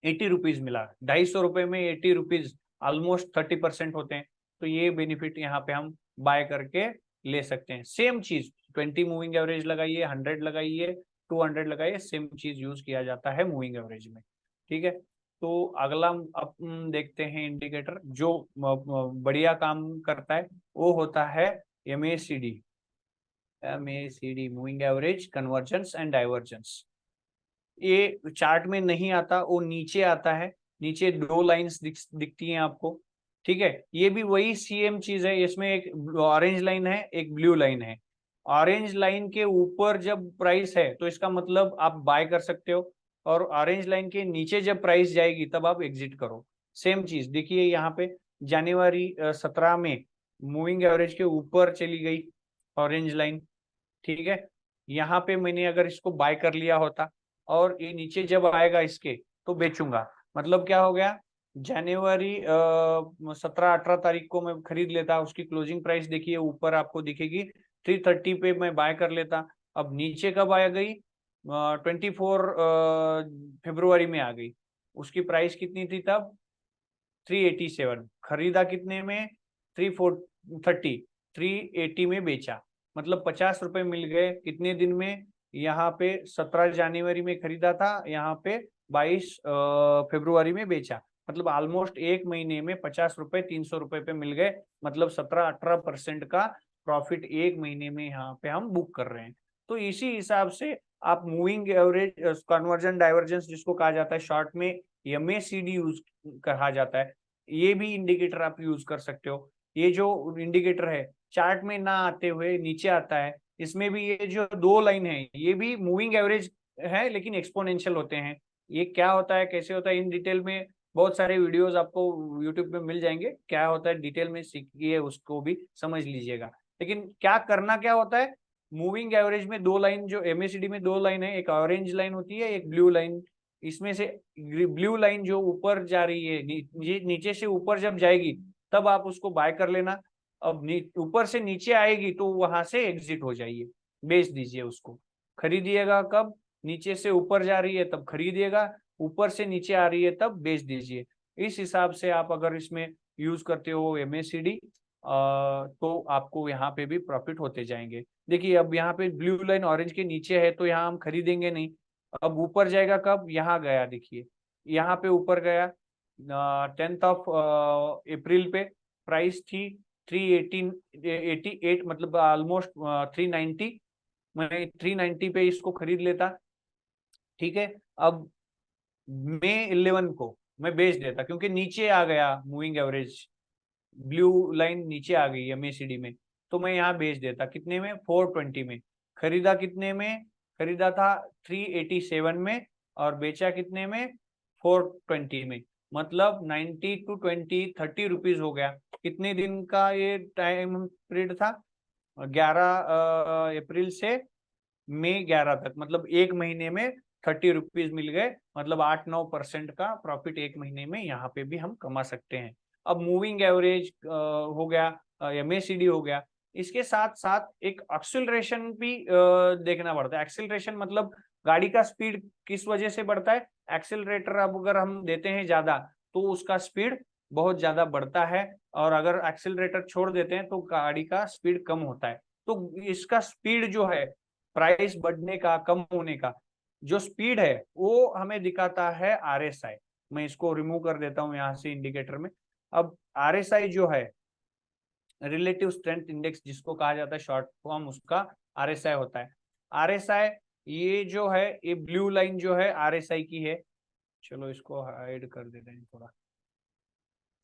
80 रुपीज मिला। 250 रुपए में 80 रुपीज, ऑलमोस्ट 30% होते हैं। तो ये बेनिफिट यहाँ पे हम बाय करके ले सकते हैं। सेम चीज 20 मूविंग एवरेज लगाइए, 100 लगाइए, 200 लगाइए, सेम चीज यूज किया जाता है मूविंग एवरेज में। ठीक है, तो अगला अब देखते हैं इंडिकेटर जो बढ़िया काम करता है, वो होता है MACD। MACD moving average convergence and divergence. ये चार्ट में नहीं आता, वो नीचे आता है, नीचे 2 लाइंस दिखती हैं आपको। ठीक है, ये भी वही सेम चीज है, इसमें एक ऑरेंज लाइन है एक ब्लू लाइन है। ऑरेंज लाइन के ऊपर जब प्राइस है तो इसका मतलब आप बाय कर सकते हो, और ऑरेंज लाइन के नीचे जब प्राइस जाएगी तब आप एग्जिट करो। सेम चीज देखिए यहाँ पे जनवरी 17 में मूविंग एवरेज के ऊपर चली गई ऑरेंज लाइन। ठीक है, यहाँ पे मैंने अगर इसको बाय कर लिया होता और ये नीचे जब आएगा इसके तो बेचूंगा, मतलब क्या हो गया, जनवरी 17-18 तारीख को मैं खरीद लेता, उसकी क्लोजिंग प्राइस देखिए ऊपर आपको दिखेगी 330 पे मैं बाय कर लेता। अब नीचे कब आ गई, 24 फरवरी में आ गई, उसकी प्राइस कितनी थी तब 387, खरीदा कितने में 330, 380 में बेचा, मतलब 50 रुपए मिल गए कितने दिन में, यहाँ पे 17 जनवरी में खरीदा था, यहाँ पे 22 फरवरी में बेचा, मतलब ऑलमोस्ट 1 महीने में 50 रुपए 300 रुपए पे मिल गए, मतलब 17-18% का प्रॉफिट 1 महीने में यहाँ पे हम बुक कर रहे हैं। तो इसी हिसाब से आप मूविंग एवरेज कन्वर्जन डाइवर्जेंस जिसको कहा जाता है शॉर्ट में MACD यूज कहा जाता है, ये भी इंडिकेटर आप यूज कर सकते हो। ये जो इंडिकेटर है चार्ट में ना आते हुए नीचे आता है, इसमें भी ये जो 2 लाइन है ये भी मूविंग एवरेज है लेकिन एक्सपोनेंशियल होते हैं। ये क्या होता है कैसे होता है इन डिटेल में बहुत सारे वीडियोस आपको यूट्यूब पे मिल जाएंगे, क्या होता है डिटेल में सीखिए, उसको भी समझ लीजिएगा। लेकिन क्या करना क्या होता है, मूविंग एवरेज में 2 लाइन, जो MACD में 2 लाइन है, एक ऑरेंज लाइन होती है एक ब्लू लाइन। इसमें से ब्लू लाइन जो ऊपर जा रही है नीचे से ऊपर जब जाएगी तब आप उसको बाय कर लेना। अब ऊपर से नीचे आएगी तो वहां से एग्जिट हो जाइए, बेच दीजिए उसको। खरीदिएगा कब, नीचे से ऊपर जा रही है तब खरीदिएगा, ऊपर से नीचे आ रही है तब बेच दीजिए। इस हिसाब से आप अगर इसमें यूज करते हो MACD तो आपको यहाँ पे भी प्रॉफिट होते जाएंगे। देखिए अब यहाँ पे ब्लू लाइन ऑरेंज के नीचे है तो यहाँ हम खरीदेंगे नहीं, अब ऊपर जाएगा कब, यहाँ गया देखिए, यहाँ पे ऊपर गया 10 अप्रैल पे, प्राइस थी 388, मतलब ऑलमोस्ट 390, मैं 390 पे इसको खरीद लेता, ठीक है। अब मई 11 को मैं बेच देता, क्योंकि नीचे आ गया मूविंग एवरेज, ब्लू लाइन नीचे आ गई MACD में, तो मैं यहाँ बेच देता कितने में, 420 में। खरीदा कितने में, खरीदा था 387 में, और बेचा कितने में, 420 में। मतलब 90 to 20 30 रुपीज हो गया। कितने दिन का ये टाइम पीरियड था, 11 अप्रैल से मई 11 तक, मतलब एक महीने में 30 रुपीज मिल गए। मतलब 8-9% का प्रॉफिट एक महीने में यहाँ पे भी हम कमा सकते हैं। अब मूविंग एवरेज हो गया, MACD हो गया, इसके साथ साथ एक एक्सेलरेशन भी देखना पड़ता है। एक्सेलरेशन मतलब गाड़ी का स्पीड किस वजह से बढ़ता है, एक्सेलरेटर अब अगर हम देते हैं ज्यादा तो उसका स्पीड बहुत ज्यादा बढ़ता है, और अगर एक्सेलरेटर छोड़ देते हैं तो गाड़ी का स्पीड कम होता है। तो इसका स्पीड जो है, प्राइस बढ़ने का कम होने का जो स्पीड है, वो हमें दिखाता है RSI। मैं इसको रिमूव कर देता हूं यहाँ से इंडिकेटर में। अब RSI जो है, रिलेटिव स्ट्रेंथ इंडेक्स जिसको कहा जाता है शॉर्ट फॉर्म, उसका RSI होता है। RSI ये जो है, ये ब्लू लाइन जो है RSI की है। चलो इसको हाइड कर देते हैं थोड़ा।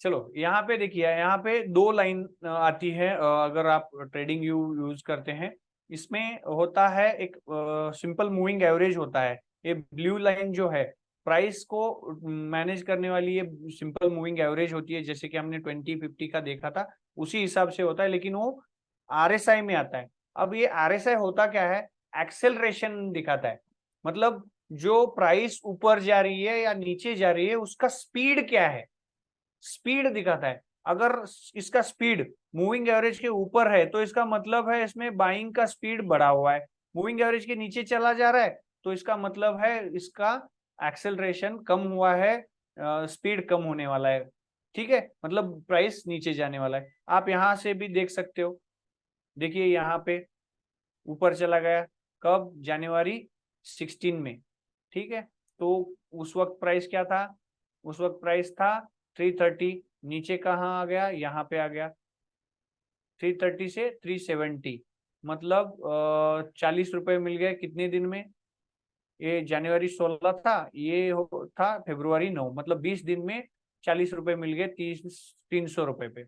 चलो यहाँ पे देखिए, यहाँ पे दो लाइन आती है अगर आप ट्रेडिंग यूज करते हैं। इसमें होता है एक सिंपल मूविंग एवरेज होता है। ये ब्लू लाइन जो है प्राइस को मैनेज करने वाली ये सिंपल मूविंग एवरेज होती है, जैसे कि हमने 2050 का देखा था, उसी हिसाब से होता है, लेकिन वो RSI में आता है। अब ये RSI होता क्या है, एक्सेलरेशन दिखाता है। मतलब जो प्राइस ऊपर जा रही है या नीचे जा रही है उसका स्पीड क्या है, स्पीड दिखाता है। अगर इसका स्पीड मूविंग एवरेज के ऊपर है तो इसका मतलब है इसमें बाइंग का स्पीड बढ़ा हुआ है। मूविंग एवरेज के नीचे चला जा रहा है तो इसका मतलब है इसका एक्सेलरेशन कम हुआ है, स्पीड कम होने वाला है, ठीक है, मतलब प्राइस नीचे जाने वाला है। आप यहां से भी देख सकते हो, देखिए यहाँ पे ऊपर चला गया, कब, जनवरी 16 में, ठीक है। तो उस वक्त प्राइस क्या था, उस वक्त प्राइस था 330। नीचे कहाँ आ गया, यहाँ पे आ गया 330 से 370, मतलब 40 रुपए मिल गए कितने दिन में। ये जनवरी 16 था, ये था February 9, मतलब 20 दिन में 40 रुपए मिल गए 300 रुपए पे।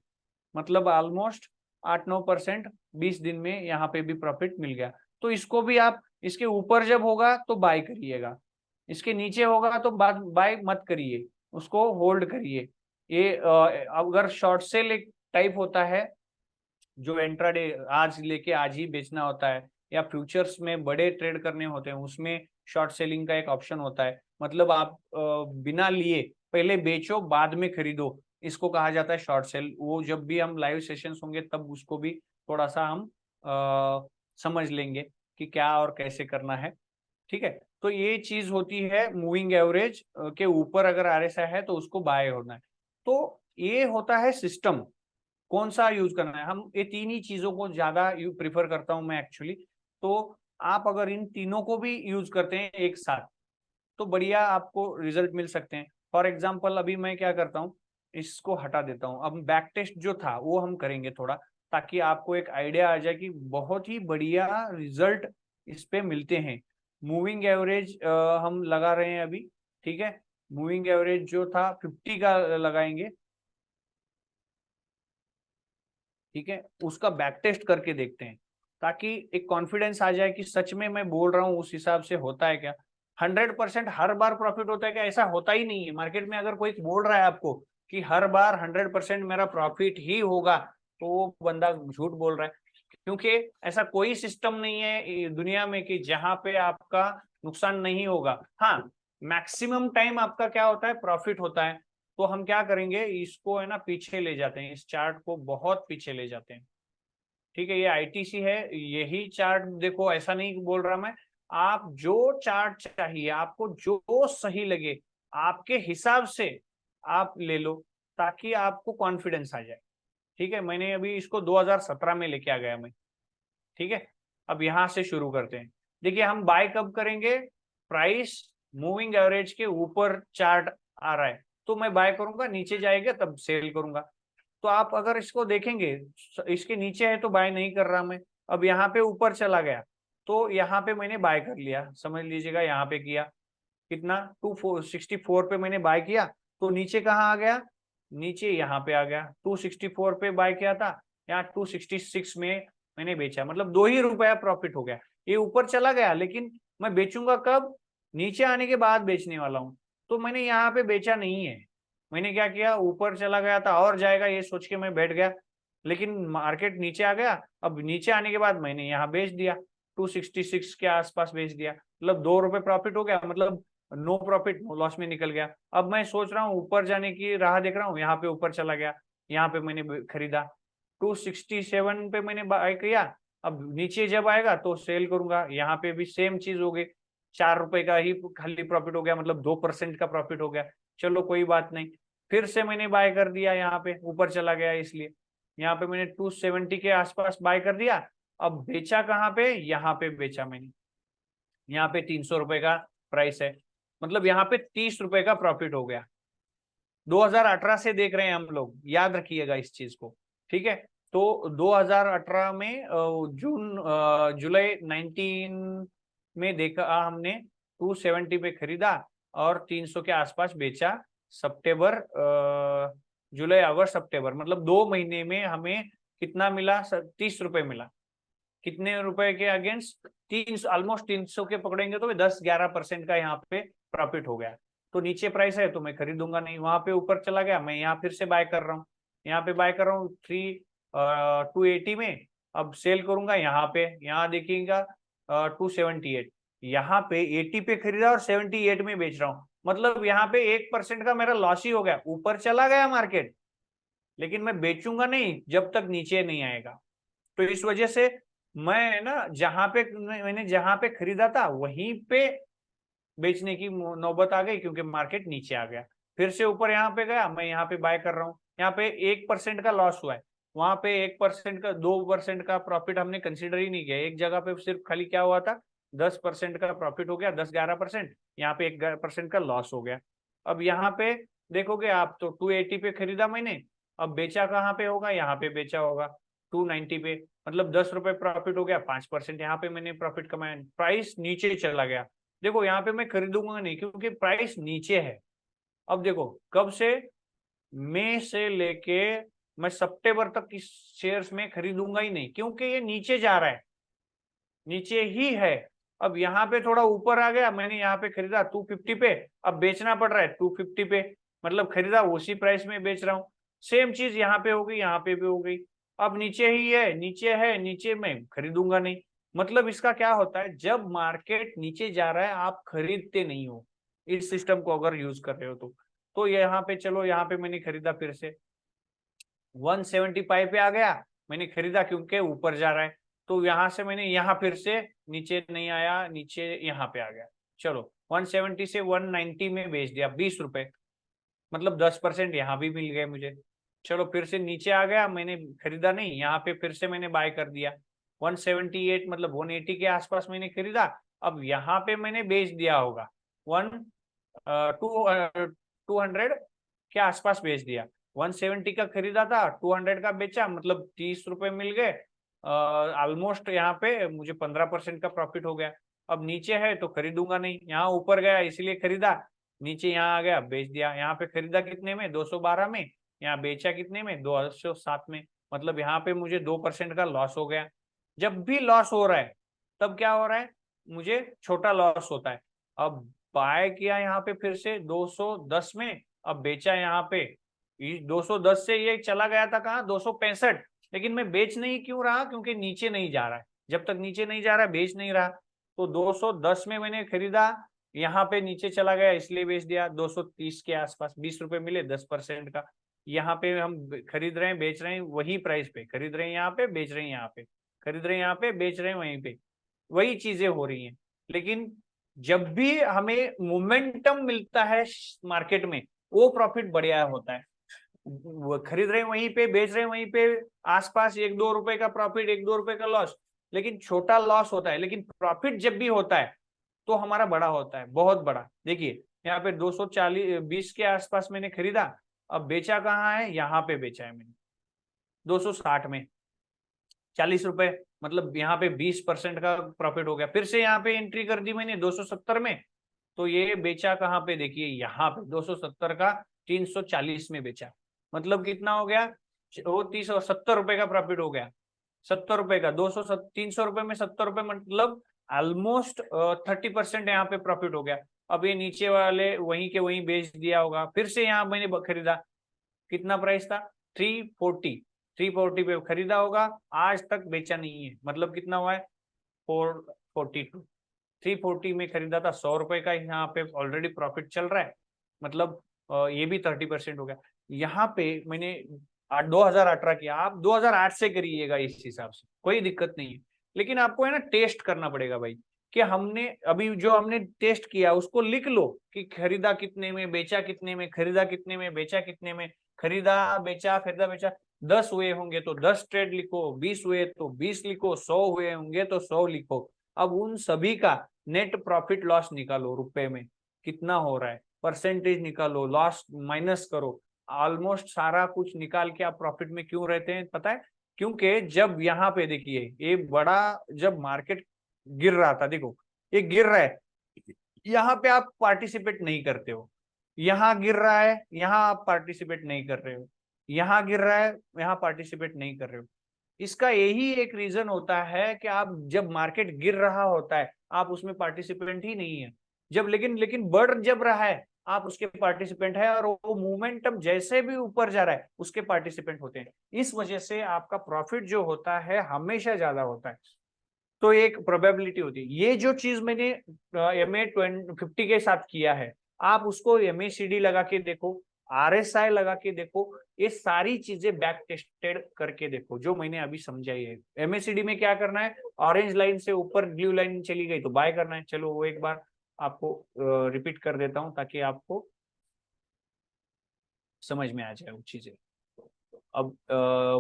मतलब ऑलमोस्ट 8-9% 20 दिन में यहाँ पे भी प्रॉफिट मिल गया। तो इसको भी आप, इसके ऊपर जब होगा तो बाय करिएगा, इसके नीचे होगा तो बाय मत करिए, उसको होल्ड करिए। ये अगर शॉर्ट सेल एक टाइप होता है जो इंट्राडे आज लेके आज ही बेचना होता है, या फ्यूचर्स में बड़े ट्रेड करने होते हैं उसमें शॉर्ट सेलिंग का एक ऑप्शन होता है। मतलब आप बिना लिए पहले बेचो बाद में खरीदो, इसको कहा जाता है शॉर्ट सेल। वो जब भी हम लाइव सेशंस होंगे तब उसको भी थोड़ा सा हम समझ लेंगे कि क्या और कैसे करना है, ठीक है। तो ये चीज होती है मूविंग एवरेज के ऊपर अगर RSI है तो उसको बाय होना है। तो ये होता है सिस्टम, कौन सा यूज करना है। हम ये तीन ही चीजों को ज्यादा प्रिफर करता हूं मैं एक्चुअली। तो आप अगर इन तीनों को भी यूज करते हैं एक साथ तो बढ़िया आपको रिजल्ट मिल सकते हैं। फॉर एग्जाम्पल अभी मैं क्या करता हूँ, इसको हटा देता हूँ। अब बैक टेस्ट जो था वो हम करेंगे थोड़ा, ताकि आपको एक आइडिया आ जाए कि बहुत ही बढ़िया रिजल्ट इस पे मिलते हैं। मूविंग एवरेज हम लगा रहे हैं अभी, ठीक है। मूविंग एवरेज जो था 50 का लगाएंगे, ठीक है, उसका बैक टेस्ट करके देखते हैं, ताकि एक कॉन्फिडेंस आ जाए कि सच में मैं बोल रहा हूँ उस हिसाब से होता है क्या। 100% हर बार प्रॉफिट होता है क्या, ऐसा होता ही नहीं है। मार्केट में अगर कोई बोल रहा है आपको कि हर बार 100% मेरा प्रॉफिट ही होगा, तो वो बंदा झूठ बोल रहा है। क्योंकि ऐसा कोई सिस्टम नहीं है दुनिया में कि जहां पे आपका नुकसान नहीं होगा। हाँ, मैक्सिमम टाइम आपका क्या होता है, प्रॉफिट होता है। तो हम क्या करेंगे, इसको है ना पीछे ले जाते हैं, इस चार्ट को बहुत पीछे ले जाते हैं, ठीक है। ये ITC है, यही चार्ट देखो, ऐसा नहीं बोल रहा मैं। आप जो चार्ट चाहिए, आपको जो सही लगे आपके हिसाब से आप ले लो, ताकि आपको कॉन्फिडेंस आ जाए, ठीक है। मैंने अभी इसको 2017 में लेके आ गया मैं, ठीक है। अब यहां से शुरू करते हैं। देखिए हम बाय कब करेंगे, प्राइस मूविंग एवरेज के ऊपर चार्ट आ रहा है तो मैं बाय करूंगा, नीचे जाएगा तब सेल करूंगा। तो आप अगर इसको देखेंगे, इसके नीचे है तो बाय नहीं कर रहा मैं। अब यहाँ पे ऊपर चला गया तो यहाँ पे मैंने बाय कर लिया, समझ लीजिएगा यहाँ पे किया कितना 264 पे मैंने बाय किया, तो नीचे कहाँ आ गया, नीचे यहाँ पे आ गया। 264 पे बाय किया था, यहाँ 266 में मैंने बेचा, मतलब 2 ही रुपया प्रॉफिट हो गया। ये ऊपर चला गया लेकिन मैं बेचूंगा कब, नीचे आने के बाद बेचने वाला हूँ। तो मैंने यहाँ पे बेचा नहीं है, मैंने क्या किया, ऊपर चला गया था और जाएगा ये सोच के मैं बैठ गया, लेकिन मार्केट नीचे आ गया। अब नीचे आने के बाद मैंने यहाँ बेच दिया, 266 के आसपास बेच दिया, मतलब 2 रुपए प्रॉफिट हो गया, मतलब नो प्रॉफिट नो लॉस में निकल गया। अब मैं सोच रहा हूँ ऊपर जाने की राह देख रहा हूँ, यहाँ पे ऊपर चला गया, यहाँ पे मैंने खरीदा, 267 पे मैंने बाय किया। अब नीचे जब आएगा तो सेल करूंगा, यहाँ पे भी सेम चीज हो गई, 4 रुपए का ही खाली प्रॉफिट हो गया, मतलब 2% का प्रॉफिट हो गया। चलो कोई बात नहीं, फिर से मैंने बाय कर दिया, यहाँ पे ऊपर चला गया इसलिए यहाँ पे मैंने 270 के आसपास बाय कर दिया। अब बेचा कहाँ पे, यहाँ पे बेचा मैंने, यहाँ पे 300 रुपए का प्राइस है, मतलब यहाँ पे 30 रुपए का प्रॉफिट हो गया। 2018 से देख रहे हैं हम लोग, याद रखिएगा इस चीज को, ठीक है। तो 2018 में जुलाई 19 में देखा हमने, 270 पे खरीदा और 300 के आसपास बेचा। सितंबर जुलाई अगस्त सितंबर, मतलब 2 महीने में हमें कितना मिला, 30 रुपए मिला। कितने रुपए के अगेंस्ट, 300, ऑलमोस्ट 300 के पकड़ेंगे तो 10-11% का यहाँ पे प्रॉफिट हो गया। तो नीचे प्राइस है तो मैं खरीदूंगा नहीं, वहां पे ऊपर चला गया, मैं यहाँ फिर से बाय कर रहा हूँ, यहाँ पे बाय कर रहा हूँ 280 में। अब सेल करूंगा यहाँ पे, यहाँ देखिएगा 278, यहाँ पे 80 पे खरीदा और 78 में बेच रहा हूँ, मतलब यहाँ पे 1% का मेरा लॉस ही हो गया। ऊपर चला गया मार्केट, लेकिन मैं बेचूंगा नहीं जब तक नीचे नहीं आएगा। तो इस वजह से मैं ना जहां पे मैंने जहां पे खरीदा था वहीं पे बेचने की नौबत आ गई, क्योंकि मार्केट नीचे आ गया। फिर से ऊपर यहाँ पे गया, मैं यहाँ पे बाय कर रहा हूँ, यहाँ पे 1% का लॉस हुआ है, वहां पे 1% का 2% का प्रॉफिट हमने कंसिडर ही नहीं किया। एक जगह पे सिर्फ खाली क्या हुआ था, 10% का प्रॉफिट हो गया, 10-11%, यहाँ पे 1% का लॉस हो गया। अब यहाँ पे देखोगे आप तो 280 पे खरीदा मैंने, अब बेचा कहाँ पे होगा, यहाँ पे बेचा होगा 290 पे, मतलब 10 रुपए प्रॉफिट हो गया, 5% यहाँ पे मैंने प्रॉफिट कमाया। प्राइस नीचे चला गया, देखो यहाँ पे मैं खरीदूंगा नहीं क्योंकि प्राइस नीचे है। अब देखो कब से, मई से लेके मैं सितंबर तक इस शेयर्स में खरीदूंगा ही नहीं, क्योंकि ये नीचे जा रहा है, नीचे ही है। अब यहाँ पे थोड़ा ऊपर आ गया, मैंने यहाँ पे खरीदा 250 पे, अब बेचना पड़ रहा है 250 पे, मतलब खरीदा उसी प्राइस में बेच रहा हूँ। सेम चीज यहाँ पे हो गई, यहाँ पे भी हो गई। अब नीचे ही है, नीचे है, नीचे में खरीदूंगा नहीं। मतलब इसका क्या होता है, जब मार्केट नीचे जा रहा है आप खरीदते नहीं हो, इस सिस्टम को अगर यूज कर रहे हो तो यहाँ पे चलो, यहाँ पे मैंने खरीदा फिर से 175 पे आ गया, मैंने खरीदा क्योंकि ऊपर जा रहा है। तो यहाँ से मैंने यहाँ फिर से नीचे नहीं आया, नीचे यहाँ पे आ गया, चलो 170 से 190 में बेच दिया, 20 रुपए, मतलब 10% यहाँ भी मिल गए मुझे। चलो फिर से नीचे आ गया, मैंने खरीदा नहीं, यहाँ पे फिर से मैंने बाय कर दिया 178, मतलब 180 के आसपास मैंने खरीदा। अब यहाँ पे मैंने बेच दिया होगा 200 के आसपास बेच दिया, 170 का खरीदा था, 200 का बेचा, मतलब 30 रुपए मिल गए। ऑलमोस्ट यहाँ पे मुझे 15% का प्रॉफिट हो गया। अब नीचे है तो खरीदूंगा नहीं, यहाँ ऊपर गया इसलिए खरीदा, नीचे यहाँ आ गया बेच दिया। यहाँ पे खरीदा कितने में, 212 में, यहाँ बेचा कितने में, 207 में, मतलब यहाँ पे मुझे 2% का लॉस हो गया। जब भी लॉस हो रहा है तब क्या हो रहा है, मुझे छोटा लॉस होता है। अब बाय किया यहाँ पे फिर से 210 में, अब बेचा यहाँ पे 210 से ये चला गया था कहाँ, 265, लेकिन मैं बेच नहीं क्यों रहा, क्योंकि नीचे नहीं जा रहा है। जब तक नीचे नहीं जा रहा है बेच नहीं रहा। तो 210 में मैंने खरीदा, यहाँ पे नीचे चला गया इसलिए बेच दिया 230 के आसपास, 20 रुपए मिले 10% का। यहाँ पे हम खरीद रहे हैं बेच रहे हैं वही प्राइस पे, खरीद रहे हैं यहाँ पे बेच रहे हैं यहाँ पे, खरीद रहे हैं यहाँ पे बेच रहे हैं वहीं पे, वही चीजें हो रही हैं। लेकिन जब भी हमें मोमेंटम मिलता है मार्केट में, वो प्रॉफिट बढ़िया होता है। वो खरीद रहे हैं वहीं पे बेच रहे हैं वहीं पे, आसपास 1-2 रुपए का प्रॉफिट, 1-2 रुपए का लॉस, लेकिन छोटा लॉस होता है। लेकिन प्रॉफिट जब भी होता है तो हमारा बड़ा होता है, बहुत बड़ा। देखिए यहाँ पे 240-20 के आसपास मैंने खरीदा, अब बेचा कहाँ है, यहाँ पे बेचा है मैंने 260 में, 40 रुपए, मतलब यहाँ पे 20% का प्रॉफिट हो गया। फिर से यहाँ पे एंट्री कर दी मैंने 270 में, तो ये बेचा कहाँ पे, देखिए यहाँ पे 270 का 340 में बेचा, मतलब कितना हो गया, वो 30 और 70 रुपए का प्रॉफिट हो गया। 70 रुपए का 300 रुपए में 70 रुपए, मतलब ऑलमोस्ट 30% यहाँ पे प्रॉफिट हो गया। अब ये नीचे वाले वहीं के वहीं बेच दिया होगा। फिर से यहाँ मैंने खरीदा, कितना प्राइस था, 340, 340 पे खरीदा होगा, आज तक बेचा नहीं है, मतलब कितना हुआ है 442, 340 में खरीदा था, 100 रुपए का यहाँ पे ऑलरेडी प्रॉफिट चल रहा है, मतलब ये भी 30% हो गया। यहाँ पे मैंने 2018 किया, आप 2008 से करिएगा इस हिसाब से, कोई दिक्कत नहीं है। लेकिन आपको है ना टेस्ट करना पड़ेगा भाई, कि हमने अभी जो हमने टेस्ट किया उसको लिख लो कि खरीदा कितने में, बेचा कितने में, खरीदा कितने में, बेचा कितने में, खरीदा बेचा खरीदा बेचा। 10 हुए होंगे तो 10 ट्रेड लिखो, 20 हुए तो 20 लिखो, 100 हुए होंगे तो 100 लिखो। अब उन सभी का नेट प्रॉफिट लॉस निकालो, रुपए में कितना हो रहा है, परसेंटेज निकालो, लॉस माइनस करो, ऑलमोस्ट सारा कुछ निकाल के आप प्रॉफिट में क्यों रहते हैं पता है, क्योंकि जब यहाँ पे देखिए ये बड़ा, जब मार्केट गिर रहा था, देखो ये गिर रहा है, यहाँ पे आप पार्टिसिपेट नहीं करते हो, यहाँ गिर रहा है, यहाँ आप पार्टिसिपेट नहीं कर रहे हो, यहाँ गिर रहा है, यहाँ पार्टिसिपेट नहीं कर रहे हो। इसका यही एक रीजन होता है कि आप जब मार्केट गिर रहा होता है आप उसमें पार्टिसिपेंट ही नहीं है, जब लेकिन लेकिन बढ़ जब रहा है आप उसके पार्टिसिपेंट है, और वो मोमेंटम जैसे भी ऊपर जा रहा है उसके पार्टिसिपेंट होते हैं। इस वजह से आपका प्रॉफिट जो होता है हमेशा ज्यादा होता है। तो एक प्रोबेबिलिटी होती है। ये जो चीज मैंने MA 50 के साथ किया है, आप उसको MACD लगा के देखो, RSI लगा के देखो, ये सारी चीजें बैक टेस्टेड करके देखो जो मैंने अभी समझाई है। MACD में क्या करना है, ऑरेंज लाइन से ऊपर ब्लू लाइन चली गई तो बाय करना है। चलो वो एक बार आपको रिपीट कर देता हूं ताकि आपको समझ में आ जाए वो चीजें। अब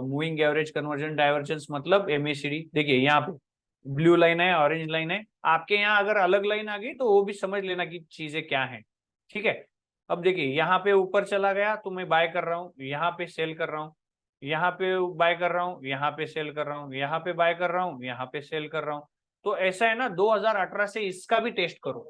मूविंग एवरेज कन्वर्जन डाइवर्जेंस मतलब MACD, देखिए यहाँ पे ब्लू लाइन है, ऑरेंज लाइन है, आपके यहाँ अगर अलग लाइन आ गई तो वो भी समझ लेना कि चीजें क्या है, ठीक है। अब देखिए यहाँ पे ऊपर चला गया तो मैं बाय कर रहा हूँ, यहाँ पे सेल कर रहा हूँ, यहाँ पे बाय कर रहा हूँ, यहाँ पे सेल कर रहा हूँ, यहाँ पे बाय कर रहा हूँ, यहाँ पे सेल कर रहा हूँ। तो ऐसा है ना, 2018 से इसका भी टेस्ट करो,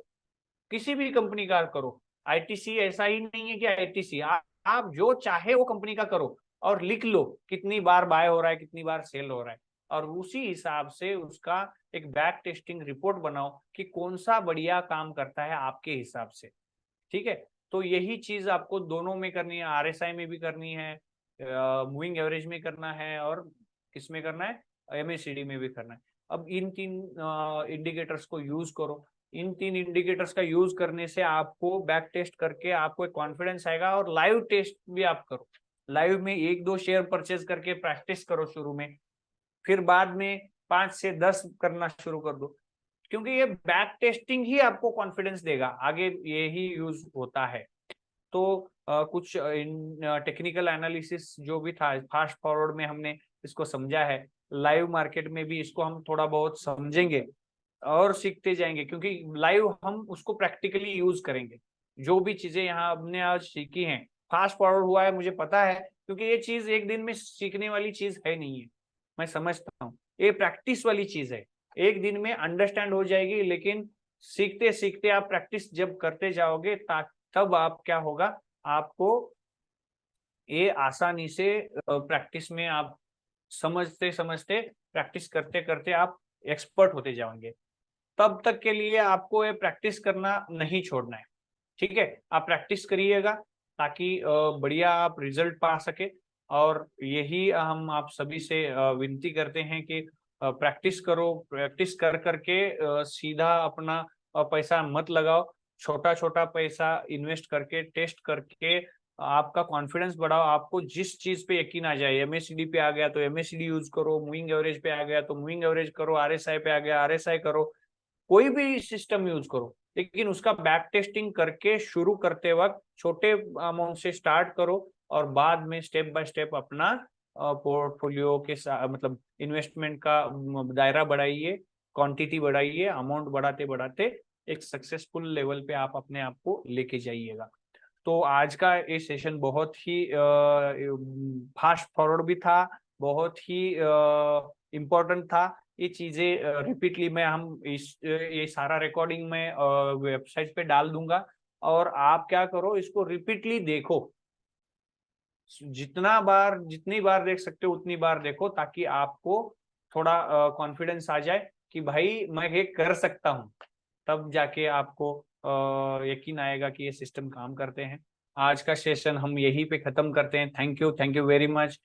किसी भी कंपनी का करो। ITC ऐसा ही नहीं है कि ITC, आप जो चाहे वो कंपनी का करो और लिख लो कितनी बार बाय हो रहा है, कितनी बार सेल हो रहा है, और उसी हिसाब से उसका एक बैक टेस्टिंग रिपोर्ट बनाओ कि कौन सा बढ़िया काम करता है आपके हिसाब से, ठीक है। तो यही चीज आपको दोनों में करनी है, RSI में भी करनी है, मूविंग एवरेज में करना है, और किस में करना है, MACD में भी करना है। अब इन 3 इंडिकेटर्स को यूज करो। इन 3 इंडिकेटर्स का यूज करने से आपको बैक टेस्ट करके आपको एक कॉन्फिडेंस आएगा, और लाइव टेस्ट भी आप करो, लाइव में 1-2 शेयर परचेज करके प्रैक्टिस करो शुरू में, फिर बाद में 5 से 10 करना शुरू कर दो, क्योंकि ये बैक टेस्टिंग ही आपको कॉन्फिडेंस देगा, आगे यही यूज होता है। तो कुछ टेक्निकल एनालिसिस जो भी था फास्ट फॉरवर्ड में हमने इसको समझा है, लाइव मार्केट में भी इसको हम थोड़ा बहुत समझेंगे और सीखते जाएंगे, क्योंकि लाइव हम उसको प्रैक्टिकली यूज करेंगे। जो भी चीजें यहाँ हमने आज सीखी हैं, फास्ट फॉरवर्ड हुआ है मुझे पता है, क्योंकि ये चीज एक दिन में सीखने वाली चीज है नहीं है, मैं समझता हूँ, ये प्रैक्टिस वाली चीज है। एक दिन में अंडरस्टैंड हो जाएगी, लेकिन सीखते सीखते आप प्रैक्टिस जब करते जाओगे तब आप क्या होगा, आपको ये आसानी से प्रैक्टिस में आप समझते समझते प्रैक्टिस करते करते आप एक्सपर्ट होते जाओगे। तब तक के लिए आपको ये प्रैक्टिस करना नहीं छोड़ना है, ठीक है। आप प्रैक्टिस करिएगा ताकि बढ़िया आप रिजल्ट पा सके, और यही हम आप सभी से विनती करते हैं कि प्रैक्टिस करो, प्रैक्टिस कर करके सीधा अपना पैसा मत लगाओ, छोटा छोटा पैसा इन्वेस्ट करके टेस्ट करके आपका कॉन्फिडेंस बढ़ाओ। आपको जिस चीज पे यकीन आ जाए, MACD पे आ गया तो MACD यूज करो, मूविंग एवरेज पे आ गया तो मूविंग एवरेज करो, RSI पे आ गया RSI करो, कोई भी सिस्टम यूज करो, लेकिन उसका बैक टेस्टिंग करके शुरू करते वक्त छोटे अमाउंट से स्टार्ट करो, और बाद में स्टेप बाय स्टेप अपना पोर्टफोलियो के साथ मतलब इन्वेस्टमेंट का दायरा बढ़ाइए, क्वांटिटी बढ़ाइए, अमाउंट बढ़ाते बढ़ाते एक सक्सेसफुल लेवल पे आप अपने आप को लेके जाइएगा। तो आज का ये सेशन बहुत ही फास्ट फॉरवर्ड भी था, बहुत ही इम्पोर्टेंट था। ये चीजें रिपीटली मैं हम ये सारा रिकॉर्डिंग में वेबसाइट पे डाल दूंगा, और आप क्या करो, इसको रिपीटली देखो, जितनी बार देख सकते हो उतनी बार देखो, ताकि आपको थोड़ा कॉन्फिडेंस आ जाए कि भाई मैं ये कर सकता हूँ। तब जाके आपको यकीन आएगा कि ये सिस्टम काम करते हैं। आज का सेशन हम यहीं पे खत्म करते हैं। Thank you very much.